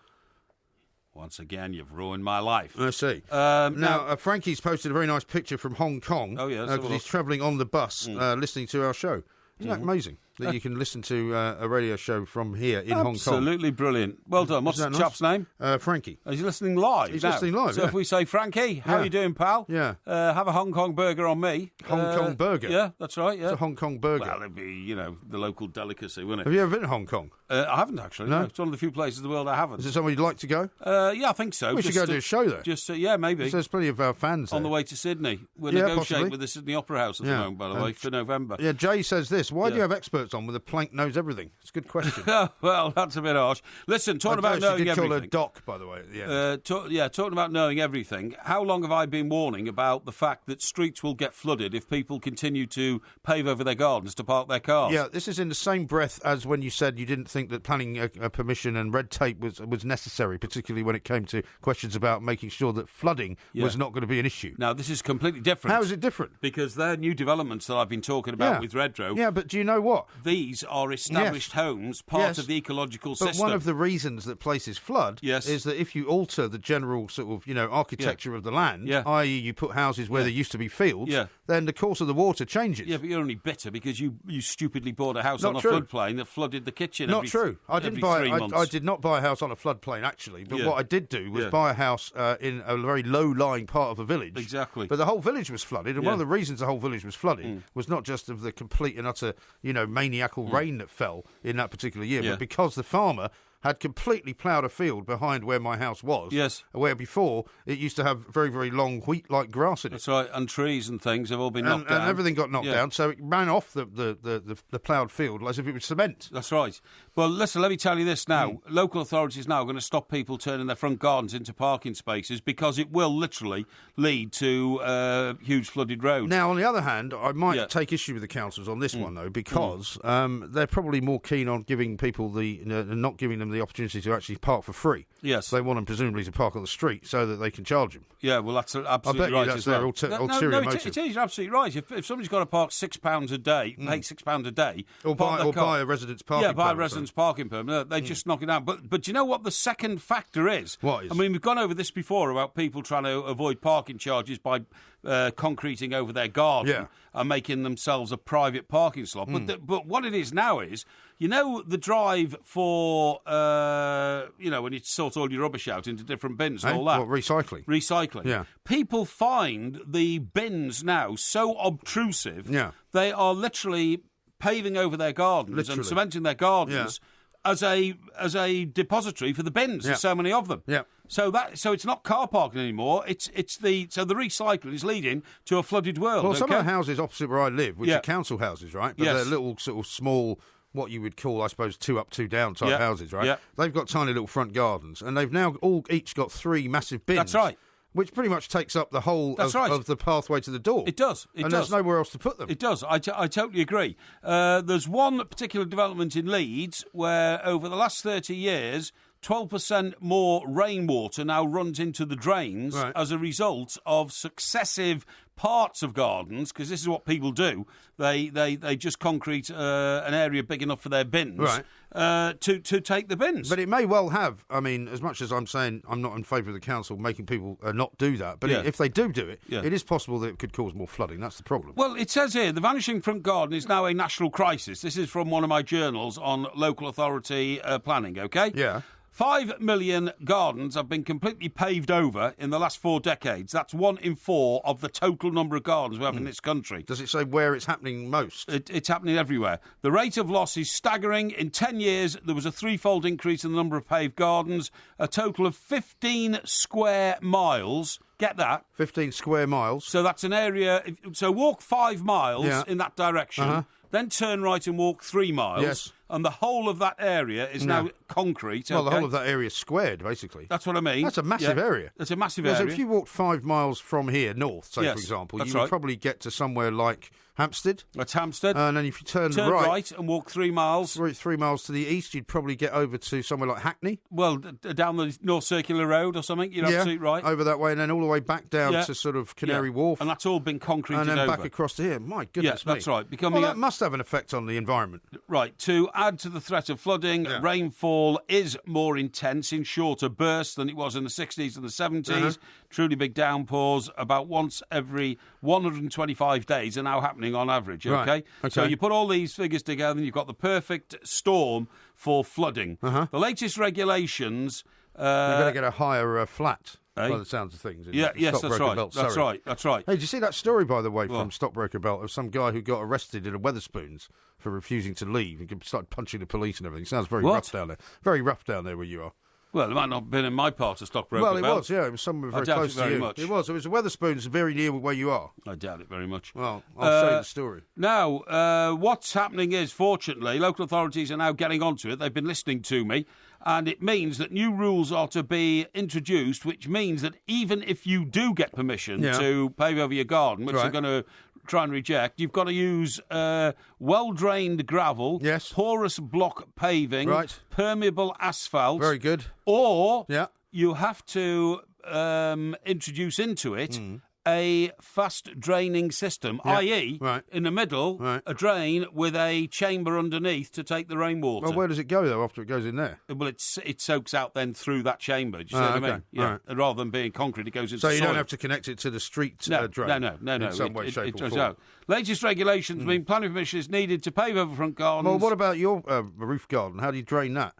[SPEAKER 1] once again, you've ruined my life.
[SPEAKER 2] I see.
[SPEAKER 1] Now,
[SPEAKER 2] Frankie's posted a very nice picture from Hong Kong.
[SPEAKER 1] Oh, yeah, let's have a
[SPEAKER 2] because he's
[SPEAKER 1] look.
[SPEAKER 2] travelling on the bus listening to our show. Isn't that amazing that you can listen to a radio show from here in Hong Kong?
[SPEAKER 1] absolutely brilliant. Well done. What's the
[SPEAKER 2] Isn't that
[SPEAKER 1] chap's name?
[SPEAKER 2] Frankie.
[SPEAKER 1] Is he listening live?
[SPEAKER 2] He's
[SPEAKER 1] now?
[SPEAKER 2] listening live,
[SPEAKER 1] So
[SPEAKER 2] yeah.
[SPEAKER 1] if we say, Frankie, how
[SPEAKER 2] Yeah.
[SPEAKER 1] you doing, pal?
[SPEAKER 2] Yeah.
[SPEAKER 1] Have a Hong Kong burger on me.
[SPEAKER 2] Hong Kong burger?
[SPEAKER 1] Yeah, that's right, yeah.
[SPEAKER 2] It's a Hong Kong burger.
[SPEAKER 1] Well, it'd be, the local delicacy, wouldn't
[SPEAKER 2] Have
[SPEAKER 1] it?
[SPEAKER 2] you ever been to Hong Kong?
[SPEAKER 1] I haven't actually.
[SPEAKER 2] No?
[SPEAKER 1] It's one of the few places in the world I haven't.
[SPEAKER 2] Is it somewhere you'd like to go?
[SPEAKER 1] Yeah, I think so.
[SPEAKER 2] We should go do a show there.
[SPEAKER 1] Yeah, maybe.
[SPEAKER 2] There's plenty of our fans
[SPEAKER 1] On
[SPEAKER 2] there.
[SPEAKER 1] the way to Sydney. We're
[SPEAKER 2] Yeah,
[SPEAKER 1] negotiating
[SPEAKER 2] possibly.
[SPEAKER 1] with the Sydney Opera House at the moment, by the way, for November.
[SPEAKER 2] Yeah, Jay says this. Why do you have experts on with a plank knows everything? It's a good question.
[SPEAKER 1] Well, that's a bit harsh. Listen, talking about knowing
[SPEAKER 2] did
[SPEAKER 1] everything.
[SPEAKER 2] call her Doc, by the way. At the end.
[SPEAKER 1] Talking about knowing everything. How long have I been warning about the fact that streets will get flooded if people continue to pave over their gardens to park their cars?
[SPEAKER 2] Yeah, this is in the same breath as when you said you didn't think that planning permission and red tape was necessary, particularly when it came to questions about making sure that flooding was not going to be an issue.
[SPEAKER 1] Now, this is completely different.
[SPEAKER 2] How is it different?
[SPEAKER 1] Because they're new developments that I've been talking about with Redrow.
[SPEAKER 2] Yeah, but do you know what?
[SPEAKER 1] These are established homes, part of the ecological
[SPEAKER 2] But
[SPEAKER 1] system.
[SPEAKER 2] one of the reasons that places flood is that if you alter the general sort of, architecture of the land, i.e. you put houses where there used to be fields, then the course of the water changes.
[SPEAKER 1] Yeah, but you're only bitter because you stupidly bought a house
[SPEAKER 2] Not
[SPEAKER 1] on a
[SPEAKER 2] true.
[SPEAKER 1] floodplain that flooded the kitchen
[SPEAKER 2] Not true. I didn't buy.
[SPEAKER 1] 3 months.
[SPEAKER 2] I did not buy a house on a floodplain actually. But what I did do was buy a house in a very low-lying part of a village.
[SPEAKER 1] Exactly.
[SPEAKER 2] But the whole village was flooded, and one of the reasons the whole village was flooded was not just of the complete and utter, maniacal rain that fell in that particular year, but because the farmer had completely ploughed a field behind where my house was.
[SPEAKER 1] Yes.
[SPEAKER 2] Where before it used to have very, very long wheat-like grass in it.
[SPEAKER 1] That's right, and trees and things have all been knocked down.
[SPEAKER 2] And everything got knocked down, so it ran off the ploughed field as if it was cement.
[SPEAKER 1] That's right. Well, listen, let me tell you this now. Local authorities now are going to stop people turning their front gardens into parking spaces because it will literally lead to huge flooded roads.
[SPEAKER 2] Now, on the other hand, I might take issue with the councils on this one, though, because they're probably more keen on giving people not giving them the opportunity to actually park for free.
[SPEAKER 1] Yes.
[SPEAKER 2] They want them presumably to park on the street so that they can charge them.
[SPEAKER 1] Yeah, well, that's absolutely
[SPEAKER 2] I bet
[SPEAKER 1] right.
[SPEAKER 2] you that's
[SPEAKER 1] as
[SPEAKER 2] their
[SPEAKER 1] well.
[SPEAKER 2] ulterior motive.
[SPEAKER 1] It is, you're absolutely right. If somebody's got to park £6 a day, pay £6 a day,
[SPEAKER 2] Or buy a residence parking permit.
[SPEAKER 1] Yeah, buy a residence parking permit. They just knock it out. But do you know what the second factor is?
[SPEAKER 2] What is?
[SPEAKER 1] I mean, we've gone over this before about people trying to avoid parking charges by concreting over their garden and making themselves a private parking slot. But what it is now is, the drive for, when you sort all your rubbish out into different bins and all that.
[SPEAKER 2] What, recycling?
[SPEAKER 1] Recycling.
[SPEAKER 2] Yeah.
[SPEAKER 1] People find the bins now so obtrusive, they are literally paving over their gardens and cementing their gardens as a depository for the bins. There's so many of them.
[SPEAKER 2] Yeah.
[SPEAKER 1] So it's not car parking anymore. It's the recycling is leading to a flooded world.
[SPEAKER 2] Well, some of the houses opposite where I live, which are council houses, right? But
[SPEAKER 1] Yes.
[SPEAKER 2] they're little sort of small, what you would call, I suppose, 2 up, 2 down type houses, right?
[SPEAKER 1] Yeah.
[SPEAKER 2] They've got tiny little front gardens, and they've now each got 3 massive bins.
[SPEAKER 1] That's right.
[SPEAKER 2] Which pretty much takes up the whole of the pathway to the door.
[SPEAKER 1] It does.
[SPEAKER 2] There's nowhere else to put them.
[SPEAKER 1] It does. I totally agree. There's one particular development in Leeds where over the last 30 years, 12% more rainwater now runs into the drains as a result of successive parts of gardens, because this is what people do. They just concrete an area big enough for their bins to take the bins.
[SPEAKER 2] But it may well have, I mean, as much as I'm saying I'm not in favour of the council making people not do that, but if they do it, it is possible that it could cause more flooding. That's the problem.
[SPEAKER 1] Well, it says here, the vanishing front garden is now a national crisis. This is from one of my journals on local authority planning, OK?
[SPEAKER 2] Yeah.
[SPEAKER 1] 5 million gardens have been completely paved over in the last 4 decades. That's 1 in 4 of the total number of gardens we have in this country.
[SPEAKER 2] Does it say where it's happening most?
[SPEAKER 1] It's happening everywhere. The rate of loss is staggering. In 10 years, there was a 3-fold increase in the number of paved gardens, a total of 15 square miles. Get that?
[SPEAKER 2] 15 square miles.
[SPEAKER 1] So that's an area... So walk 5 miles in that direction, then turn right and walk 3 miles.
[SPEAKER 2] Yes.
[SPEAKER 1] And the whole of that area is now concrete.
[SPEAKER 2] Well, the whole of that area is squared, basically.
[SPEAKER 1] That's what I mean.
[SPEAKER 2] That's a massive area.
[SPEAKER 1] It's a massive
[SPEAKER 2] So
[SPEAKER 1] area.
[SPEAKER 2] if you walked 5 miles from here north, say,
[SPEAKER 1] Yes,
[SPEAKER 2] for example,
[SPEAKER 1] that's
[SPEAKER 2] you would
[SPEAKER 1] right.
[SPEAKER 2] probably get to somewhere like Hampstead.
[SPEAKER 1] That's Hampstead.
[SPEAKER 2] And then if you turn
[SPEAKER 1] right and walk 3 miles.
[SPEAKER 2] 3 miles to the east, you'd probably get over to somewhere like Hackney.
[SPEAKER 1] Well, down the North Circular Road or something. You're absolutely right.
[SPEAKER 2] Over that way, and then all the way back down to sort of Canary Wharf.
[SPEAKER 1] And that's all been concreted
[SPEAKER 2] and then
[SPEAKER 1] over.
[SPEAKER 2] back across to here. My goodness me.
[SPEAKER 1] that's right.
[SPEAKER 2] Well, that must have an effect on the environment.
[SPEAKER 1] Right. To add to the threat of flooding, rainfall is more intense in shorter bursts than it was in the 60s and the 70s. Truly big downpours about once every 125 days are now happening on average, okay? So you put all these figures together and you've got the perfect storm for flooding. The latest regulations
[SPEAKER 2] You're going to get a higher flat.
[SPEAKER 1] Eh?
[SPEAKER 2] By the sounds of things.
[SPEAKER 1] Yes, that's
[SPEAKER 2] Stockbroker
[SPEAKER 1] right.
[SPEAKER 2] Belt,
[SPEAKER 1] That's
[SPEAKER 2] Surrey.
[SPEAKER 1] right. That's right.
[SPEAKER 2] Hey, did you see that story, by the way,
[SPEAKER 1] What?
[SPEAKER 2] from Stockbroker Belt of some guy who got arrested in a Wetherspoons for refusing to leave and started punching the police and everything? Sounds very
[SPEAKER 1] What?
[SPEAKER 2] rough down there. Very rough down there where you are.
[SPEAKER 1] Well, it might not have been in my part of Stockbroker
[SPEAKER 2] Well, it
[SPEAKER 1] Belt.
[SPEAKER 2] was, yeah. It was somewhere very
[SPEAKER 1] doubt
[SPEAKER 2] close
[SPEAKER 1] it
[SPEAKER 2] to
[SPEAKER 1] very
[SPEAKER 2] you.
[SPEAKER 1] much.
[SPEAKER 2] It was. It was Wetherspoons very near where you are.
[SPEAKER 1] I doubt it very much.
[SPEAKER 2] Well, I'll show you the story.
[SPEAKER 1] Now, what's happening is, fortunately, local authorities are now getting onto it. They've been listening to me, and it means that new rules are to be introduced, which means that even if you do get permission to pave over your garden, which they're going to try and reject, you've got to use well-drained gravel, porous block paving, permeable asphalt.
[SPEAKER 2] Very good.
[SPEAKER 1] Or you have to introduce into it a fast draining system, i.e., in the middle, a drain with a chamber underneath to take the rainwater.
[SPEAKER 2] Well, where does it go, though, after it goes in there?
[SPEAKER 1] Well, it soaks out then through that chamber. Do you see what I mean? Yeah.
[SPEAKER 2] Right.
[SPEAKER 1] Rather than being concrete, it goes into
[SPEAKER 2] So you
[SPEAKER 1] soil.
[SPEAKER 2] don't have to connect it to the street drain?
[SPEAKER 1] No.
[SPEAKER 2] In some way, shape, or form.
[SPEAKER 1] Out. Latest regulations mean planning permission is needed to pave over front gardens.
[SPEAKER 2] Well, what about your roof garden? How do you drain that?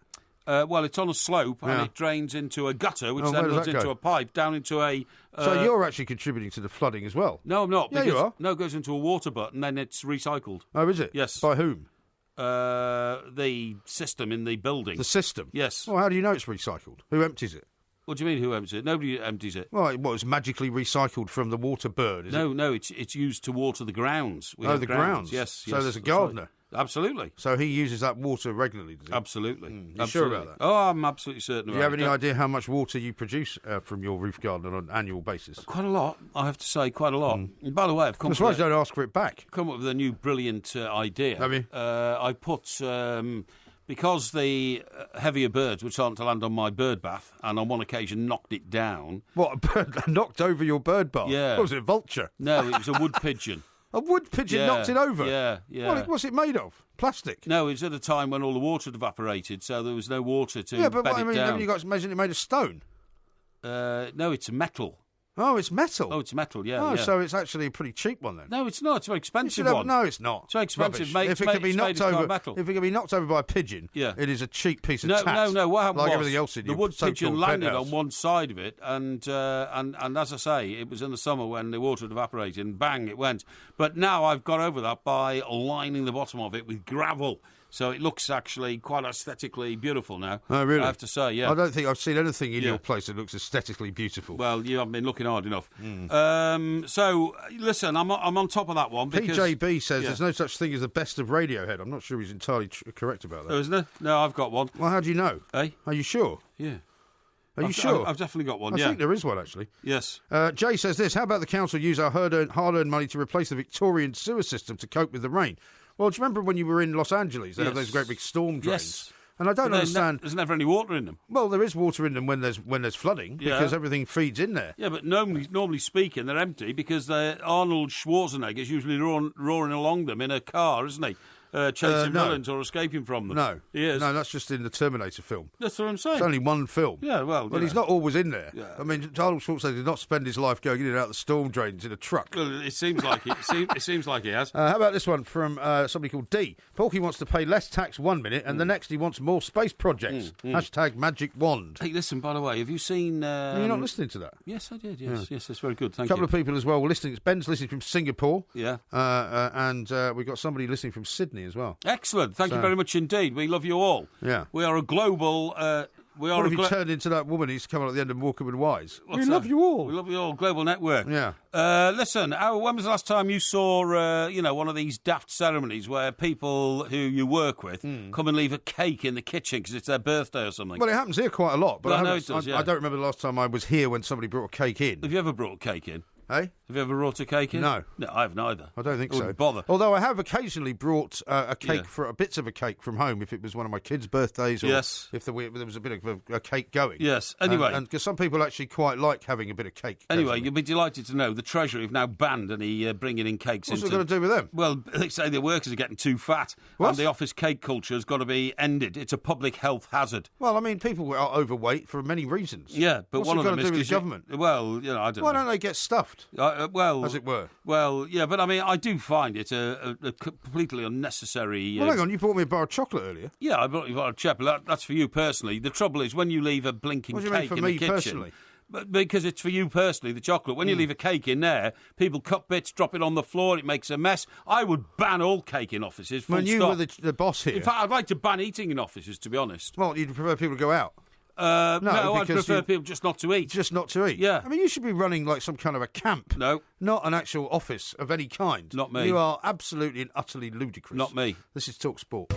[SPEAKER 1] Well, it's on a slope and it drains into a gutter, which then runs into a pipe down into a.
[SPEAKER 2] So you're actually contributing to the flooding as well?
[SPEAKER 1] No, I'm not.
[SPEAKER 2] Yeah, you are.
[SPEAKER 1] No, it goes into a water butt and then it's recycled.
[SPEAKER 2] Oh, is it?
[SPEAKER 1] Yes.
[SPEAKER 2] By whom?
[SPEAKER 1] The system in the building.
[SPEAKER 2] The system?
[SPEAKER 1] Yes.
[SPEAKER 2] Well, how do you know it's recycled? Who empties it?
[SPEAKER 1] What do you mean, who empties it? Nobody empties it.
[SPEAKER 2] Well, it's magically recycled from the water bird, is it?
[SPEAKER 1] No, it's used to water the grounds. We have
[SPEAKER 2] the grounds?
[SPEAKER 1] Yes.
[SPEAKER 2] So there's a gardener?
[SPEAKER 1] Right. Absolutely.
[SPEAKER 2] So he uses that water regularly, does he?
[SPEAKER 1] Absolutely.
[SPEAKER 2] You sure about that?
[SPEAKER 1] Oh, I'm absolutely certain
[SPEAKER 2] Do
[SPEAKER 1] about it.
[SPEAKER 2] you have any idea how much water you produce from your roof garden on an annual basis?
[SPEAKER 1] Quite a lot, I have to say, quite a lot. And by the way, I've come
[SPEAKER 2] I'm surprised you don't ask for it back.
[SPEAKER 1] up with a new brilliant idea.
[SPEAKER 2] Have you?
[SPEAKER 1] I put... because the heavier birds were starting to land on my bird bath, and on one occasion knocked it down.
[SPEAKER 2] What, a bird knocked over your bird bath?
[SPEAKER 1] Yeah.
[SPEAKER 2] What was it, a vulture?
[SPEAKER 1] No, it was a wood pigeon.
[SPEAKER 2] A wood pigeon knocked it over?
[SPEAKER 1] Yeah.
[SPEAKER 2] What's it made of? Plastic?
[SPEAKER 1] No, it was at a time when all the water had evaporated, so there was no water to
[SPEAKER 2] Yeah, but
[SPEAKER 1] bed
[SPEAKER 2] what, I mean,
[SPEAKER 1] it down.
[SPEAKER 2] haven't you got imagine it made of stone?
[SPEAKER 1] No, it's metal.
[SPEAKER 2] Oh, it's metal?
[SPEAKER 1] Oh, it's metal, yeah.
[SPEAKER 2] Oh,
[SPEAKER 1] yeah.
[SPEAKER 2] so it's actually a pretty cheap one then?
[SPEAKER 1] No, it's not. It's a very expensive one.
[SPEAKER 2] No, it's not.
[SPEAKER 1] It's very expensive.
[SPEAKER 2] Rubbish. If it can be knocked over,
[SPEAKER 1] metal.
[SPEAKER 2] if it can be knocked over by a pigeon, it is a cheap piece of tat.
[SPEAKER 1] No. What happened
[SPEAKER 2] like
[SPEAKER 1] was
[SPEAKER 2] everything else in
[SPEAKER 1] the
[SPEAKER 2] your
[SPEAKER 1] wood
[SPEAKER 2] so-called
[SPEAKER 1] pigeon landed
[SPEAKER 2] penthouse.
[SPEAKER 1] on one side of it, and as I say, it was in the summer when the water had evaporated, and bang, it went. But now I've got over that by lining the bottom of it with gravel. So it looks actually quite aesthetically beautiful now.
[SPEAKER 2] Oh, really?
[SPEAKER 1] I have to say, yeah.
[SPEAKER 2] I don't think I've seen anything in your place that looks aesthetically beautiful.
[SPEAKER 1] Well, you haven't been looking hard enough. So, listen, I'm on top of that one. Because,
[SPEAKER 2] PJB says there's no such thing as the best of Radiohead. I'm not sure he's entirely correct about that.
[SPEAKER 1] Oh, isn't there? No, I've got one.
[SPEAKER 2] Well, how do you know?
[SPEAKER 1] Eh?
[SPEAKER 2] Are you sure?
[SPEAKER 1] Yeah.
[SPEAKER 2] Are you sure?
[SPEAKER 1] I've definitely got one,
[SPEAKER 2] I think there is one, actually.
[SPEAKER 1] Yes.
[SPEAKER 2] Jay says this, how about the council use our hard-earned money to replace the Victorian sewer system to cope with the rain? Well, do you remember when you were in Los Angeles? They have those great big storm drains.
[SPEAKER 1] Yes.
[SPEAKER 2] And I don't understand.
[SPEAKER 1] There's never any water in them.
[SPEAKER 2] Well, there is water in them when there's flooding because everything feeds in there.
[SPEAKER 1] Yeah, but normally speaking, they're empty because Arnold Schwarzenegger's usually roaring along them in a car, isn't he? Chasing villains or escaping from them.
[SPEAKER 2] No.
[SPEAKER 1] He is.
[SPEAKER 2] No, that's just in the Terminator film.
[SPEAKER 1] That's what I'm saying.
[SPEAKER 2] It's only one film.
[SPEAKER 1] Yeah, well...
[SPEAKER 2] he's not always in there.
[SPEAKER 1] Yeah.
[SPEAKER 2] I mean, Arnold Schwarzenegger did not spend his life going in and out the storm drains in a truck.
[SPEAKER 1] Well, it seems like it. It seems like he has.
[SPEAKER 2] How about this one from somebody called D? Porky wants to pay less tax 1 minute and the next he wants more space projects. Hashtag magic wand.
[SPEAKER 1] Hey, listen, by the way, have you seen...
[SPEAKER 2] You're not listening to that?
[SPEAKER 1] Yes, I did, yes. Yes, that's very good, thank
[SPEAKER 2] A couple
[SPEAKER 1] you.
[SPEAKER 2] of people as well were listening. Ben's listening from Singapore.
[SPEAKER 1] Yeah.
[SPEAKER 2] And we've got somebody listening from Sydney as well.
[SPEAKER 1] Excellent. Thank you very much indeed. We love you all.
[SPEAKER 2] Yeah.
[SPEAKER 1] We are a global...
[SPEAKER 2] What have you turned into that woman who's come out at the end of Morecambe and Wise?
[SPEAKER 1] What's
[SPEAKER 2] Love you all.
[SPEAKER 1] We love you all. Global network.
[SPEAKER 2] Yeah.
[SPEAKER 1] Listen, when was the last time you saw, one of these daft ceremonies where people who you work with come and leave a cake in the kitchen because it's their birthday or something?
[SPEAKER 2] Well, it happens here quite a lot, but
[SPEAKER 1] Well, I know it does,
[SPEAKER 2] I don't remember the last time I was here when somebody brought a cake in.
[SPEAKER 1] Have you ever brought a cake in?
[SPEAKER 2] Hey?
[SPEAKER 1] Have you ever brought a cake in?
[SPEAKER 2] No.
[SPEAKER 1] No, I have neither.
[SPEAKER 2] I don't think
[SPEAKER 1] I
[SPEAKER 2] so.
[SPEAKER 1] wouldn't bother.
[SPEAKER 2] Although I have occasionally brought a cake,
[SPEAKER 1] Yeah.
[SPEAKER 2] bits of a cake from home if it was one of my kids' birthdays or
[SPEAKER 1] Yes.
[SPEAKER 2] if there was a bit of a cake going.
[SPEAKER 1] Yes, anyway.
[SPEAKER 2] And because some people actually quite like having a bit of cake.
[SPEAKER 1] Anyway,
[SPEAKER 2] occasionally.
[SPEAKER 1] you'll be delighted to know the Treasury have now banned any bringing in cakes
[SPEAKER 2] What's
[SPEAKER 1] into...
[SPEAKER 2] it got to do with them?
[SPEAKER 1] Well, they say the workers are getting too fat
[SPEAKER 2] What?
[SPEAKER 1] and the office cake culture has got to be ended. It's a public health hazard.
[SPEAKER 2] Well, I mean, people are overweight for many reasons.
[SPEAKER 1] Yeah, but
[SPEAKER 2] What's
[SPEAKER 1] one
[SPEAKER 2] it
[SPEAKER 1] of
[SPEAKER 2] got
[SPEAKER 1] them
[SPEAKER 2] to
[SPEAKER 1] is
[SPEAKER 2] do with
[SPEAKER 1] 'cause
[SPEAKER 2] the government?
[SPEAKER 1] Well, I don't
[SPEAKER 2] Why
[SPEAKER 1] know.
[SPEAKER 2] don't they get stuffed? gift,
[SPEAKER 1] well,
[SPEAKER 2] as it were.
[SPEAKER 1] Well, yeah, but I mean, I do find it a completely unnecessary...
[SPEAKER 2] Well, hang on, you brought me a bar of chocolate earlier.
[SPEAKER 1] Yeah, I brought you a bar of chocolate. That's for you personally. The trouble is, when you leave a blinking
[SPEAKER 2] What do you mean
[SPEAKER 1] cake
[SPEAKER 2] for
[SPEAKER 1] in
[SPEAKER 2] me
[SPEAKER 1] the kitchen...
[SPEAKER 2] personally?
[SPEAKER 1] But because it's for you personally, the chocolate. When you leave a cake in there, people cut bits, drop it on the floor, it makes a mess. I would ban all cake in offices, full
[SPEAKER 2] When you
[SPEAKER 1] stop.
[SPEAKER 2] were the boss here...
[SPEAKER 1] In fact, I'd like to ban eating in offices, to be honest.
[SPEAKER 2] Well, you'd prefer people to go out?
[SPEAKER 1] No, I'd prefer people just not to eat.
[SPEAKER 2] Just not to eat?
[SPEAKER 1] Yeah.
[SPEAKER 2] I mean, you should be running like some kind of a camp.
[SPEAKER 1] No.
[SPEAKER 2] Not an actual office of any kind.
[SPEAKER 1] Not me.
[SPEAKER 2] You are absolutely and utterly ludicrous.
[SPEAKER 1] Not me.
[SPEAKER 2] This is Talk Sport.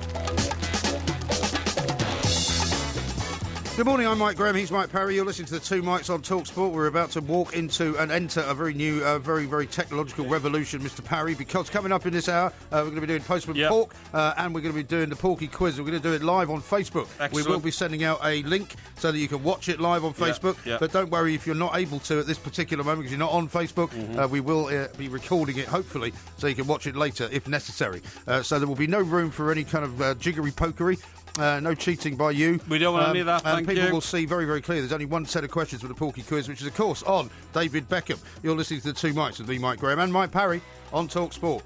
[SPEAKER 2] Good morning, I'm Mike Graham, he's Mike Parry. You're listening to the Two Mics on Talk Sport. We're about to walk into and enter a very new, very, very technological revolution, Mr. Parry, because coming up in this hour, we're going to be doing Postman Pork, and we're going to be doing the Porky quiz. We're going to do it live on Facebook.
[SPEAKER 1] Excellent.
[SPEAKER 2] We will be sending out a link so that you can watch it live on Facebook, but don't worry if you're not able to at this particular moment because you're not on Facebook. We will be recording it, hopefully, so you can watch it later if necessary. So there will be no room for any kind of jiggery-pokery. No cheating by you.
[SPEAKER 1] We don't want any of that,
[SPEAKER 2] and
[SPEAKER 1] thank
[SPEAKER 2] people
[SPEAKER 1] you.
[SPEAKER 2] will see very, very clearly there's only one set of questions for the Porky quiz, which is, of course, on David Beckham. You're listening to the Two Mics with me, Mike Graham, and Mike Parry on Talk Sport.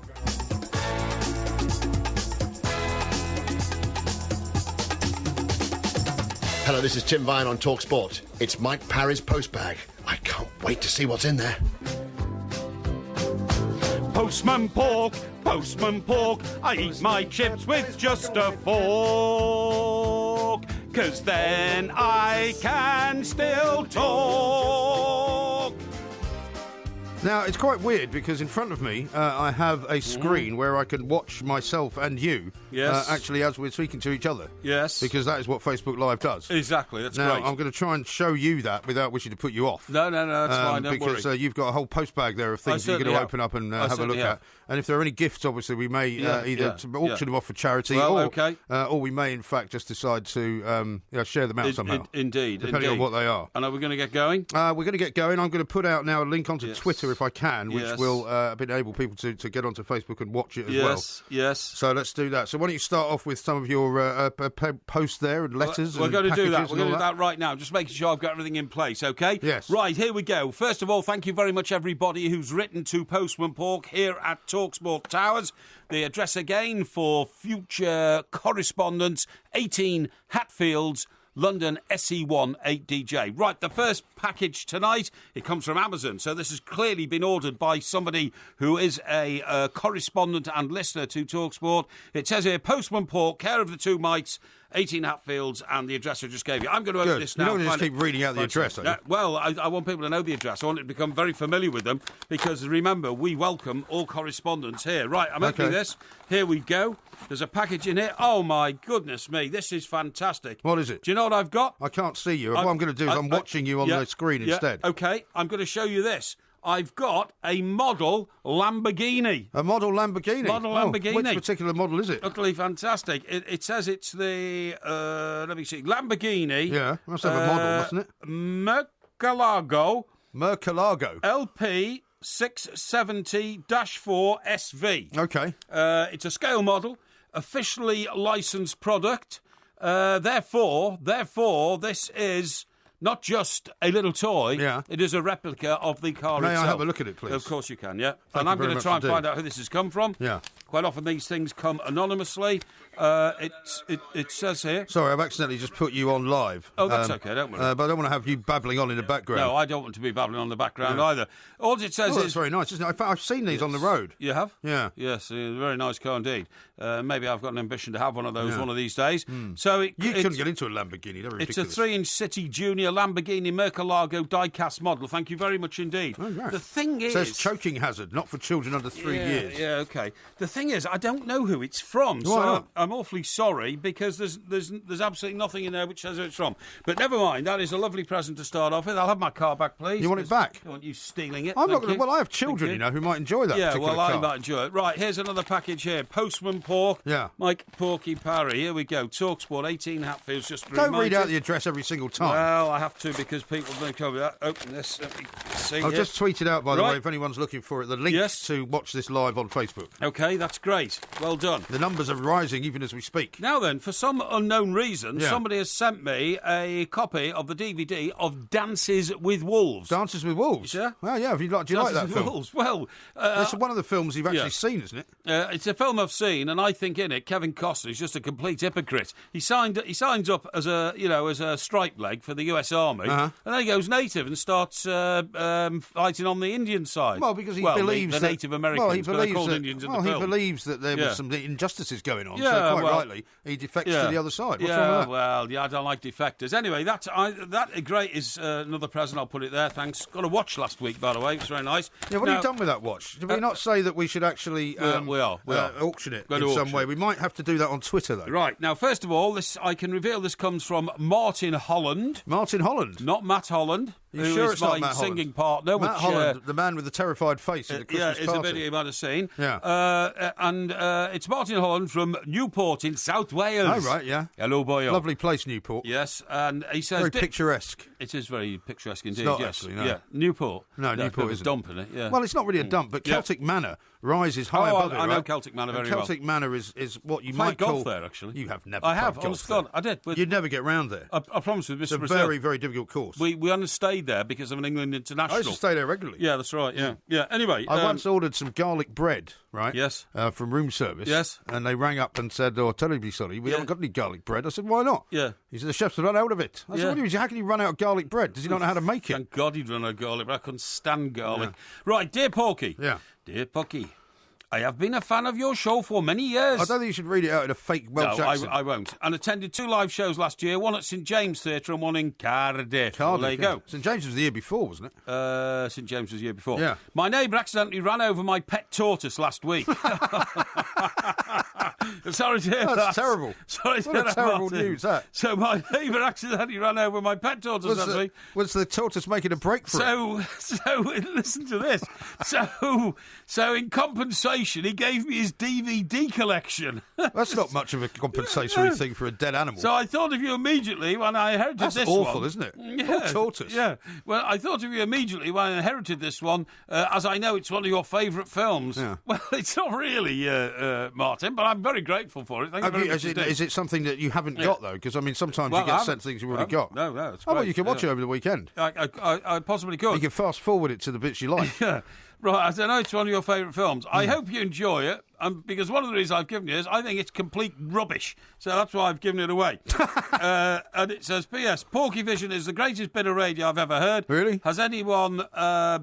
[SPEAKER 7] Hello, this is Tim Vine on Talk Sport. It's Mike Parry's postbag. I can't wait to see what's in there.
[SPEAKER 1] Postman Pork, I eat my chips with just a fork, 'cause then I can still talk.
[SPEAKER 2] Now, it's quite weird because in front of me I have a screen where I can watch myself and you actually as we're speaking to each other.
[SPEAKER 1] Yes.
[SPEAKER 2] Because that is what Facebook Live does.
[SPEAKER 1] Exactly, that's
[SPEAKER 2] now,
[SPEAKER 1] great.
[SPEAKER 2] I'm going to try and show you that without wishing to put you off.
[SPEAKER 1] No, that's fine, don't
[SPEAKER 2] because,
[SPEAKER 1] worry.
[SPEAKER 2] you've got a whole postbag there of things that you're going to open up and have a look at. And if there are any gifts, obviously, we may either auction them off for charity or we may, in fact, just decide to share them out somehow.
[SPEAKER 1] Indeed.
[SPEAKER 2] Depending on what they are.
[SPEAKER 1] And are we going to get going?
[SPEAKER 2] We're going to get going. I'm going to put out now a link onto Twitter if I can, which will enable people to get onto Facebook and watch it as well.
[SPEAKER 1] Yes.
[SPEAKER 2] So let's do that. So why don't you start off with some of your posts there and letters?
[SPEAKER 1] We're going to do that. We're going to do that right now. Just making sure I've got everything in place, okay?
[SPEAKER 2] Yes.
[SPEAKER 1] Right, here we go. First of all, thank you very much, everybody who's written to Postman Pork here at TalkSport Towers. The address again for future correspondence, 18 Hatfields, London SE1 8DJ. Right, the first package tonight, it comes from Amazon. So this has clearly been ordered by somebody who is a correspondent and listener to TalkSport. It says here, Postman Pork, care of the Two Mics, 18 Hatfields, and the address I just gave you. I'm going to open this now.
[SPEAKER 2] You don't just keep reading out the address, are you?
[SPEAKER 1] Well, I want people to know the address. I want it to become very familiar with them because, remember, we welcome all correspondence here. Right, I'm opening this. Here we go. There's a package in here. Oh, my goodness me. This is fantastic.
[SPEAKER 2] What is it?
[SPEAKER 1] Do you know what I've got?
[SPEAKER 2] I can't see you. What I'm going to do is I'm watching you on the screen instead.
[SPEAKER 1] OK, I'm going to show you this. I've got a model Lamborghini.
[SPEAKER 2] A model Lamborghini?
[SPEAKER 1] Lamborghini.
[SPEAKER 2] Which particular model is it?
[SPEAKER 1] Utterly fantastic. It says it's the, let me see, Lamborghini.
[SPEAKER 2] Yeah, must have a model, mustn't it?
[SPEAKER 1] Murcielago LP 670-4 SV.
[SPEAKER 2] OK.
[SPEAKER 1] It's a scale model, officially licensed product. Therefore, this is not just a little toy.
[SPEAKER 2] Yeah.
[SPEAKER 1] It is a replica of the car itself.
[SPEAKER 2] May I have a look at it, please?
[SPEAKER 1] Of course you can, yeah.
[SPEAKER 2] Thank
[SPEAKER 1] and
[SPEAKER 2] you
[SPEAKER 1] I'm going
[SPEAKER 2] very
[SPEAKER 1] to try
[SPEAKER 2] much
[SPEAKER 1] and find out who this has come from.
[SPEAKER 2] Yeah.
[SPEAKER 1] Quite often these things come anonymously. It says here...
[SPEAKER 2] Sorry, I've accidentally just put you on live.
[SPEAKER 1] Oh, that's OK, don't worry.
[SPEAKER 2] But I don't want to have you babbling on in the background.
[SPEAKER 1] No, I don't want to be babbling on the background either. All it says is...
[SPEAKER 2] That's very nice, isn't it? I've seen these on the road.
[SPEAKER 1] You have?
[SPEAKER 2] Yeah.
[SPEAKER 1] Yes, a very nice car indeed. Maybe I've got an ambition to have one of those one of these days. So
[SPEAKER 2] You couldn't get into a Lamborghini. They're ridiculous.
[SPEAKER 1] It's a 3-inch City Junior Lamborghini Murcielago die-cast model. Thank you very much indeed.
[SPEAKER 2] Oh, right.
[SPEAKER 1] The thing is...
[SPEAKER 2] It says choking hazard, not for children under 3 years.
[SPEAKER 1] Yeah, OK. The thing is, I don't know who it's from, so I'm awfully sorry because there's absolutely nothing in there which says who it's from. But never mind, that is a lovely present to start off with. I'll have my car back, please.
[SPEAKER 2] You want it back?
[SPEAKER 1] I want you stealing it.
[SPEAKER 2] I'm not going to... Well, I have children, you know, who might enjoy that particular car.
[SPEAKER 1] I might enjoy it. Right, here's another package here. Postman Pork.
[SPEAKER 2] Yeah.
[SPEAKER 1] Mike Porky Parry. Here we go. TalkSport, 18 Hatfields. Just
[SPEAKER 2] Don't read out the address every single time.
[SPEAKER 1] Well, I have to because people don't cover that. Open this. Let me see.
[SPEAKER 2] I've just tweeted out, by the
[SPEAKER 1] Right.
[SPEAKER 2] way, if anyone's looking for it, the link to watch this live on Facebook.
[SPEAKER 1] Okay, that's great. Well done.
[SPEAKER 2] The numbers are rising even as we speak.
[SPEAKER 1] Now then, for some unknown reason,
[SPEAKER 2] Yeah.
[SPEAKER 1] somebody has sent me a copy of the DVD of Dances with Wolves.
[SPEAKER 2] Dances with Wolves?
[SPEAKER 1] Yeah.
[SPEAKER 2] Well, yeah. Do you like
[SPEAKER 1] Dances
[SPEAKER 2] that
[SPEAKER 1] with
[SPEAKER 2] film?
[SPEAKER 1] Wolves. Well,
[SPEAKER 2] it's one of the films you've actually seen, isn't it?
[SPEAKER 1] it's a film I've seen, and I think in it Kevin Costner is just a complete hypocrite. He signs up as a strike leg for the US Army, and then he goes native and starts fighting on the Indian side.
[SPEAKER 2] Well, because he
[SPEAKER 1] believes
[SPEAKER 2] believes
[SPEAKER 1] the Native Americans.
[SPEAKER 2] Well, he
[SPEAKER 1] but they're
[SPEAKER 2] believes
[SPEAKER 1] called
[SPEAKER 2] that,
[SPEAKER 1] Indians in
[SPEAKER 2] well,
[SPEAKER 1] the
[SPEAKER 2] he
[SPEAKER 1] film.
[SPEAKER 2] believes that there was some injustices going on.
[SPEAKER 1] Yeah,
[SPEAKER 2] so quite
[SPEAKER 1] well,
[SPEAKER 2] rightly, he defects to the other side. What's wrong with that?
[SPEAKER 1] Well, I don't like defectors. Anyway, that great is another present. I'll put it there. Thanks. Got a watch last week, by the way. It's very nice.
[SPEAKER 2] Yeah, what have you done with that watch? Did we not say that we should actually
[SPEAKER 1] we are.
[SPEAKER 2] auction it
[SPEAKER 1] Going
[SPEAKER 2] in
[SPEAKER 1] to
[SPEAKER 2] some
[SPEAKER 1] auction
[SPEAKER 2] way?
[SPEAKER 1] it.
[SPEAKER 2] We might have to do that on Twitter, though.
[SPEAKER 1] Right. Now, first of all, I can reveal this comes from Martin Holland.
[SPEAKER 2] Martin Holland?
[SPEAKER 1] Not Matt Holland.
[SPEAKER 2] Are you
[SPEAKER 1] who
[SPEAKER 2] sure
[SPEAKER 1] is
[SPEAKER 2] it's
[SPEAKER 1] my
[SPEAKER 2] not Matt Holland?
[SPEAKER 1] singing partner.
[SPEAKER 2] Matt Holland, the man with the terrified face at the Christmas
[SPEAKER 1] it's
[SPEAKER 2] party.
[SPEAKER 1] a video you might have seen.
[SPEAKER 2] Yeah.
[SPEAKER 1] And it's Martin Holland from Newport in South Wales.
[SPEAKER 2] Oh, right, yeah.
[SPEAKER 1] Hello, boy.
[SPEAKER 2] Lovely place, Newport.
[SPEAKER 1] Yes, and he says...
[SPEAKER 2] Very picturesque.
[SPEAKER 1] It is very picturesque indeed,
[SPEAKER 2] It's not
[SPEAKER 1] yes.
[SPEAKER 2] actually, no.
[SPEAKER 1] Yeah, Newport.
[SPEAKER 2] No, Newport
[SPEAKER 1] is
[SPEAKER 2] isn't.
[SPEAKER 1] a dump in it, yeah.
[SPEAKER 2] Well, it's not really a dump, but Celtic Manor rises high above it,
[SPEAKER 1] I know
[SPEAKER 2] right?
[SPEAKER 1] Celtic Manor very
[SPEAKER 2] Celtic Manor is what you
[SPEAKER 1] Played
[SPEAKER 2] might
[SPEAKER 1] golf
[SPEAKER 2] call...
[SPEAKER 1] there, actually.
[SPEAKER 2] You have never
[SPEAKER 1] I
[SPEAKER 2] played
[SPEAKER 1] have,
[SPEAKER 2] golf
[SPEAKER 1] honest
[SPEAKER 2] there.
[SPEAKER 1] God, I did.
[SPEAKER 2] You'd never get round there.
[SPEAKER 1] I promise with Mr.
[SPEAKER 2] It's a
[SPEAKER 1] Brazil.
[SPEAKER 2] very, very difficult course.
[SPEAKER 1] We understayed there because of an England international.
[SPEAKER 2] I used to stay there regularly.
[SPEAKER 1] Yeah, that's right, yeah. Yeah, anyway...
[SPEAKER 2] I once ordered some garlic bread, right?
[SPEAKER 1] Yes.
[SPEAKER 2] From room service.
[SPEAKER 1] Yes.
[SPEAKER 2] And they rang up and said, terribly sorry, we haven't got any garlic bread. I said, why not?
[SPEAKER 1] Yeah.
[SPEAKER 2] He said, the chef's run out of it. I said, what do you mean? How can you run out of garlic bread? Does he not know how to make it?
[SPEAKER 1] Thank God he'd run out of garlic, but I couldn't stand garlic. Right, dear Porky.
[SPEAKER 2] Yeah.
[SPEAKER 1] Dear Porky, I have been a fan of your show for many years.
[SPEAKER 2] I don't think you should read it out in a fake Welsh accent.
[SPEAKER 1] I won't. And attended 2 live shows last year, one at St James Theatre and one in Cardiff. Well, there you go.
[SPEAKER 2] St James was the year before, wasn't it?
[SPEAKER 1] St James was the year before.
[SPEAKER 2] Yeah.
[SPEAKER 1] My neighbour accidentally ran over my pet tortoise last week. Sorry to hear that.
[SPEAKER 2] That's terrible.
[SPEAKER 1] Sorry to
[SPEAKER 2] What
[SPEAKER 1] hear
[SPEAKER 2] a
[SPEAKER 1] that,
[SPEAKER 2] terrible
[SPEAKER 1] Martin.
[SPEAKER 2] news, that.
[SPEAKER 1] So my neighbour accidentally ran over my pet tortoise last week.
[SPEAKER 2] Was the tortoise making a break for it?
[SPEAKER 1] So listen to this. So in compensation, he gave me his DVD collection.
[SPEAKER 2] That's not much of a compensatory thing for a dead animal.
[SPEAKER 1] So I thought of you immediately when I inherited
[SPEAKER 2] That's
[SPEAKER 1] this
[SPEAKER 2] awful,
[SPEAKER 1] one.
[SPEAKER 2] isn't it?
[SPEAKER 1] Yeah,
[SPEAKER 2] Poor tortoise.
[SPEAKER 1] Yeah. Well, I thought of you immediately when I inherited this one, as I know it's one of your favourite films.
[SPEAKER 2] Yeah.
[SPEAKER 1] Well, it's not really, Martin, but I'm very grateful for it. Thank you very much indeed.
[SPEAKER 2] Is it something that you haven't got, though? Because, I mean, sometimes
[SPEAKER 1] Well,
[SPEAKER 2] you get
[SPEAKER 1] I
[SPEAKER 2] sent
[SPEAKER 1] haven't.
[SPEAKER 2] things you've already got.
[SPEAKER 1] No, it's
[SPEAKER 2] Oh, well,
[SPEAKER 1] great,
[SPEAKER 2] you can watch
[SPEAKER 1] yeah.
[SPEAKER 2] it over the weekend.
[SPEAKER 1] I possibly could.
[SPEAKER 2] You can fast forward it to the bits you like.
[SPEAKER 1] Yeah. Right, I know it's one of your favourite films. I
[SPEAKER 2] Hmm.
[SPEAKER 1] hope you enjoy it, because one of the reasons I've given you is I think it's complete rubbish. So that's why I've given it away. And it says, P.S. Porky Vision is the greatest bit of radio I've ever heard.
[SPEAKER 2] Really?
[SPEAKER 1] Has anyone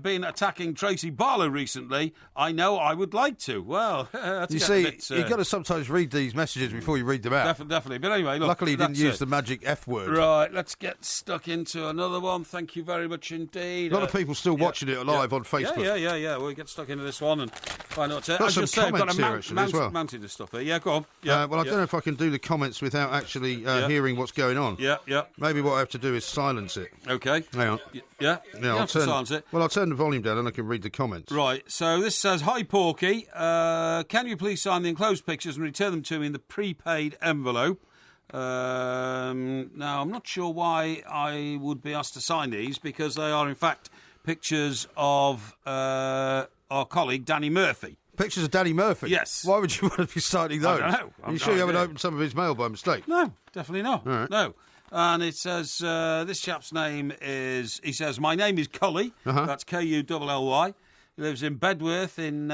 [SPEAKER 1] been attacking Tracy Barlow recently? I know I would like to. Well, that's
[SPEAKER 2] You
[SPEAKER 1] getting
[SPEAKER 2] see,
[SPEAKER 1] a bit,
[SPEAKER 2] you've got to sometimes read these messages before you read them out.
[SPEAKER 1] Definitely. But anyway, look.
[SPEAKER 2] Luckily, you didn't
[SPEAKER 1] that's
[SPEAKER 2] use
[SPEAKER 1] it.
[SPEAKER 2] the magic F word.
[SPEAKER 1] Right, let's get stuck into another one. Thank you very much indeed.
[SPEAKER 2] A lot of people still watching it live on Facebook.
[SPEAKER 1] Yeah. We'll get stuck into this one and find out.
[SPEAKER 2] Got
[SPEAKER 1] As
[SPEAKER 2] some
[SPEAKER 1] you say, I've got
[SPEAKER 2] comments
[SPEAKER 1] a
[SPEAKER 2] here, actually, as well.
[SPEAKER 1] mounted this stuff here. Yeah, go on. Yeah,
[SPEAKER 2] Well, I don't know if I can do the comments without actually hearing what's going on.
[SPEAKER 1] Yeah.
[SPEAKER 2] Maybe what I have to do is silence it.
[SPEAKER 1] Okay.
[SPEAKER 2] Hang on.
[SPEAKER 1] Yeah. You
[SPEAKER 2] I'll
[SPEAKER 1] have to silence it.
[SPEAKER 2] Well, I'll turn the volume down and I can read the comments.
[SPEAKER 1] Right, so this says, Hi Porky, can you please sign the enclosed pictures and return them to me in the prepaid envelope? Now, I'm not sure why I would be asked to sign these, because they are in fact pictures of our colleague Danny Murphy.
[SPEAKER 2] Pictures of Danny Murphy?
[SPEAKER 1] Yes.
[SPEAKER 2] Why would you want to be signing those?
[SPEAKER 1] I don't know.
[SPEAKER 2] Are you sure you haven't opened some of his mail by mistake?
[SPEAKER 1] No, definitely not.
[SPEAKER 2] All right.
[SPEAKER 1] No. And it says, this chap's name is, he says, my name is Cully. That's Kully. He lives in Bedworth in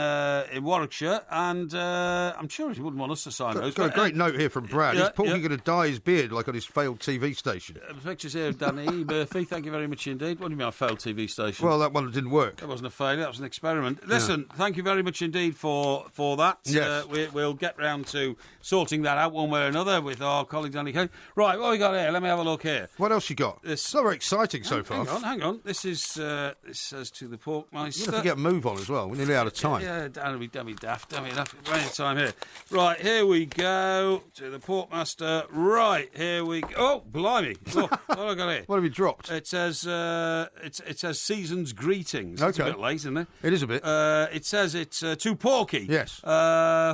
[SPEAKER 1] Warwickshire, and I'm sure he wouldn't want us to sign those.
[SPEAKER 2] Got a great note here from Brad.
[SPEAKER 1] yeah,
[SPEAKER 2] Is Porky
[SPEAKER 1] yeah.
[SPEAKER 2] going to dye his beard like on his failed TV station?
[SPEAKER 1] Pictures here of Danny Murphy. Thank you very much indeed. What do you mean a failed TV station?
[SPEAKER 2] Well, that one didn't work.
[SPEAKER 1] That wasn't a failure, that was an experiment. Listen, thank you very much indeed for that.
[SPEAKER 2] Yes.
[SPEAKER 1] We'll get round to sorting that out one way or another with our colleague Danny Coe. Right, what have we got here? Let me have a look here.
[SPEAKER 2] What else you got?
[SPEAKER 1] This-
[SPEAKER 2] It's not very exciting so far.
[SPEAKER 1] Hang on. This says to the Porkmeister.
[SPEAKER 2] You're going to get move on as well. We're nearly out of time.
[SPEAKER 1] Yeah, don't be daft. Plenty of time here. Right, here we go to the Porkmaster. Right, here we go. Oh, blimey. Look, what have I got here?
[SPEAKER 2] What have you dropped?
[SPEAKER 1] It says it says season's greetings. It's a bit late, isn't it?
[SPEAKER 2] It is a bit.
[SPEAKER 1] It says it's to Porky.
[SPEAKER 2] Yes.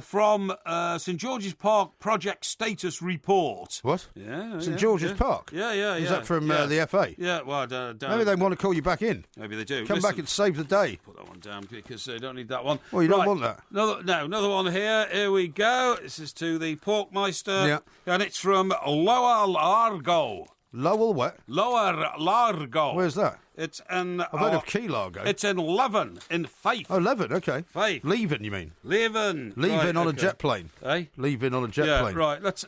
[SPEAKER 1] From St George's Park Project Status Report.
[SPEAKER 2] What?
[SPEAKER 1] Yeah.
[SPEAKER 2] St George's Park?
[SPEAKER 1] Yeah.
[SPEAKER 2] Is that from the FA?
[SPEAKER 1] Yeah, well, I don't.
[SPEAKER 2] Maybe they want to call you back in.
[SPEAKER 1] Maybe they do.
[SPEAKER 2] Come back and save the day.
[SPEAKER 1] Put that one down because they don't need that one.
[SPEAKER 2] Well, you don't want that.
[SPEAKER 1] Another one here. Here we go. This is to the Porkmeister.
[SPEAKER 2] Yeah.
[SPEAKER 1] And it's from Lower Largo.
[SPEAKER 2] Lowell what?
[SPEAKER 1] Lower Largo.
[SPEAKER 2] Where's that?
[SPEAKER 1] It's in...
[SPEAKER 2] I've heard of Key Largo.
[SPEAKER 1] It's in Leven, in Fife.
[SPEAKER 2] Oh, Leven, okay.
[SPEAKER 1] Fife.
[SPEAKER 2] Leaving, you mean?
[SPEAKER 1] Leven.
[SPEAKER 2] Leaving on a jet plane.
[SPEAKER 1] Eh?
[SPEAKER 2] Leaving on a jet
[SPEAKER 1] Yeah,
[SPEAKER 2] plane.
[SPEAKER 1] right. Let's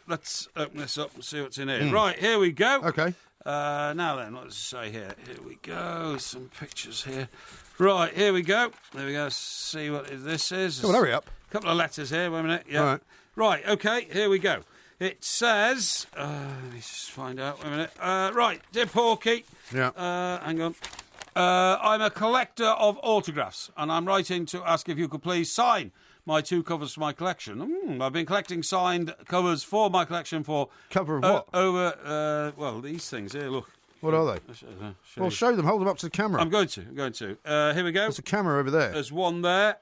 [SPEAKER 1] open this up and see what's in here. Right, here we go.
[SPEAKER 2] Okay.
[SPEAKER 1] Now then, what does it say here? Here we go. Some pictures here. Right, here we go. There we go. See what this is.
[SPEAKER 2] Come on, hurry up.
[SPEAKER 1] A couple of letters here. Wait a minute. Yeah.
[SPEAKER 2] All right.
[SPEAKER 1] Right, okay. Here we go. It says... let me just find out. Wait a minute. Right, dear Porky.
[SPEAKER 2] Yeah.
[SPEAKER 1] Hang on. I'm a collector of autographs, and I'm writing to ask if you could please sign my 2 covers for my collection. I've been collecting signed covers for my collection for...
[SPEAKER 2] Cover of what?
[SPEAKER 1] Over, well, these things here, look.
[SPEAKER 2] What are they? Well, show them. Hold them up to the camera.
[SPEAKER 1] I'm going to. Here we go.
[SPEAKER 2] There's a camera over there.
[SPEAKER 1] There's one there,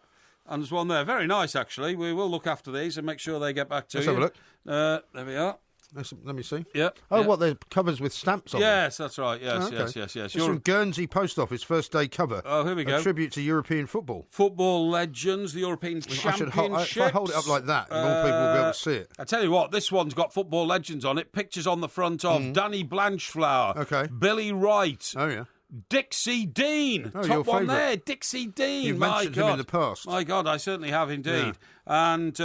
[SPEAKER 1] and there's one there. Very nice, actually. We will look after these and make sure they get back to
[SPEAKER 2] Let's
[SPEAKER 1] you.
[SPEAKER 2] have a look.
[SPEAKER 1] There we are.
[SPEAKER 2] Let me see.
[SPEAKER 1] Yep.
[SPEAKER 2] Oh,
[SPEAKER 1] yep.
[SPEAKER 2] what? They're covers with stamps on them?
[SPEAKER 1] Yes, that's right. Yes,
[SPEAKER 2] Oh, okay.
[SPEAKER 1] yes.
[SPEAKER 2] It's from Guernsey Post Office, first day cover.
[SPEAKER 1] Oh, here we go.
[SPEAKER 2] A tribute to European football.
[SPEAKER 1] Football legends, the European Championships.
[SPEAKER 2] If I hold it up like that, more people will be able to see it.
[SPEAKER 1] I tell you what, this one's got football legends on it. Pictures on the front of Danny Blanchflower.
[SPEAKER 2] Okay.
[SPEAKER 1] Billy Wright.
[SPEAKER 2] Oh, yeah.
[SPEAKER 1] Dixie Dean.
[SPEAKER 2] Oh, your
[SPEAKER 1] Top one
[SPEAKER 2] favourite.
[SPEAKER 1] there. Dixie Dean.
[SPEAKER 2] You've
[SPEAKER 1] My
[SPEAKER 2] mentioned
[SPEAKER 1] God.
[SPEAKER 2] him in the past.
[SPEAKER 1] My God, I certainly have indeed.
[SPEAKER 2] Yeah.
[SPEAKER 1] And,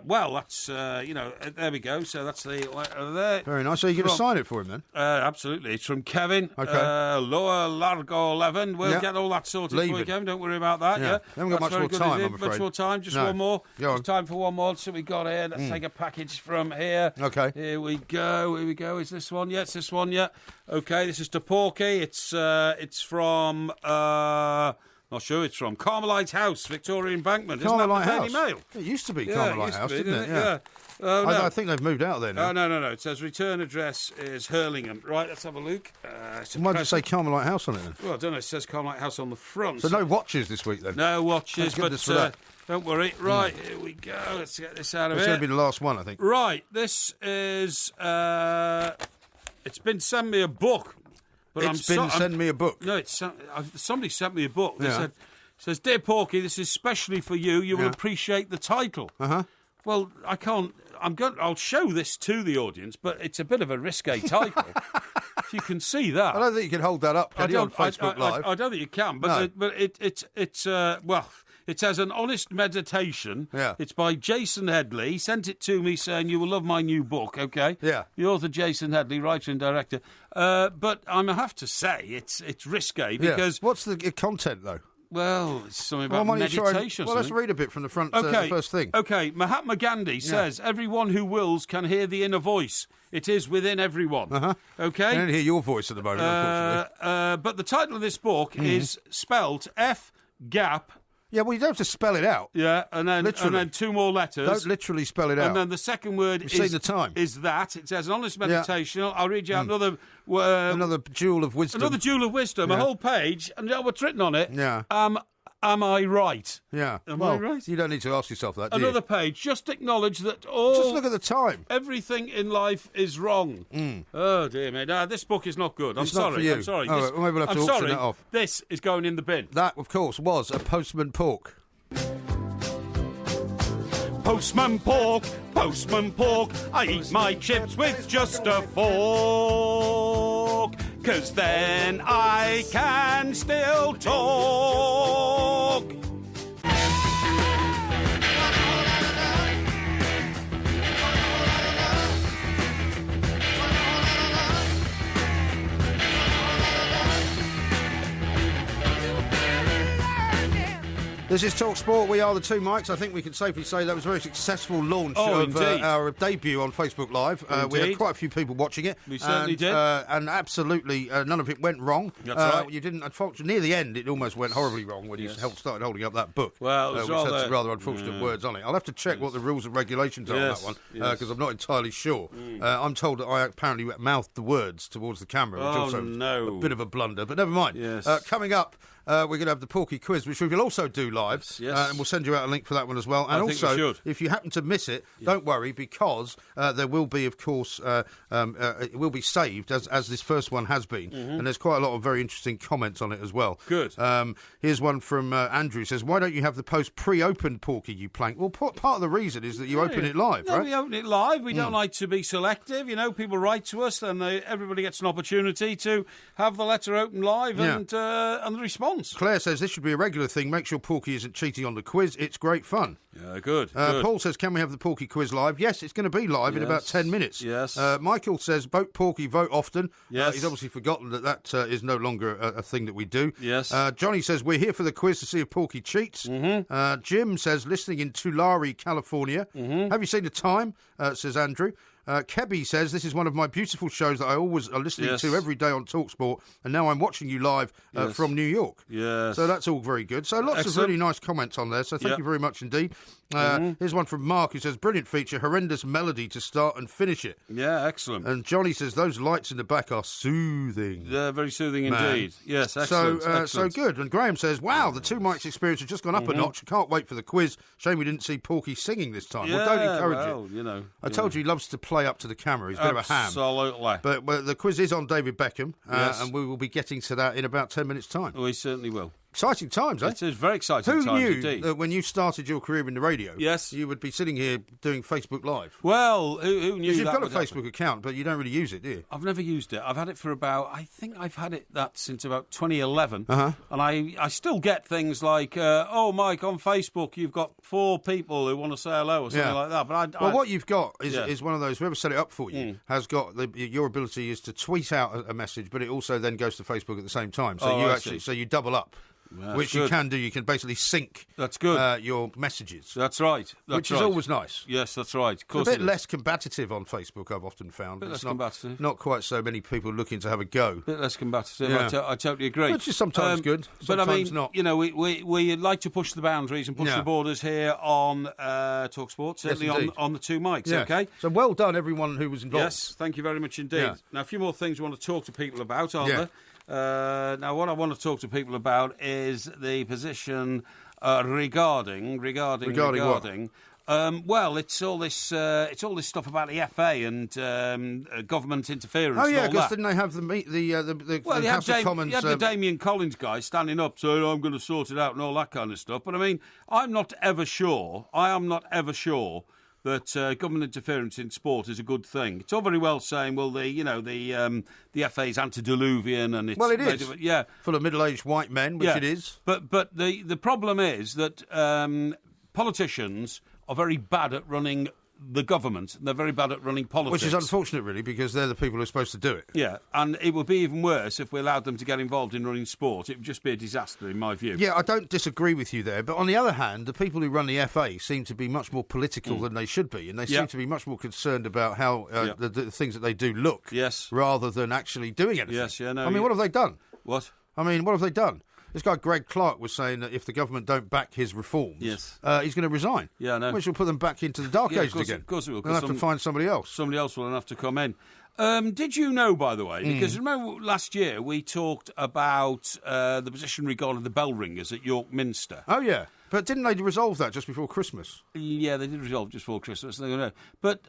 [SPEAKER 1] well, that's, there we go. So that's the letter there.
[SPEAKER 2] Very nice. So you're going to sign it for him then?
[SPEAKER 1] Absolutely. It's from Kevin.
[SPEAKER 2] Okay.
[SPEAKER 1] Lower Largo 11. We'll
[SPEAKER 2] Yeah.
[SPEAKER 1] get all that sorted
[SPEAKER 2] Leave
[SPEAKER 1] for you,
[SPEAKER 2] it.
[SPEAKER 1] Kevin. Don't worry about that.
[SPEAKER 2] Yeah.
[SPEAKER 1] Yeah.
[SPEAKER 2] We haven't got
[SPEAKER 1] That's
[SPEAKER 2] much
[SPEAKER 1] very
[SPEAKER 2] more
[SPEAKER 1] good
[SPEAKER 2] time,
[SPEAKER 1] indeed.
[SPEAKER 2] I'm afraid.
[SPEAKER 1] Much more time. Just
[SPEAKER 2] No.
[SPEAKER 1] one more.
[SPEAKER 2] Go on.
[SPEAKER 1] It's time for one more. So we got here. Let's take a package from here.
[SPEAKER 2] Okay.
[SPEAKER 1] Here we go. Is this one? Yeah, it's this one. Yeah. Okay. This is to Porky. It's from. Not sure. It's from Carmelite House, Victoria Embankment.
[SPEAKER 2] Carmelite
[SPEAKER 1] Isn't that
[SPEAKER 2] House.
[SPEAKER 1] the Daily Mail?
[SPEAKER 2] It used to be
[SPEAKER 1] Yeah,
[SPEAKER 2] Carmelite
[SPEAKER 1] used to
[SPEAKER 2] House,
[SPEAKER 1] be,
[SPEAKER 2] didn't it?
[SPEAKER 1] Yeah. Oh, no.
[SPEAKER 2] I think they've moved out there now.
[SPEAKER 1] Oh, no. It says return address is Hurlingham. Right, let's have a look.
[SPEAKER 2] Why did it say Carmelite House on it then?
[SPEAKER 1] Well, I don't know. It says Carmelite House on the front.
[SPEAKER 2] So no watches this week then?
[SPEAKER 1] No watches,
[SPEAKER 2] Thank goodness for
[SPEAKER 1] but
[SPEAKER 2] that.
[SPEAKER 1] don't worry. Right, here we go. Let's get this out of
[SPEAKER 2] It's
[SPEAKER 1] here.
[SPEAKER 2] going to be the last one, I think.
[SPEAKER 1] Right, this is... it's been sent me a book. But
[SPEAKER 2] Send me a book.
[SPEAKER 1] No, somebody sent me a book. They
[SPEAKER 2] Yeah.
[SPEAKER 1] says, Dear Porky, this is specially for you. You will
[SPEAKER 2] Yeah.
[SPEAKER 1] appreciate the title.
[SPEAKER 2] Uh-huh.
[SPEAKER 1] Well, I can't... I'll show this to the audience, but it's a bit of a risque title. You can see that.
[SPEAKER 2] I don't think you can hold that up, can you, on Facebook Live?
[SPEAKER 1] I don't think you can, but
[SPEAKER 2] No.
[SPEAKER 1] but it's well, it says An Honest Meditation.
[SPEAKER 2] Yeah.
[SPEAKER 1] It's by Jason Headley. He sent it to me saying you will love my new book. Okay.
[SPEAKER 2] Yeah.
[SPEAKER 1] The author Jason Headley, writer and director. But I have to say it's risque because
[SPEAKER 2] What's the content though?
[SPEAKER 1] well, it's something about
[SPEAKER 2] why don't you
[SPEAKER 1] meditation.
[SPEAKER 2] well, let's read a bit from the front.
[SPEAKER 1] Okay.
[SPEAKER 2] The first thing.
[SPEAKER 1] Okay, Mahatma Gandhi says, everyone who wills can hear the inner voice. It is within everyone.
[SPEAKER 2] Uh-huh.
[SPEAKER 1] Okay?
[SPEAKER 2] I don't hear your voice at the moment, unfortunately.
[SPEAKER 1] But the title of this book is spelt F-gap.
[SPEAKER 2] Yeah, well, you don't have to spell it out.
[SPEAKER 1] Yeah, and then
[SPEAKER 2] Literally.
[SPEAKER 1] 2 more letters.
[SPEAKER 2] Don't literally spell it out.
[SPEAKER 1] And then the second word
[SPEAKER 2] You've seen the time.
[SPEAKER 1] is that. It says An Honest Meditation. I'll read you out another...
[SPEAKER 2] Another jewel of wisdom.
[SPEAKER 1] Another jewel of wisdom, a whole page, and you know what's written on it?
[SPEAKER 2] Yeah.
[SPEAKER 1] Am I right?
[SPEAKER 2] Yeah.
[SPEAKER 1] Am
[SPEAKER 2] well,
[SPEAKER 1] I right?
[SPEAKER 2] You don't need to ask yourself that, do
[SPEAKER 1] Another
[SPEAKER 2] you?
[SPEAKER 1] page. Just acknowledge that all...
[SPEAKER 2] Just look at the time.
[SPEAKER 1] Everything in life is wrong. Oh, dear me. No, this book is not good. I'm
[SPEAKER 2] It's not
[SPEAKER 1] sorry.
[SPEAKER 2] for you.
[SPEAKER 1] I'm sorry.
[SPEAKER 2] All right, well, maybe we'll have to
[SPEAKER 1] I'm
[SPEAKER 2] auction
[SPEAKER 1] sorry.
[SPEAKER 2] that off.
[SPEAKER 1] This is going in the bin.
[SPEAKER 2] That, of course, was a Postman Pork.
[SPEAKER 1] Postman Pork, I eat my chips with just a fork, 'cause then I can still talk.
[SPEAKER 2] This is Talk Sport. We are the two mics. I think we can safely say that was a very successful launch of our debut on Facebook Live. We had quite a few people watching it.
[SPEAKER 1] We certainly did.
[SPEAKER 2] And absolutely none of it went wrong.
[SPEAKER 1] That's right.
[SPEAKER 2] You didn't, unfortunately, near the end, it almost went horribly wrong when you started holding up that book.
[SPEAKER 1] Well,
[SPEAKER 2] which had some rather unfortunate words on it. I'll have to check what the rules and regulations are on that one, because I'm not entirely sure. I'm told that I apparently mouthed the words towards the camera, which also a bit of a blunder, but never mind.
[SPEAKER 1] Yes.
[SPEAKER 2] Coming up, we're going to have the Porky quiz, which we will also do live, and we'll send you out a link for that one as well. And also, if you happen to miss it, don't worry, because there will be, of course, it will be saved as this first one has been, and there's quite a lot of very interesting comments on it as well.
[SPEAKER 1] Good.
[SPEAKER 2] Here's one from Andrew. He says, "Why don't you have the post pre-opened Porky, you plank?" Well, part of the reason is that you open it live, right?
[SPEAKER 1] We open it live. We don't like to be selective. You know, people write to us, and everybody gets an opportunity to have the letter open live and the response.
[SPEAKER 2] Claire says this should be a regular thing. Make sure Porky isn't cheating on the quiz. It's great fun.
[SPEAKER 1] Yeah, good.
[SPEAKER 2] Paul says, can we have the Porky quiz live? Yes, it's going to be live in about 10 minutes.
[SPEAKER 1] Yes.
[SPEAKER 2] Michael says, vote Porky, vote often.
[SPEAKER 1] Yes.
[SPEAKER 2] He's obviously forgotten that is no longer a thing that we do.
[SPEAKER 1] Yes.
[SPEAKER 2] Johnny says, we're here for the quiz to see if Porky cheats. Jim says, listening in Tulare, California. Have you seen the time? Says Andrew. Kebby says, this is one of my beautiful shows that I always are listening to every day on TalkSport, and now I'm watching you live from New York.
[SPEAKER 1] Yes.
[SPEAKER 2] So that's all very good. So lots of really nice comments on there, so thank you very much indeed. Here's one from Mark who says, brilliant feature, horrendous melody to start and finish it.
[SPEAKER 1] Yeah, excellent.
[SPEAKER 2] And Johnny says, those lights in the back are soothing.
[SPEAKER 1] They're very soothing indeed. Yes, excellent.
[SPEAKER 2] So good. And Graham says, wow, the two mics experience has just gone up a notch. I can't wait for the quiz. Shame we didn't see Porky singing this time. Well, don't encourage it.
[SPEAKER 1] You know.
[SPEAKER 2] I told you he loves to play up to the camera. He's a bit of a ham.
[SPEAKER 1] Absolutely.
[SPEAKER 2] But the quiz is on David Beckham, and we will be getting to that in about 10 minutes' time.
[SPEAKER 1] We certainly will.
[SPEAKER 2] Exciting times, eh?
[SPEAKER 1] It is very exciting times
[SPEAKER 2] indeed.
[SPEAKER 1] Who knew
[SPEAKER 2] that when you started your career in the radio, you would be sitting here doing Facebook Live?
[SPEAKER 1] Well, who knew that?
[SPEAKER 2] You've got a Facebook account, but you don't really use it, do you?
[SPEAKER 1] I've never used it. I've had it for I think I've had that since about 2011. And I still get things like, oh, Mike, on Facebook, you've got 4 people who want to say hello or something like that. But
[SPEAKER 2] what you've got is one of those, whoever set it up for you, has got, your ability is to tweet out a message, but it also then goes to Facebook at the same time. So you double up. Which you can do. You can basically sync your messages.
[SPEAKER 1] That's right.
[SPEAKER 2] Which is always nice.
[SPEAKER 1] Yes, that's right.
[SPEAKER 2] It's a bit less combative on Facebook, I've often found.
[SPEAKER 1] A bit less combative.
[SPEAKER 2] Not quite so many people looking to have a go.
[SPEAKER 1] A bit less combative. Yeah. I totally agree.
[SPEAKER 2] Which is sometimes good, sometimes not.
[SPEAKER 1] You know, we like to push the boundaries and push the borders here on TalkSport, certainly on the two mics, okay?
[SPEAKER 2] So well done, everyone who was involved.
[SPEAKER 1] Yes, thank you very much indeed. Yeah. Now, a few more things we want to talk to people about, aren't there? Now, what I want to talk to people about is the position regarding
[SPEAKER 2] what?
[SPEAKER 1] Well, it's all this stuff about the FA and government interference.
[SPEAKER 2] Oh yeah,
[SPEAKER 1] because
[SPEAKER 2] didn't they have the House of Commons?
[SPEAKER 1] You had the Damien Collins guy standing up saying, "I'm going to sort it out" and all that kind of stuff. But I mean, I am not ever sure that government interference in sport is a good thing. It's all very well saying, well, the FA is antediluvian and it's...
[SPEAKER 2] Well, it is. Full of middle-aged white men, which it is.
[SPEAKER 1] But the problem is that politicians are very bad at running the government. They're very bad at running politics.
[SPEAKER 2] Which is unfortunate, really, because they're the people who are supposed to do it.
[SPEAKER 1] Yeah, and it would be even worse if we allowed them to get involved in running sport. It would just be a disaster, in my view.
[SPEAKER 2] Yeah, I don't disagree with you there. But on the other hand, the people who run the FA seem to be much more political than they should be. And they seem to be much more concerned about how the things that they do look rather than actually doing anything.
[SPEAKER 1] Yes, yeah, no.
[SPEAKER 2] I mean, what have they done?
[SPEAKER 1] What?
[SPEAKER 2] I mean, what have they done? This guy, Greg Clark, was saying that if the government don't back his reforms, he's going to resign.
[SPEAKER 1] Yeah, I know.
[SPEAKER 2] Which will put them back into the dark ages again.
[SPEAKER 1] Of course it will.
[SPEAKER 2] They'll have to find somebody else.
[SPEAKER 1] Somebody else will have to come in. Did you know, by the way, because remember last year we talked about the position regarding the bell ringers at York Minster?
[SPEAKER 2] Oh, yeah. But didn't they resolve that just before Christmas?
[SPEAKER 1] Yeah, they did resolve just before Christmas. But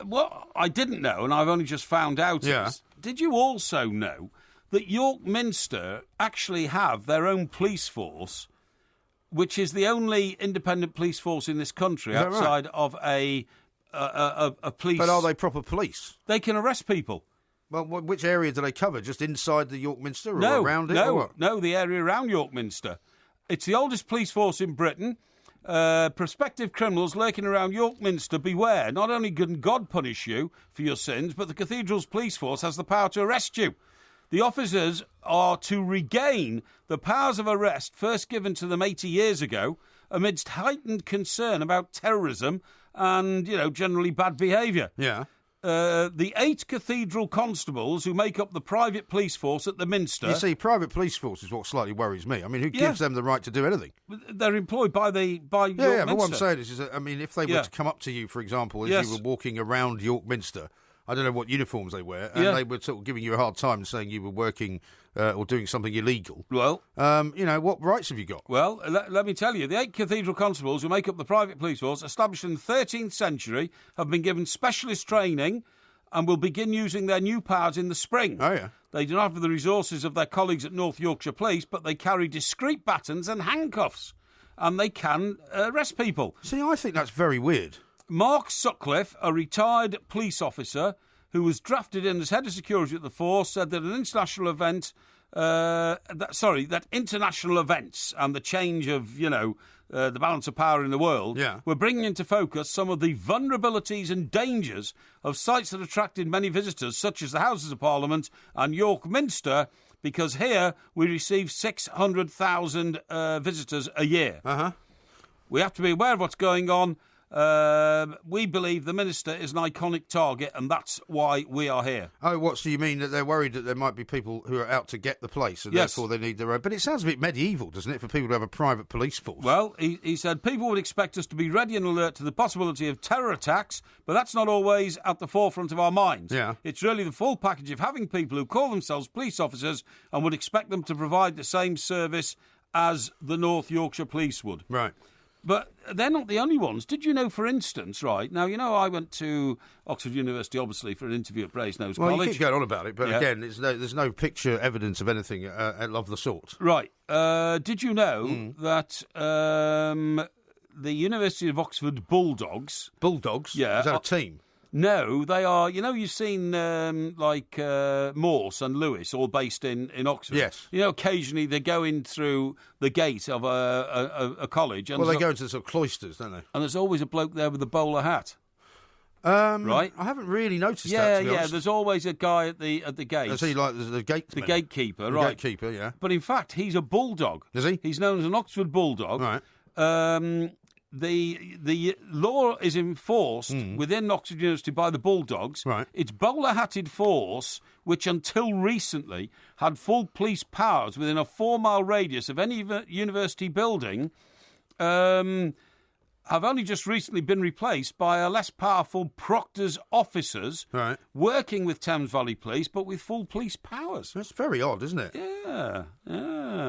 [SPEAKER 1] what I didn't know, and I've only just found out, is, did you also know that York Minster actually have their own police force, which is the only independent police force in this country outside of a police...
[SPEAKER 2] But are they proper police?
[SPEAKER 1] They can arrest people.
[SPEAKER 2] Well, which area do they cover? Just inside the York Minster or around it?
[SPEAKER 1] No, the area around York Minster. It's the oldest police force in Britain. Prospective criminals lurking around York Minster, beware. Not only can God punish you for your sins, but the cathedral's police force has the power to arrest you. The officers are to regain the powers of arrest first given to them 80 years ago amidst heightened concern about terrorism and, generally bad behaviour.
[SPEAKER 2] Yeah.
[SPEAKER 1] The 8 cathedral constables who make up the private police force at the Minster...
[SPEAKER 2] You see, private police force is what slightly worries me. I mean, who gives them the right to do anything?
[SPEAKER 1] They're employed by York Minster.
[SPEAKER 2] But what I'm saying is that, I mean, if they were to come up to you, for example, as you were walking around York Minster, I don't know what uniforms they wear, and they were sort of giving you a hard time saying you were working or doing something illegal.
[SPEAKER 1] Well...
[SPEAKER 2] what rights have you got?
[SPEAKER 1] Well, let me tell you, the 8 cathedral constables who make up the private police force, established in the 13th century, have been given specialist training and will begin using their new powers in the spring.
[SPEAKER 2] Oh, yeah.
[SPEAKER 1] They do not have the resources of their colleagues at North Yorkshire Police, but they carry discreet batons and handcuffs, and they can arrest people.
[SPEAKER 2] See, I think that's very weird.
[SPEAKER 1] Mark Sutcliffe, a retired police officer who was drafted in as head of security at the force, said that that international events and the change of, the balance of power in the world were bringing into focus some of the vulnerabilities and dangers of sites that attracted many visitors, such as the Houses of Parliament and York Minster, because here we receive 600,000 visitors a year. We have to be aware of what's going on. We believe the Minister is an iconic target, and that's why we are here.
[SPEAKER 2] Oh, what? So you mean that they're worried that there might be people who are out to get the place, and therefore they need their own... But it sounds a bit medieval, doesn't it, for people to have a private police force?
[SPEAKER 1] Well, he said people would expect us to be ready and alert to the possibility of terror attacks, but that's not always at the forefront of our minds.
[SPEAKER 2] Yeah.
[SPEAKER 1] It's really the full package of having people who call themselves police officers and would expect them to provide the same service as the North Yorkshire Police would.
[SPEAKER 2] Right.
[SPEAKER 1] But they're not the only ones. Did you know, for instance, right, now, I went to Oxford University, obviously, for an interview at Brasenose College.
[SPEAKER 2] Well, you keep going on about it, but again, there's no picture evidence of anything of the sort.
[SPEAKER 1] Right. Did you know that the University of Oxford Bulldogs...
[SPEAKER 2] Bulldogs?
[SPEAKER 1] Yeah.
[SPEAKER 2] Is that a team?
[SPEAKER 1] No, they are... you've seen, Morse and Lewis, all based in Oxford.
[SPEAKER 2] Yes.
[SPEAKER 1] Occasionally they go in through the gate of a college. And
[SPEAKER 2] they go into sort of cloisters, don't they?
[SPEAKER 1] And there's always a bloke there with a bowler hat.
[SPEAKER 2] Right? I haven't really noticed that, to be honest.
[SPEAKER 1] There's always a guy at the gate.
[SPEAKER 2] Is he like the gateman?
[SPEAKER 1] The gatekeeper, right.
[SPEAKER 2] The gatekeeper, yeah.
[SPEAKER 1] But in fact, he's a bulldog.
[SPEAKER 2] Is he?
[SPEAKER 1] He's known as an Oxford Bulldog.
[SPEAKER 2] Right.
[SPEAKER 1] The law is enforced within Oxford University by the Bulldogs.
[SPEAKER 2] Right.
[SPEAKER 1] It's bowler-hatted force, which until recently had full police powers within a 4-mile radius of any university building, have only just recently been replaced by a less powerful Proctor's officers working with Thames Valley Police, but with full police powers.
[SPEAKER 2] That's very odd, isn't it?
[SPEAKER 1] Yeah.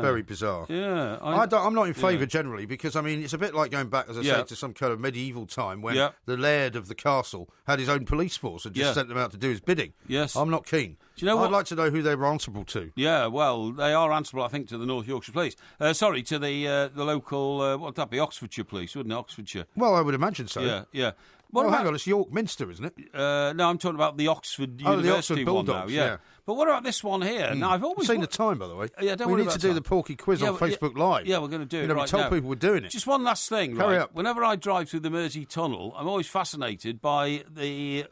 [SPEAKER 2] Very bizarre.
[SPEAKER 1] Yeah.
[SPEAKER 2] I'm not in favour generally because, I mean, it's a bit like going back, as I say, to some kind of medieval time when the laird of the castle had his own police force and just sent them out to do his bidding.
[SPEAKER 1] Yes.
[SPEAKER 2] I'm not keen.
[SPEAKER 1] Do you know
[SPEAKER 2] I'd like to know who they were answerable to.
[SPEAKER 1] Yeah, well, they are answerable, I think, to the North Yorkshire Police. To the local, what would that be, Oxfordshire Police, wouldn't it, Oxfordshire?
[SPEAKER 2] Well, I would imagine so.
[SPEAKER 1] Yeah.
[SPEAKER 2] Hang on, it's York Minster, isn't it?
[SPEAKER 1] No, I'm talking about the Oxford University
[SPEAKER 2] the Oxford Bulldogs,
[SPEAKER 1] one now. Yeah. But what about this one here? Now, I've always
[SPEAKER 2] seen the time, by the way.
[SPEAKER 1] Yeah, don't
[SPEAKER 2] we
[SPEAKER 1] worry
[SPEAKER 2] need
[SPEAKER 1] about
[SPEAKER 2] to do
[SPEAKER 1] time.
[SPEAKER 2] the Porky quiz on Facebook Live.
[SPEAKER 1] Yeah, we're going to do it right
[SPEAKER 2] we told
[SPEAKER 1] now.
[SPEAKER 2] people we're doing it.
[SPEAKER 1] Just one last thing.
[SPEAKER 2] Hurry up.
[SPEAKER 1] Whenever I drive through the Mersey Tunnel, I'm always fascinated by the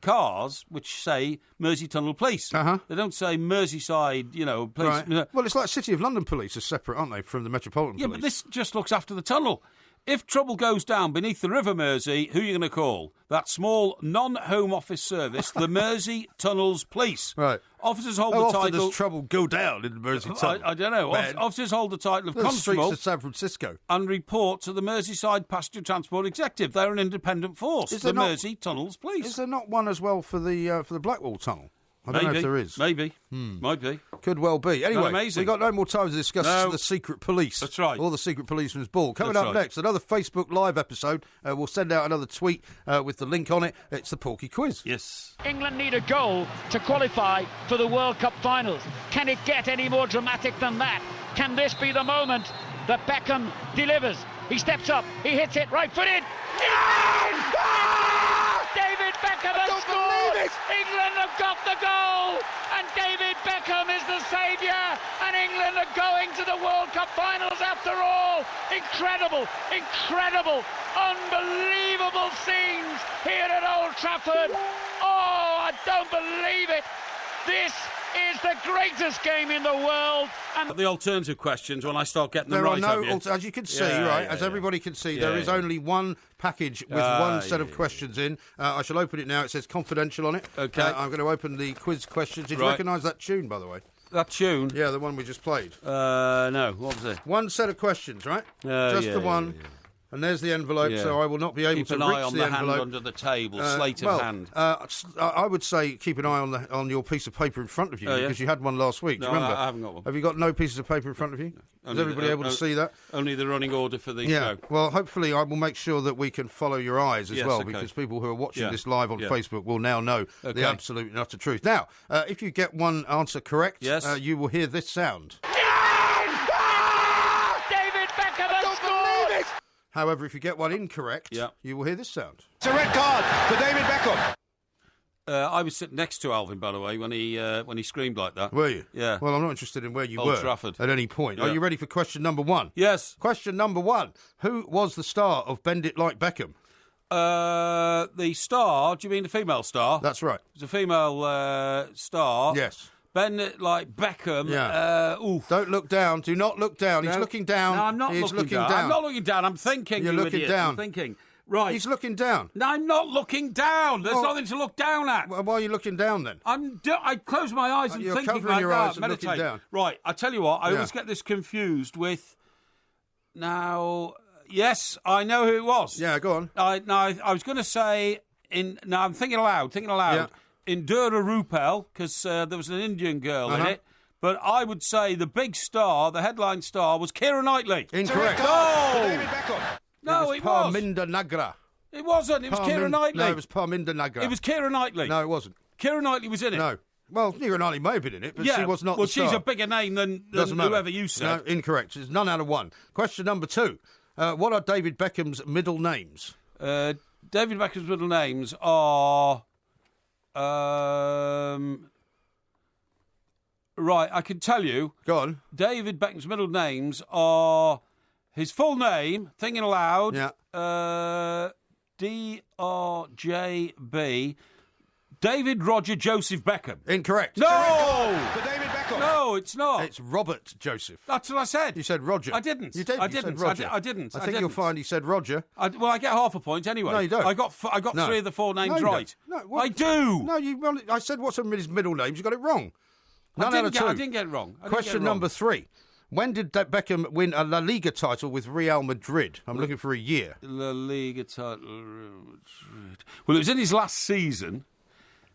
[SPEAKER 1] cars which say Mersey Tunnel Police. They don't say Merseyside, police.
[SPEAKER 2] Right. Well, it's like City of London Police are separate, aren't they, from the Metropolitan Police?
[SPEAKER 1] Yeah, but this just looks after the tunnel. If trouble goes down beneath the River Mersey, who are you going to call? That small non-Home Office service, the Mersey Tunnels Police.
[SPEAKER 2] Right.
[SPEAKER 1] Officers hold
[SPEAKER 2] How
[SPEAKER 1] the
[SPEAKER 2] often
[SPEAKER 1] title...
[SPEAKER 2] does trouble go down in the Mersey Tunnel?
[SPEAKER 1] I don't know. Officers hold the title of
[SPEAKER 2] the
[SPEAKER 1] constable...
[SPEAKER 2] streets of San Francisco.
[SPEAKER 1] ...and report to the Merseyside Passenger Transport Executive. They're an independent force, the Mersey Tunnels Police.
[SPEAKER 2] Is there not one as well for the Blackwall Tunnel? I don't know if there is.
[SPEAKER 1] Maybe. Might be.
[SPEAKER 2] Could well be. Anyway,
[SPEAKER 1] amazing.
[SPEAKER 2] we've got no more time to discuss the secret police.
[SPEAKER 1] That's right.
[SPEAKER 2] Or the secret policeman's ball. Coming up next, another Facebook Live episode. We'll send out another tweet with the link on it. It's the Porky Quiz.
[SPEAKER 1] Yes.
[SPEAKER 8] England need a goal to qualify for the World Cup finals. Can it get any more dramatic than that? Can this be the moment that Beckham delivers? He steps up, he hits it right-footed. David Beckham has scored! England have got the goal! And David Beckham is the saviour! And England are going to the World Cup finals after all! Incredible, unbelievable scenes here at Old Trafford! Oh, I don't believe it! This is the greatest game in the world. And
[SPEAKER 1] The alternative questions, when I start getting them
[SPEAKER 2] There are
[SPEAKER 1] right,
[SPEAKER 2] no,
[SPEAKER 1] have you?
[SPEAKER 2] as you can see,
[SPEAKER 1] Yeah,
[SPEAKER 2] right,
[SPEAKER 1] yeah,
[SPEAKER 2] as
[SPEAKER 1] yeah.
[SPEAKER 2] everybody can see,
[SPEAKER 1] Yeah,
[SPEAKER 2] there is
[SPEAKER 1] yeah.
[SPEAKER 2] only one package with one set of questions in. I shall open it now. It says confidential on it.
[SPEAKER 1] Okay.
[SPEAKER 2] I'm going to open the quiz questions. Did you
[SPEAKER 1] Right.
[SPEAKER 2] recognise that tune, by the way?
[SPEAKER 1] That tune?
[SPEAKER 2] Yeah, the one we just played.
[SPEAKER 1] No, what was it?
[SPEAKER 2] One set of questions, right? Just
[SPEAKER 1] yeah,
[SPEAKER 2] the one.
[SPEAKER 1] yeah, yeah.
[SPEAKER 2] And there's the envelope,
[SPEAKER 1] Yeah.
[SPEAKER 2] so I will not be able
[SPEAKER 1] Keep
[SPEAKER 2] to
[SPEAKER 1] an
[SPEAKER 2] reach
[SPEAKER 1] eye on
[SPEAKER 2] the
[SPEAKER 1] the
[SPEAKER 2] envelope.
[SPEAKER 1] hand under the table, slate
[SPEAKER 2] well,
[SPEAKER 1] in hand.
[SPEAKER 2] I would say keep an eye on your piece of paper in front of you,
[SPEAKER 1] Oh, yeah?
[SPEAKER 2] because you had one last week. Do
[SPEAKER 1] No,
[SPEAKER 2] you remember?
[SPEAKER 1] I haven't got one.
[SPEAKER 2] Have you got no pieces of paper in front of you? Is everybody able to see that?
[SPEAKER 1] Only the running order for the
[SPEAKER 2] Yeah,
[SPEAKER 1] show.
[SPEAKER 2] well, hopefully I will make sure that we can follow your eyes as
[SPEAKER 1] Yes,
[SPEAKER 2] well,
[SPEAKER 1] okay.
[SPEAKER 2] because people who are watching
[SPEAKER 1] Yeah.
[SPEAKER 2] this live on
[SPEAKER 1] Yeah.
[SPEAKER 2] Facebook will now know
[SPEAKER 1] Okay.
[SPEAKER 2] the absolute and utter truth. Now, if you get one answer correct,
[SPEAKER 1] Yes.
[SPEAKER 2] You will hear this sound.
[SPEAKER 8] David Beckham has scored.
[SPEAKER 2] However, if you get one incorrect,
[SPEAKER 1] Yeah.
[SPEAKER 2] you will hear this sound.
[SPEAKER 9] It's a red card for David Beckham.
[SPEAKER 1] I was sitting next to Alvin, by the way, when he screamed like that.
[SPEAKER 2] Were you?
[SPEAKER 1] Yeah.
[SPEAKER 2] Well, I'm not interested in where you
[SPEAKER 1] Old
[SPEAKER 2] were
[SPEAKER 1] Trafford.
[SPEAKER 2] at any point.
[SPEAKER 1] Yeah.
[SPEAKER 2] Are you ready for question number one?
[SPEAKER 1] Yes.
[SPEAKER 2] Question number one. Who was the star of Bend It Like Beckham?
[SPEAKER 1] The star, do you mean the female star?
[SPEAKER 2] That's right.
[SPEAKER 1] It was a female star.
[SPEAKER 2] Yes.
[SPEAKER 1] Ben, like Beckham.
[SPEAKER 2] Yeah.
[SPEAKER 1] Oof.
[SPEAKER 2] Don't look down. Do not look down. He's
[SPEAKER 1] No.
[SPEAKER 2] looking down.
[SPEAKER 1] No, I'm not
[SPEAKER 2] He's
[SPEAKER 1] looking down. I'm not looking down. I'm thinking.
[SPEAKER 2] You're
[SPEAKER 1] you
[SPEAKER 2] looking
[SPEAKER 1] idiot.
[SPEAKER 2] down.
[SPEAKER 1] I'm thinking. Right.
[SPEAKER 2] He's looking down.
[SPEAKER 1] No, I'm not looking down. There's
[SPEAKER 2] Well-
[SPEAKER 1] nothing to look down at.
[SPEAKER 2] Well, why are you looking down then?
[SPEAKER 1] I close my eyes and
[SPEAKER 2] You're
[SPEAKER 1] thinking
[SPEAKER 2] covering
[SPEAKER 1] like
[SPEAKER 2] your
[SPEAKER 1] that.
[SPEAKER 2] eyes and looking
[SPEAKER 1] Meditate.
[SPEAKER 2] down.
[SPEAKER 1] Right. I tell you what. I
[SPEAKER 2] Yeah.
[SPEAKER 1] always get this confused with. Now, yes, I know who it was.
[SPEAKER 2] Yeah, go on.
[SPEAKER 1] I was going to say Now I'm thinking aloud.
[SPEAKER 2] Yeah.
[SPEAKER 1] Indira Rupel, because there was an Indian girl in
[SPEAKER 2] Uh-huh.
[SPEAKER 1] it. But I would say the big star, the headline star, was Keira Knightley.
[SPEAKER 2] Incorrect.
[SPEAKER 9] David Beckham.
[SPEAKER 1] No, it was.
[SPEAKER 2] Parminder Nagra.
[SPEAKER 1] It wasn't. It was Keira Knightley.
[SPEAKER 2] No, it was Parminder Nagra.
[SPEAKER 1] It was Keira Knightley.
[SPEAKER 2] No, it wasn't.
[SPEAKER 1] Keira Knightley was in it.
[SPEAKER 2] No. Well, Keira Knightley may have been in it, but
[SPEAKER 1] yeah.
[SPEAKER 2] she was not
[SPEAKER 1] Well,
[SPEAKER 2] the star.
[SPEAKER 1] she's a bigger name than
[SPEAKER 2] Doesn't matter.
[SPEAKER 1] whoever you said.
[SPEAKER 2] No, incorrect. It's none out of one. Question number two. What are David Beckham's middle names?
[SPEAKER 1] David Beckham's middle names are. Right, I can tell you.
[SPEAKER 2] Go on.
[SPEAKER 1] David Beckham's middle names are his full name, thinking aloud.
[SPEAKER 2] Yeah.
[SPEAKER 1] DRJB. David Roger Joseph Beckham.
[SPEAKER 2] Incorrect.
[SPEAKER 1] No!
[SPEAKER 9] For David Beckham.
[SPEAKER 1] No, it's not.
[SPEAKER 2] It's Robert Joseph.
[SPEAKER 1] That's what I said.
[SPEAKER 2] You said Roger.
[SPEAKER 1] I didn't.
[SPEAKER 2] You did.
[SPEAKER 1] I
[SPEAKER 2] You said
[SPEAKER 1] didn't.
[SPEAKER 2] Roger.
[SPEAKER 1] I didn't.
[SPEAKER 2] I
[SPEAKER 1] I
[SPEAKER 2] think you'll
[SPEAKER 1] didn't.
[SPEAKER 2] find he said Roger.
[SPEAKER 1] Well, I get half a point anyway.
[SPEAKER 2] No, you don't.
[SPEAKER 1] I got
[SPEAKER 2] No.
[SPEAKER 1] 3 of the 4
[SPEAKER 2] No,
[SPEAKER 1] names
[SPEAKER 2] you
[SPEAKER 1] right.
[SPEAKER 2] don't. No, what-
[SPEAKER 1] I do.
[SPEAKER 2] No, I said what's his middle names. You got it wrong. None out of two.
[SPEAKER 1] I didn't get it wrong.
[SPEAKER 2] Question number three. When did Beckham win a La Liga title with Real Madrid? I'm looking for a year.
[SPEAKER 1] La Liga title. Real Madrid. Well, it was in his last season.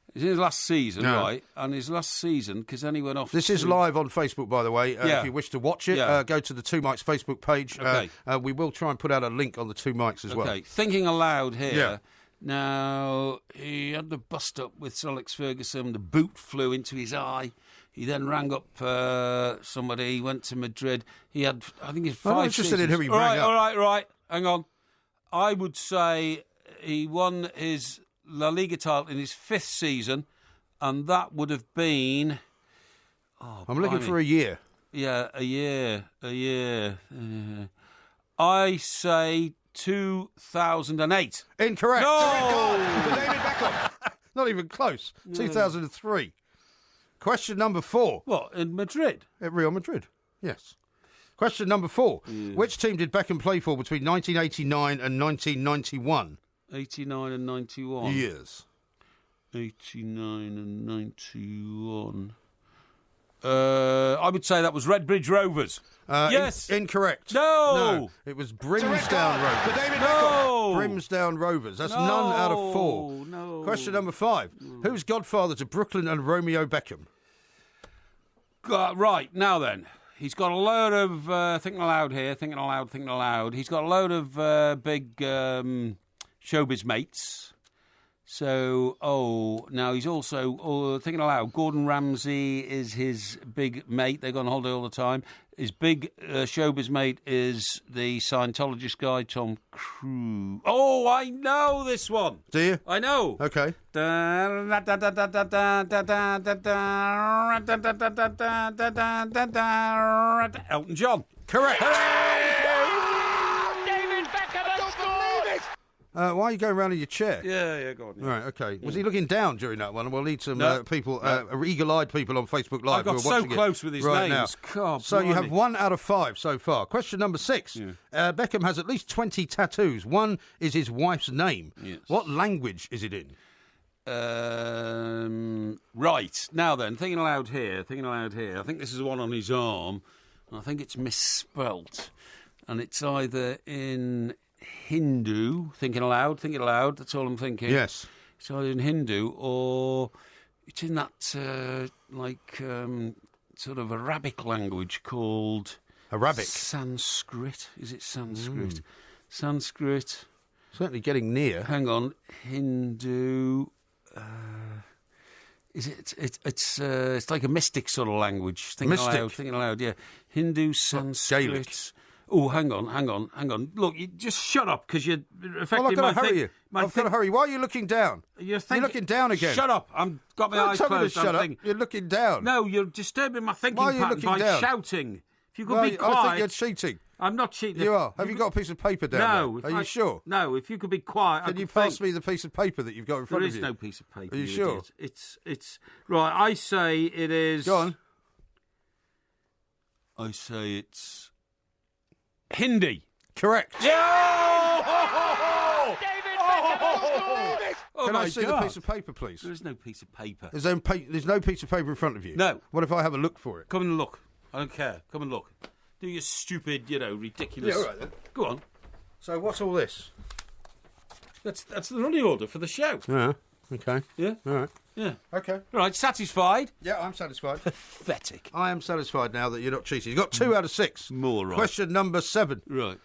[SPEAKER 1] It was in his last season,
[SPEAKER 2] No.
[SPEAKER 1] right? And his last season, because then he went off.
[SPEAKER 2] This is live on Facebook, by the way.
[SPEAKER 1] Yeah.
[SPEAKER 2] If you wish to watch it,
[SPEAKER 1] Yeah.
[SPEAKER 2] go to the Two Mics Facebook page.
[SPEAKER 1] Okay.
[SPEAKER 2] We will try and put out a link on the Two Mics as well.
[SPEAKER 1] Okay, thinking aloud here.
[SPEAKER 2] Yeah.
[SPEAKER 1] Now, he had the bust up with Sir Alex Ferguson. The boot flew into his eye. He then rang up somebody. He went to Madrid. He had, I think, his 5
[SPEAKER 2] I'm interested in
[SPEAKER 1] seasons.
[SPEAKER 2] who he
[SPEAKER 1] All
[SPEAKER 2] rang up.
[SPEAKER 1] All right. Hang on. I would say he won his La Liga title in his 5th season, and that would have been.
[SPEAKER 2] I'm looking for a year.
[SPEAKER 1] Yeah, a year. I say 2008.
[SPEAKER 2] Incorrect.
[SPEAKER 1] No!
[SPEAKER 9] For David Beckham.
[SPEAKER 2] Not even close. 2003. Question number 4.
[SPEAKER 1] What, in Madrid?
[SPEAKER 2] At Real Madrid. Yes. Question number 4. Which team did Beckham play for between 1989 and 1991?
[SPEAKER 1] 89 and 91.
[SPEAKER 2] Years.
[SPEAKER 1] 89 and 91. I would say that was Redbridge Rovers. Yes.
[SPEAKER 2] Incorrect.
[SPEAKER 1] No.
[SPEAKER 2] It was
[SPEAKER 9] It's a red
[SPEAKER 2] Brimsdown
[SPEAKER 9] card for
[SPEAKER 2] Rovers.
[SPEAKER 9] David Beckham.
[SPEAKER 1] No.
[SPEAKER 2] Brimsdown Rovers. That's none out of 4.
[SPEAKER 1] No.
[SPEAKER 2] Question number 5. Who's godfather to Brooklyn and Romeo Beckham?
[SPEAKER 1] Right, now then. He's got a load of thinking aloud here, thinking aloud. He's got a load of big showbiz mates. So, now he's also thinking aloud. Gordon Ramsay is his big mate. They go on holiday all the time. His big showbiz mate is the Scientologist guy, Tom Cruise. Oh, I know this one.
[SPEAKER 2] Do you?
[SPEAKER 1] I know.
[SPEAKER 2] Okay.
[SPEAKER 1] Elton John.
[SPEAKER 2] Correct.
[SPEAKER 8] David Beckham has scored.
[SPEAKER 2] Why are you going around in your chair?
[SPEAKER 1] Yeah, go on. Yeah.
[SPEAKER 2] Right, okay. Was he looking down during that one? We'll need some
[SPEAKER 1] No.
[SPEAKER 2] people, eagle-eyed people on Facebook Live.
[SPEAKER 1] I got
[SPEAKER 2] who are
[SPEAKER 1] so
[SPEAKER 2] watching
[SPEAKER 1] close with his
[SPEAKER 2] right
[SPEAKER 1] names.
[SPEAKER 2] now.
[SPEAKER 1] God,
[SPEAKER 2] so you have
[SPEAKER 1] blimey.
[SPEAKER 2] 1 out of 5 so far. Question number 6. Beckham has at least 20 tattoos. One is his wife's name.
[SPEAKER 1] Yes.
[SPEAKER 2] What language is it in?
[SPEAKER 1] Right. Now then, thinking aloud here. I think this is the one on his arm. I think it's misspelt. And it's either in Hindu, thinking aloud, that's all I'm thinking.
[SPEAKER 2] Yes.
[SPEAKER 1] It's either in Hindu or it's in that, sort of Arabic language called...
[SPEAKER 2] Arabic?
[SPEAKER 1] Sanskrit. Is it Sanskrit? Sanskrit.
[SPEAKER 2] Certainly getting near.
[SPEAKER 1] Hang on. Hindu... is it? It's like a mystic sort of language. Thinking aloud. Yeah. Hindu, Sanskrit.
[SPEAKER 2] Gaelic.
[SPEAKER 1] Oh, hang on. Look, you just shut up because you're affecting
[SPEAKER 2] Well, I've got
[SPEAKER 1] my
[SPEAKER 2] to hurry
[SPEAKER 1] thing.
[SPEAKER 2] you. I've got to hurry. Why are you looking down? You're looking down again.
[SPEAKER 1] Shut up! I've got my
[SPEAKER 2] Don't
[SPEAKER 1] eyes
[SPEAKER 2] tell me to
[SPEAKER 1] closed.
[SPEAKER 2] shut up. You're looking down.
[SPEAKER 1] No, you're disturbing my thinking
[SPEAKER 2] Why are you
[SPEAKER 1] pattern
[SPEAKER 2] looking
[SPEAKER 1] by
[SPEAKER 2] down?
[SPEAKER 1] shouting. If you could
[SPEAKER 2] Well,
[SPEAKER 1] be quiet.
[SPEAKER 2] I think you're cheating.
[SPEAKER 1] I'm not cheating.
[SPEAKER 2] You are. Have you got a piece of paper down
[SPEAKER 1] No.
[SPEAKER 2] there? Are you sure?
[SPEAKER 1] No. If you could be quiet,
[SPEAKER 2] Can you pass me the piece of paper that you've got in front
[SPEAKER 1] There
[SPEAKER 2] of
[SPEAKER 1] is
[SPEAKER 2] you?
[SPEAKER 1] no piece of paper.
[SPEAKER 2] Are you sure?
[SPEAKER 1] Idiot. It's right. I say it is.
[SPEAKER 2] Go on.
[SPEAKER 1] I say it's Hindi.
[SPEAKER 2] Correct.
[SPEAKER 1] Yeah!
[SPEAKER 8] David Beckham.
[SPEAKER 1] Oh
[SPEAKER 2] Can
[SPEAKER 1] my
[SPEAKER 2] I see
[SPEAKER 1] God.
[SPEAKER 2] the piece of paper, please?
[SPEAKER 1] There is no piece of paper.
[SPEAKER 2] There's no piece of paper in front of you?
[SPEAKER 1] No.
[SPEAKER 2] What if I have a look for it?
[SPEAKER 1] Come and look. I don't care. Come and look. Do your stupid, ridiculous.
[SPEAKER 2] Yeah, all right then.
[SPEAKER 1] Go on.
[SPEAKER 2] So what's all this?
[SPEAKER 1] That's the running order for the show.
[SPEAKER 2] Yeah. Okay.
[SPEAKER 1] Yeah.
[SPEAKER 2] All right.
[SPEAKER 1] Yeah.
[SPEAKER 2] Okay.
[SPEAKER 1] Right. Satisfied.
[SPEAKER 2] Yeah, I'm satisfied.
[SPEAKER 1] Pathetic.
[SPEAKER 2] I am satisfied now that you're not cheating. You got 2 out of 6.
[SPEAKER 1] More right.
[SPEAKER 2] Question number 7.
[SPEAKER 1] Right.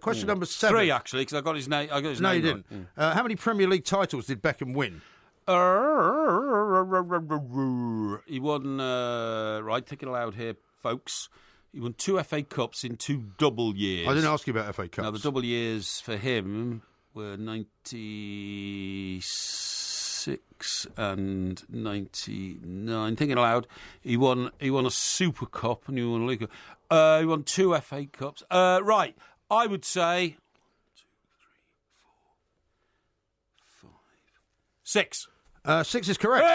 [SPEAKER 2] Question number 7.
[SPEAKER 1] 3 actually, because I got his name. I got his
[SPEAKER 2] No,
[SPEAKER 1] name.
[SPEAKER 2] you didn't. How many Premier League titles did Beckham win?
[SPEAKER 1] He won. Right. Take it aloud here, folks. He won 2 FA Cups in 2 double years.
[SPEAKER 2] I didn't ask you about FA Cups.
[SPEAKER 1] Now, the double years for him were 96 and 99. Thinking aloud, he won a Super Cup and he won a League Cup. He won 2 FA Cups. Right, I would say 1, 2, 3, 4, 5, 6.
[SPEAKER 2] 6 is correct.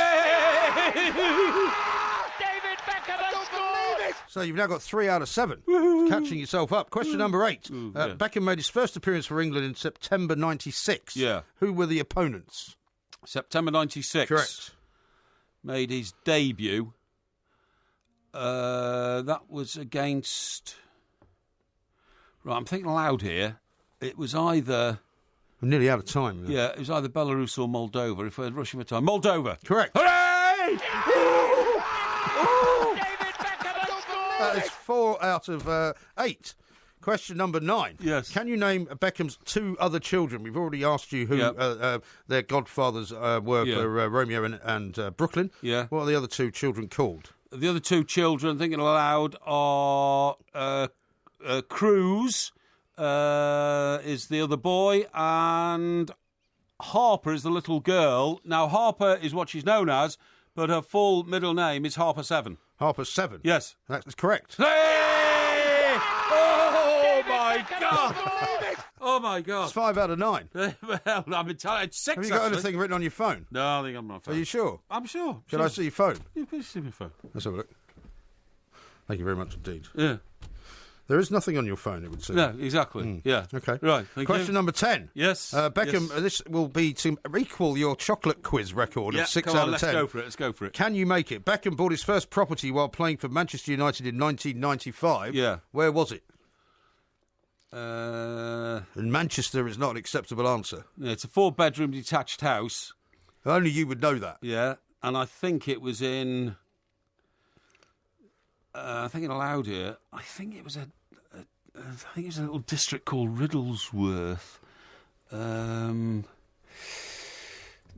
[SPEAKER 8] David Beckham has scored.
[SPEAKER 2] So you've now got 3 out of 7. Catching yourself up. Question number 8. Beckham made his first appearance for England in September 96.
[SPEAKER 1] Yeah.
[SPEAKER 2] Who were the opponents?
[SPEAKER 1] September 96.
[SPEAKER 2] Correct.
[SPEAKER 1] Made his debut. That was against... Right, I'm thinking aloud here. It was either...
[SPEAKER 2] I'm nearly out of time.
[SPEAKER 1] Yeah, it was either Belarus or Moldova. If we're rushing for time. Moldova.
[SPEAKER 2] Correct.
[SPEAKER 1] Hooray!
[SPEAKER 8] David Beckham has scored.
[SPEAKER 2] That is 4 out of 8. Question number 9.
[SPEAKER 1] Yes.
[SPEAKER 2] Can you name Beckham's 2 other children? We've already asked you who their godfathers were for Romeo and Brooklyn.
[SPEAKER 1] Yeah.
[SPEAKER 2] What are the other 2 children called?
[SPEAKER 1] The other 2 children, thinking aloud, are Cruz is the other boy, and Harper is the little girl. Now, Harper is what she's known as, but her full middle name is Harper 7.
[SPEAKER 2] Harper 7?
[SPEAKER 1] Yes.
[SPEAKER 2] That's correct.
[SPEAKER 1] Hey! Oh, my God! Oh, my God.
[SPEAKER 2] It's 5 out of 9.
[SPEAKER 1] Well, I'm entirely... It's 6,
[SPEAKER 2] Have you got
[SPEAKER 1] actually.
[SPEAKER 2] anything written on your phone?
[SPEAKER 1] No, I think I'm not.
[SPEAKER 2] Are you sure?
[SPEAKER 1] I'm sure.
[SPEAKER 2] Can I see your phone?
[SPEAKER 1] Yeah, please see my phone.
[SPEAKER 2] Let's have a look. Thank you very much indeed.
[SPEAKER 1] Yeah.
[SPEAKER 2] There is nothing on your phone, it would seem.
[SPEAKER 1] No, exactly. Yeah.
[SPEAKER 2] Okay.
[SPEAKER 1] Right. Thank
[SPEAKER 2] Question
[SPEAKER 1] you.
[SPEAKER 2] number 10.
[SPEAKER 1] Yes.
[SPEAKER 2] Beckham,
[SPEAKER 1] yes.
[SPEAKER 2] This will be to equal your chocolate quiz record of 6
[SPEAKER 1] come
[SPEAKER 2] out
[SPEAKER 1] on,
[SPEAKER 2] of 10.
[SPEAKER 1] Let's go for it.
[SPEAKER 2] Can you make it? Beckham bought his first property while playing for Manchester United in 1995.
[SPEAKER 1] Yeah.
[SPEAKER 2] Where was it?
[SPEAKER 1] Yeah,
[SPEAKER 2] And Manchester is not an acceptable answer.
[SPEAKER 1] it's a 4-bedroom detached house.
[SPEAKER 2] Only you would know that.
[SPEAKER 1] Yeah. And I think it was in... thinking aloud here, I think it was a little district called Riddlesworth. No,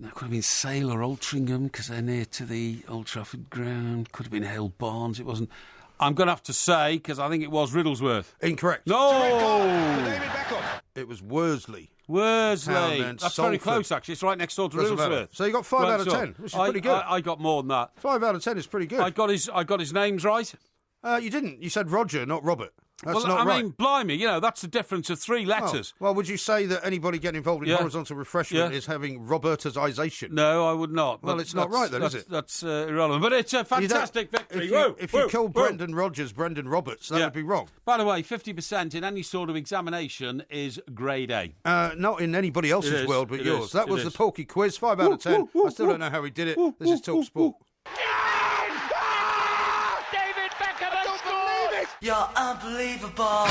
[SPEAKER 1] it could have been Sale or Altrincham because they're near to the Old Trafford ground. Could have been Hale Barnes. It wasn't. I'm going to have to say because I think it was Riddlesworth.
[SPEAKER 2] Incorrect.
[SPEAKER 1] No,
[SPEAKER 9] For David Beckham.
[SPEAKER 2] It was Worsley.
[SPEAKER 1] Worsley.
[SPEAKER 2] Townend,
[SPEAKER 1] That's very
[SPEAKER 2] Salford.
[SPEAKER 1] close, actually. It's right next door to
[SPEAKER 2] Doesn't matter.
[SPEAKER 1] Riddlesworth.
[SPEAKER 2] So you got 5 out of 10, which is pretty good.
[SPEAKER 1] I got more than that.
[SPEAKER 2] 5 out of 10 is pretty good.
[SPEAKER 1] I got his names right.
[SPEAKER 2] You didn't. You said Roger, not Robert. That's
[SPEAKER 1] well,
[SPEAKER 2] not
[SPEAKER 1] I
[SPEAKER 2] right.
[SPEAKER 1] mean, blimey, that's the difference of 3 letters.
[SPEAKER 2] Well, would you say that anybody getting involved in horizontal refreshment is having Robertisation?
[SPEAKER 1] No, I would not.
[SPEAKER 2] Well, it's not right then, is it?
[SPEAKER 1] That's irrelevant. But it's a fantastic victory.
[SPEAKER 2] If you call Brendan Rodgers Brendan Roberts, that would be wrong.
[SPEAKER 1] By the way, 50% in any sort of examination is grade A.
[SPEAKER 2] Not in anybody else's world but yours. That was the Porky quiz, 5 out of 10. I still don't know how he did it. This is Talk Sport.
[SPEAKER 8] David Beckham has scored!
[SPEAKER 3] You're unbelievable.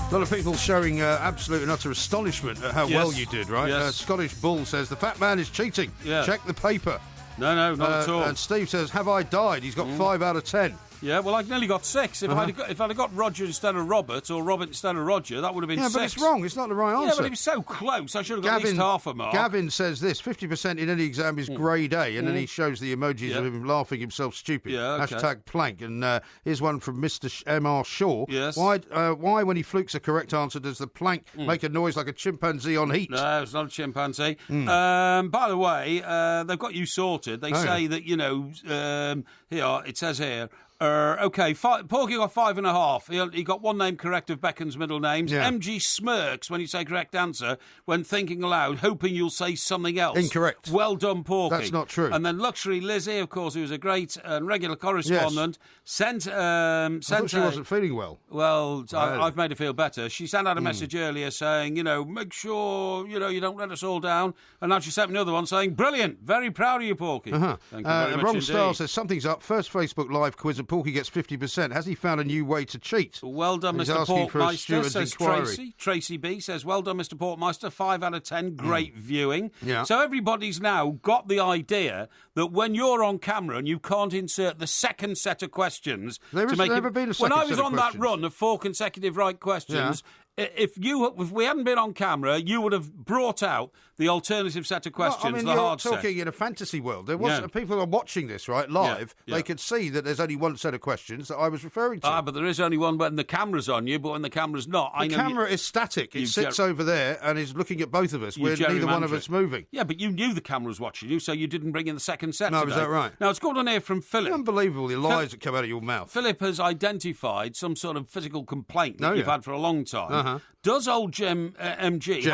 [SPEAKER 2] A lot of people showing absolute and utter astonishment at how well you did, right?
[SPEAKER 1] Yes.
[SPEAKER 2] Scottish Bull says, the fat man is cheating.
[SPEAKER 1] Yeah.
[SPEAKER 2] Check the paper.
[SPEAKER 1] No, not at all.
[SPEAKER 2] And Steve says, have I died? He's got 5 out of 10.
[SPEAKER 1] Yeah, well, I nearly got 6. If I'd have got Roger instead of Robert, or Robert instead of Roger, that would have been 6.
[SPEAKER 2] Yeah, but it's wrong. It's not the right answer.
[SPEAKER 1] Yeah, but it was so close. I should have got at least half a mark.
[SPEAKER 2] Gavin says this, 50% in any exam is grade A, and then he shows the emojis of him laughing himself stupid.
[SPEAKER 1] Yeah, okay.
[SPEAKER 2] Hashtag plank. And here's one from Mr. M.R. Shaw.
[SPEAKER 1] Yes.
[SPEAKER 2] Why, when he flukes a correct answer, does the plank make a noise like a chimpanzee on heat?
[SPEAKER 1] No, it's not a chimpanzee. By the way, they've got you sorted. They say that, here, it says here, okay, Porky got 5.5. He got one name correct of Beckham's middle names.
[SPEAKER 2] Yeah.
[SPEAKER 1] MG smirks when you say correct answer when thinking aloud, hoping you'll say something else.
[SPEAKER 2] Incorrect.
[SPEAKER 1] Well done, Porky.
[SPEAKER 2] That's not true.
[SPEAKER 1] And then Luxury Lizzie, of course, who was a great and regular correspondent, sent
[SPEAKER 2] I thought she wasn't feeling well.
[SPEAKER 1] Well, I've made her feel better. She sent out a message earlier saying, make sure, you don't let us all down. And now she sent me another one saying, brilliant, very proud of you, Porky. Thank you very much
[SPEAKER 2] Wrong
[SPEAKER 1] indeed.
[SPEAKER 2] Style says, something's up. First Facebook Live quiz and Porky gets 50%. Has he found a new way to cheat?
[SPEAKER 1] Well done,
[SPEAKER 2] He's
[SPEAKER 1] Mr.
[SPEAKER 2] asking for a
[SPEAKER 1] Portmeister,
[SPEAKER 2] steward's
[SPEAKER 1] says
[SPEAKER 2] inquiry.
[SPEAKER 1] Tracy. Tracy B says, well done, Mr. Portmeister, 5 out of 10, great viewing.
[SPEAKER 2] Yeah.
[SPEAKER 1] So everybody's now got the idea that when you're on camera and you can't insert the second set of questions...
[SPEAKER 2] There has never been a second
[SPEAKER 1] When I was
[SPEAKER 2] set of
[SPEAKER 1] on
[SPEAKER 2] questions.
[SPEAKER 1] that run of 4 consecutive right questions... If we hadn't been on camera, you would have brought out the alternative set of questions, the hard set.
[SPEAKER 2] You're talking in a fantasy world. There was people are watching this live.
[SPEAKER 1] Yeah.
[SPEAKER 2] They could see that there's only one set of questions that I was referring to.
[SPEAKER 1] But there is only one when the camera's on you, but when the camera's not,
[SPEAKER 2] the camera is static. It sits over there and is looking at both of us. We're neither one of us moving.
[SPEAKER 1] Yeah, but you knew the camera was watching you, so you didn't bring in the second set.
[SPEAKER 2] No,
[SPEAKER 1] today.
[SPEAKER 2] is that right?
[SPEAKER 1] Now it's called on here from Philip.
[SPEAKER 2] Unbelievable the lies that come out of your mouth.
[SPEAKER 1] Philip has identified some sort of physical complaint that you've had for a long time. Does old MG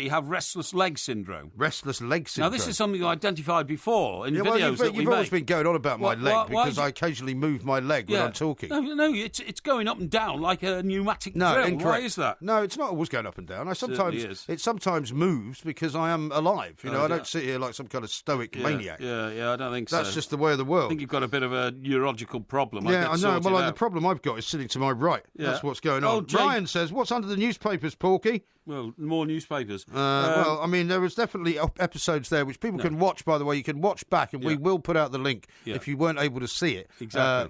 [SPEAKER 1] have restless leg syndrome?
[SPEAKER 2] Restless leg syndrome.
[SPEAKER 1] Now, this is something you identified before in videos that we
[SPEAKER 2] You've always been going on about my leg because I occasionally move my leg when I'm talking.
[SPEAKER 1] No, it's going up and down like a pneumatic drill.
[SPEAKER 2] Incorrect.
[SPEAKER 1] Why is that?
[SPEAKER 2] No, it's not always going up and down. It sometimes moves because I am alive. I don't sit here like some kind of stoic maniac.
[SPEAKER 1] Yeah, I don't think so.
[SPEAKER 2] That's just the way of the world.
[SPEAKER 1] I think you've got a bit of a neurological problem.
[SPEAKER 2] Yeah, I know. Well, the problem I've got is sitting to my right.
[SPEAKER 1] Yeah.
[SPEAKER 2] That's what's going on. Ryan says, what's under the newspapers, Porky?
[SPEAKER 1] Well, more newspapers.
[SPEAKER 2] Well, I mean, there was definitely episodes there which people can watch, by the way. You can watch back, and we will put out the link if you weren't able to see it,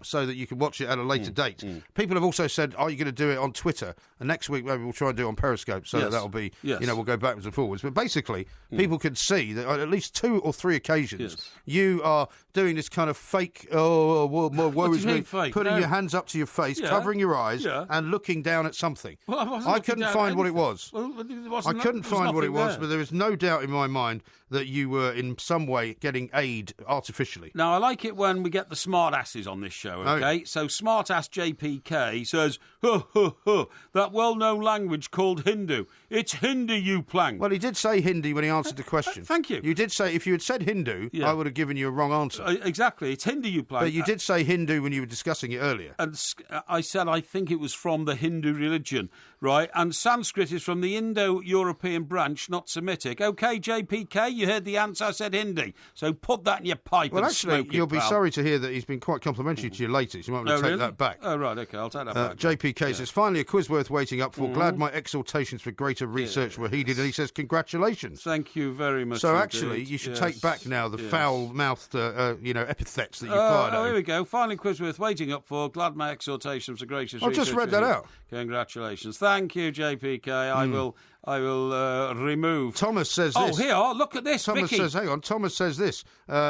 [SPEAKER 2] so that you can watch it at a later date. People have also said, are you going to do it on Twitter? And next week, maybe we'll try and do it on Periscope, so that'll be, we'll go backwards and forwards. But basically, people can see that on at least 2 or 3 occasions, you are doing this kind of fake, woe is me, putting your hands up to your face, covering your eyes, and looking down at something.
[SPEAKER 1] Well,
[SPEAKER 2] I couldn't find what it was.
[SPEAKER 1] I
[SPEAKER 2] couldn't find what it was, but there is no doubt in my mind that you were in some way getting aid artificially.
[SPEAKER 1] Now, I like it when we get the smart asses on this show, okay? So smart ass JPK says, that well-known language called Hindu. It's Hindu, you plank.
[SPEAKER 2] Well, he did say Hindi when he answered the question.
[SPEAKER 1] Thank you.
[SPEAKER 2] You did say, if you had said Hindu, I would have given you a wrong answer.
[SPEAKER 1] Exactly, it's Hindu, you plank.
[SPEAKER 2] But you did say Hindu when you were discussing it earlier.
[SPEAKER 1] And I said I think it was from the Hindu religion, right? And Sanskrit is from the Indo-European branch, not Semitic. OK, JPK, you heard the answer. I said Hindi. So put that in your pipe and smoke it,
[SPEAKER 2] Well, actually, you'll be sorry to hear that he's been quite complimentary to your latest. You might want to take that back.
[SPEAKER 1] Oh, right, OK, I'll take that back.
[SPEAKER 2] JPK says, finally a quiz worth waiting up for. Glad my exhortations for greater research were heeded. And he says, congratulations.
[SPEAKER 1] Thank you very much.
[SPEAKER 2] So actually, you should take back now the foul-mouthed, epithets that you fired at.
[SPEAKER 1] Oh, here we go. Finally, quiz worth waiting up for. Glad my exhortations for greater research.
[SPEAKER 2] I've just read that out.
[SPEAKER 1] Congratulations. Thank you, JPK. I will I will remove.
[SPEAKER 2] Thomas says this.
[SPEAKER 1] Oh, here, look at this,
[SPEAKER 2] Thomas
[SPEAKER 1] Vicky.
[SPEAKER 2] says, hang on, Thomas says this.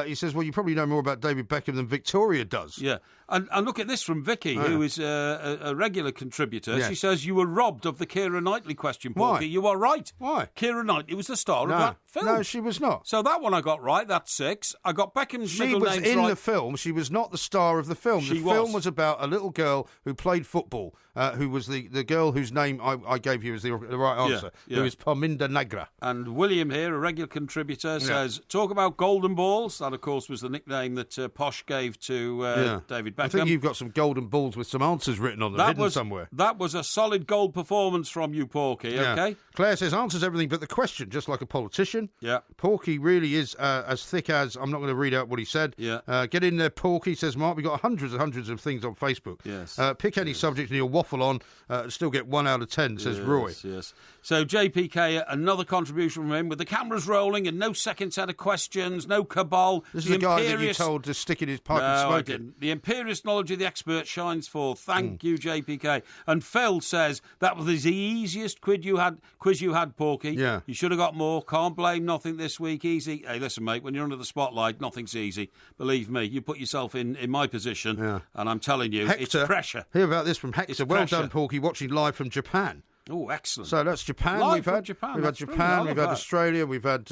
[SPEAKER 2] He says, well, you probably know more about David Beckham than Victoria does.
[SPEAKER 1] Yeah, and look at this from Vicky, who is a regular contributor.
[SPEAKER 2] Yeah.
[SPEAKER 1] She says, you were robbed of the Keira Knightley question, Porky.
[SPEAKER 2] Why?
[SPEAKER 1] You are right.
[SPEAKER 2] Why?
[SPEAKER 1] Keira Knightley was the star of that film.
[SPEAKER 2] No, she was not.
[SPEAKER 1] So that one I got right, that's 6. I got Beckham's
[SPEAKER 2] She
[SPEAKER 1] middle
[SPEAKER 2] was
[SPEAKER 1] names
[SPEAKER 2] in
[SPEAKER 1] right.
[SPEAKER 2] the film. She was not the star of the film.
[SPEAKER 1] She
[SPEAKER 2] The
[SPEAKER 1] was.
[SPEAKER 2] film was about a little girl who played football, who was the girl whose name I gave you as the right answer,
[SPEAKER 1] yeah.
[SPEAKER 2] who is Parminder Nagra.
[SPEAKER 1] And William here, a regular contributor, says, talk about golden balls. That, of course, was the nickname that Posh gave to David Beckham.
[SPEAKER 2] I think you've got some golden balls with some answers written on them, hidden somewhere.
[SPEAKER 1] That was a solid gold performance from you, Porky, okay?
[SPEAKER 2] Claire says, answers everything but the question, just like a politician.
[SPEAKER 1] Yeah.
[SPEAKER 2] Porky really is as thick as... I'm not going to read out what he said.
[SPEAKER 1] Yeah.
[SPEAKER 2] Get in there, Porky, says Mark. We've got hundreds and hundreds of things on Facebook.
[SPEAKER 1] Yes.
[SPEAKER 2] Pick any subject and you'll waffle on and still get 1 out of 10, says Roy.
[SPEAKER 1] Yes. So JPK, another contribution from him, with the cameras rolling and no second set of questions, no cabal.
[SPEAKER 2] This is the guy that you told to stick in his pipe and smoke
[SPEAKER 1] I
[SPEAKER 2] it.
[SPEAKER 1] didn't. The imperious knowledge of the expert shines forth. Thank you, JPK. And Phil says that was the easiest quiz you had, Porky.
[SPEAKER 2] Yeah.
[SPEAKER 1] You should have got more. Can't blame nothing this week. Easy. Hey, listen, mate, when you're under the spotlight, nothing's easy. Believe me, you put yourself in my position, and I'm telling you,
[SPEAKER 2] Hector,
[SPEAKER 1] it's pressure.
[SPEAKER 2] Hear about this from Hector.
[SPEAKER 1] It's
[SPEAKER 2] Well
[SPEAKER 1] pressure.
[SPEAKER 2] done, Porky, watching live from Japan.
[SPEAKER 1] Oh, excellent.
[SPEAKER 2] So that's Japan.
[SPEAKER 1] Live
[SPEAKER 2] We've
[SPEAKER 1] from
[SPEAKER 2] had
[SPEAKER 1] Japan.
[SPEAKER 2] We've had
[SPEAKER 1] That's brilliant.
[SPEAKER 2] Japan.
[SPEAKER 1] I
[SPEAKER 2] We've
[SPEAKER 1] love
[SPEAKER 2] had
[SPEAKER 1] that.
[SPEAKER 2] Australia. We've had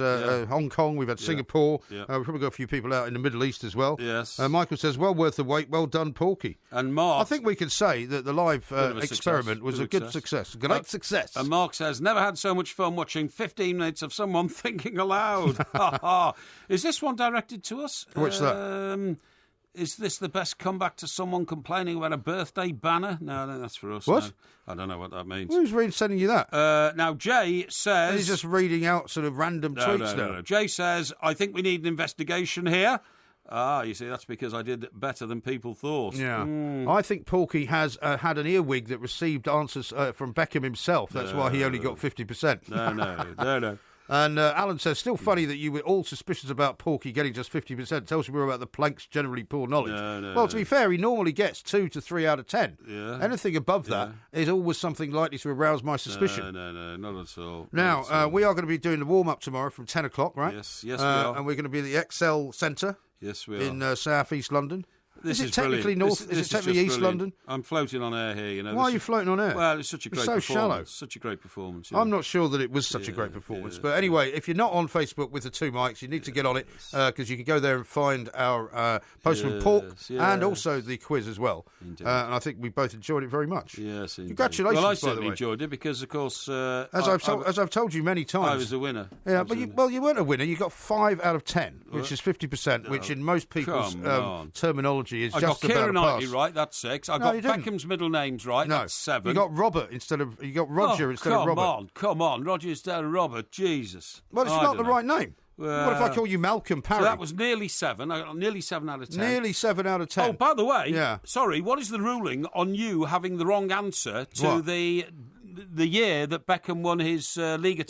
[SPEAKER 2] Hong Kong. We've had Singapore.
[SPEAKER 1] Yeah.
[SPEAKER 2] We've probably got a few people out in the Middle East as well.
[SPEAKER 1] Yes.
[SPEAKER 2] Michael says, well worth the wait. Well done, Porky.
[SPEAKER 1] And Mark,
[SPEAKER 2] I think we can say that the live
[SPEAKER 1] of a
[SPEAKER 2] experiment
[SPEAKER 1] success.
[SPEAKER 2] was
[SPEAKER 1] Bit
[SPEAKER 2] a
[SPEAKER 1] of
[SPEAKER 2] good success. Great success.
[SPEAKER 1] And Mark says, never had so much fun watching 15 minutes of someone thinking aloud. Ha ha. Is this one directed to us?
[SPEAKER 2] What's that?
[SPEAKER 1] Is this the best comeback to someone complaining about a birthday banner? No, I think that's for us.
[SPEAKER 2] What?
[SPEAKER 1] No. I don't know what that means.
[SPEAKER 2] Who's sending you that?
[SPEAKER 1] Now, Jay says...
[SPEAKER 2] He's just reading out sort of random tweets now.
[SPEAKER 1] No. Jay says, I think we need an investigation here. You see, that's because I did better than people thought.
[SPEAKER 2] Yeah. I think Porky has had an earwig that received answers from Beckham himself. That's why he only got 50%.
[SPEAKER 1] No.
[SPEAKER 2] And Alan says, still funny that you were all suspicious about Porky getting just 50%. Tells you more about the plank's generally poor knowledge. Well, to be fair, he normally gets 2 to 3 out of 10.
[SPEAKER 1] Yeah.
[SPEAKER 2] Anything above that is always something likely to arouse my suspicion.
[SPEAKER 1] No, not at all.
[SPEAKER 2] Now, we are going to be doing the warm-up tomorrow from 10 o'clock, right?
[SPEAKER 1] Yes, we are.
[SPEAKER 2] And we're going to be at the Excel Centre
[SPEAKER 1] Yes, we are.
[SPEAKER 2] in South East London.
[SPEAKER 1] This
[SPEAKER 2] is it technically
[SPEAKER 1] brilliant.
[SPEAKER 2] north?
[SPEAKER 1] This
[SPEAKER 2] is it technically
[SPEAKER 1] just
[SPEAKER 2] East
[SPEAKER 1] brilliant.
[SPEAKER 2] London?
[SPEAKER 1] I'm floating on air here, you know.
[SPEAKER 2] Why are you floating on air?
[SPEAKER 1] Well, it's such a great
[SPEAKER 2] so
[SPEAKER 1] performance.
[SPEAKER 2] shallow.
[SPEAKER 1] Such a great performance.
[SPEAKER 2] I'm not sure that it was such a great performance. But anyway, if you're not on Facebook with the 2 mics, you need to get on it because you can go there and find our post from Pork and also the quiz as well. And I think we both enjoyed it very much.
[SPEAKER 1] Yes, indeed.
[SPEAKER 2] Congratulations,
[SPEAKER 1] well, I
[SPEAKER 2] by the
[SPEAKER 1] certainly
[SPEAKER 2] way.
[SPEAKER 1] enjoyed it because, of course...
[SPEAKER 2] As I've told you many times...
[SPEAKER 1] I was the winner.
[SPEAKER 2] Yeah, but you weren't a winner. You got 5 out of 10, which is 50%, which in most people's terminology is just about a pass.
[SPEAKER 1] I got Keira Knightley right, that's 6. I got
[SPEAKER 2] you didn't.
[SPEAKER 1] Beckham's middle names right, that's 7.
[SPEAKER 2] You got Robert instead of... You got Roger instead of Robert.
[SPEAKER 1] Come on, Roger instead of Robert, Jesus.
[SPEAKER 2] Well, it's not the right name. What if I call you Malcolm Parry?
[SPEAKER 1] So that was nearly 7. I got nearly 7 out of 10.
[SPEAKER 2] Nearly 7 out of 10.
[SPEAKER 1] Oh, by the way, sorry, what is the ruling on you having the wrong answer to the year that Beckham won his La Liga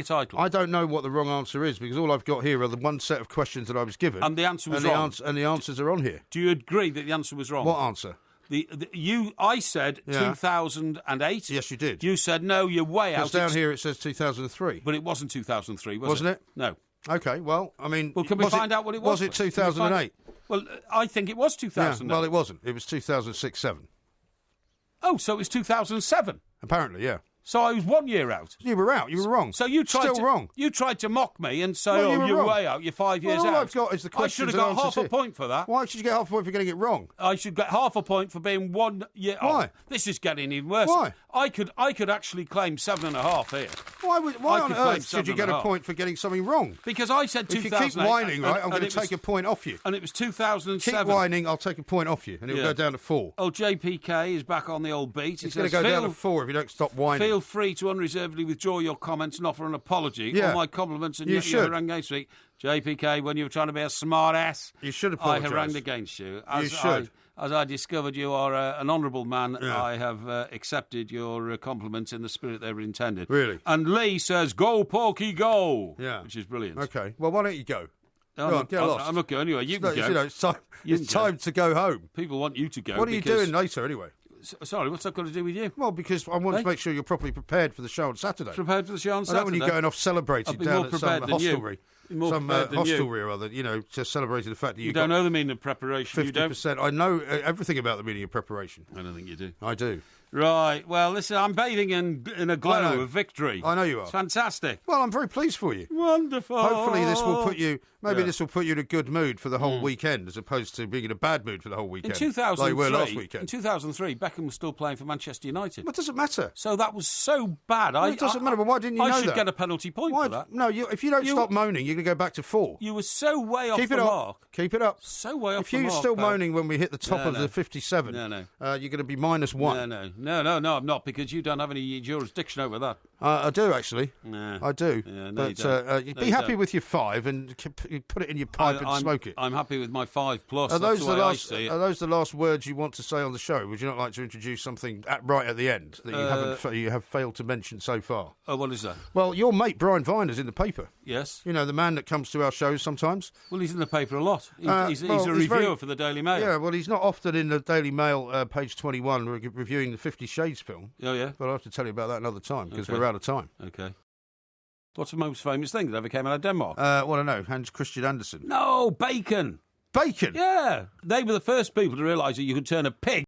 [SPEAKER 1] title?
[SPEAKER 2] I don't know what the wrong answer is because all I've got here are the one set of questions that I was given.
[SPEAKER 1] And the answer was wrong.
[SPEAKER 2] And the answers are on here.
[SPEAKER 1] Do you agree that the answer was wrong?
[SPEAKER 2] What answer?
[SPEAKER 1] I said 2008.
[SPEAKER 2] Yes, you did.
[SPEAKER 1] You said, no, you're way out.
[SPEAKER 2] Down here it says 2003.
[SPEAKER 1] But it wasn't 2003,
[SPEAKER 2] Wasn't it?
[SPEAKER 1] No.
[SPEAKER 2] Okay, well, I mean...
[SPEAKER 1] Well, can we find out what it was?
[SPEAKER 2] Was it 2008?
[SPEAKER 1] Well, I think it was 2008.
[SPEAKER 2] Yeah, well, it wasn't. It was 2006-07.
[SPEAKER 1] Oh, so it was 2007?
[SPEAKER 2] Apparently, yeah.
[SPEAKER 1] So I was 1 year out.
[SPEAKER 2] You were out. You were wrong.
[SPEAKER 1] So you tried
[SPEAKER 2] wrong.
[SPEAKER 1] You tried to mock me and say,
[SPEAKER 2] you're wrong.
[SPEAKER 1] way out. You're 5 years
[SPEAKER 2] all
[SPEAKER 1] out.
[SPEAKER 2] I've got is the questions.
[SPEAKER 1] I should have got half a point for that.
[SPEAKER 2] Why should you get half a point for getting it wrong?
[SPEAKER 1] I should get half a point for being 1 year off.
[SPEAKER 2] Why?
[SPEAKER 1] This is getting even worse.
[SPEAKER 2] Why?
[SPEAKER 1] I could actually claim 7.5 here.
[SPEAKER 2] Why on earth should you get a point for getting something wrong?
[SPEAKER 1] Because I said 2008.
[SPEAKER 2] If you keep whining, right, I'm going to take a point off you.
[SPEAKER 1] And it was 2007.
[SPEAKER 2] Keep whining, I'll take a point off you, and it'll go down to 4.
[SPEAKER 1] Oh, JPK is back on the old beat.
[SPEAKER 2] It's going to go down to 4 if you don't stop whining.
[SPEAKER 1] Feel free to unreservedly withdraw your comments and offer an apology.
[SPEAKER 2] Yeah.
[SPEAKER 1] All my compliments and
[SPEAKER 2] You
[SPEAKER 1] your
[SPEAKER 2] should.
[SPEAKER 1] harangue against me. JPK, when you were trying to be a smart ass,
[SPEAKER 2] you should
[SPEAKER 1] I
[SPEAKER 2] apologise.
[SPEAKER 1] harangued against you.
[SPEAKER 2] You should.
[SPEAKER 1] As I discovered you are an honourable man, I have accepted your compliments in the spirit they were intended.
[SPEAKER 2] Really?
[SPEAKER 1] And Lee says, go, Porky, go!
[SPEAKER 2] Yeah.
[SPEAKER 1] Which is brilliant.
[SPEAKER 2] Okay, well, why don't you go?
[SPEAKER 1] I'm
[SPEAKER 2] lost.
[SPEAKER 1] not going anyway. You can go.
[SPEAKER 2] It's time to go home.
[SPEAKER 1] People want you to go.
[SPEAKER 2] What are you doing later, anyway?
[SPEAKER 1] Sorry, what's that got to do with you?
[SPEAKER 2] Well, because I want to make sure you're properly prepared for the show on Saturday.
[SPEAKER 1] Prepared for the show on Saturday?
[SPEAKER 2] I know when you're going off celebrating down at some hostelry. Some hostelry or other, just celebrating the fact that
[SPEAKER 1] you don't know the meaning of preparation.
[SPEAKER 2] 50%. I know everything about the meaning of preparation.
[SPEAKER 1] I don't think you do.
[SPEAKER 2] I do.
[SPEAKER 1] Right. Well, listen, I'm bathing in a glow of victory.
[SPEAKER 2] I know you are.
[SPEAKER 1] It's fantastic.
[SPEAKER 2] Well, I'm very pleased for you.
[SPEAKER 1] Wonderful.
[SPEAKER 2] Hopefully this will put you, this will put you in a good mood for the whole weekend as opposed to being in a bad mood for the whole weekend.
[SPEAKER 1] In 2003,
[SPEAKER 2] like you were last weekend.
[SPEAKER 1] In 2003, Beckham was still playing for Manchester United.
[SPEAKER 2] What does it matter?
[SPEAKER 1] So that was so bad.
[SPEAKER 2] It doesn't matter, but why didn't you know that?
[SPEAKER 1] I should get a penalty point for that.
[SPEAKER 2] No, if you don't stop moaning, you're going to go back to 4.
[SPEAKER 1] You were so way off the mark.
[SPEAKER 2] Keep it up.
[SPEAKER 1] So way off the
[SPEAKER 2] mark.
[SPEAKER 1] If
[SPEAKER 2] you're still moaning when we hit the top of the 57,
[SPEAKER 1] you're
[SPEAKER 2] going to be -1.
[SPEAKER 1] No, I'm not, because you don't have any jurisdiction over that.
[SPEAKER 2] I do, actually.
[SPEAKER 1] Nah.
[SPEAKER 2] I do.
[SPEAKER 1] Yeah, no,
[SPEAKER 2] but be happy with your 5 and put it in your pipe and smoke it.
[SPEAKER 1] I'm happy with my 5+.
[SPEAKER 2] Are those
[SPEAKER 1] I
[SPEAKER 2] those the last words you want to say on the show? Would you not like to introduce something right at the end that you have failed to mention so far?
[SPEAKER 1] Oh, what is that?
[SPEAKER 2] Well, your mate Brian Viner's in the paper.
[SPEAKER 1] Yes.
[SPEAKER 2] You know, the man that comes to our shows sometimes.
[SPEAKER 1] Well, he's in the paper a lot. He's a reviewer for the Daily Mail.
[SPEAKER 2] Yeah, well, he's not often in the Daily Mail, page 21, reviewing the 50 Shades film.
[SPEAKER 1] Oh, yeah?
[SPEAKER 2] But I'll have to tell you about that another time, because we're out of time.
[SPEAKER 1] Okay. What's the most famous thing that ever came out of Denmark?
[SPEAKER 2] Well, I know, Hans Christian Andersen.
[SPEAKER 1] No, bacon.
[SPEAKER 2] Bacon?
[SPEAKER 1] Yeah. They were the first people to realise that you could turn a pig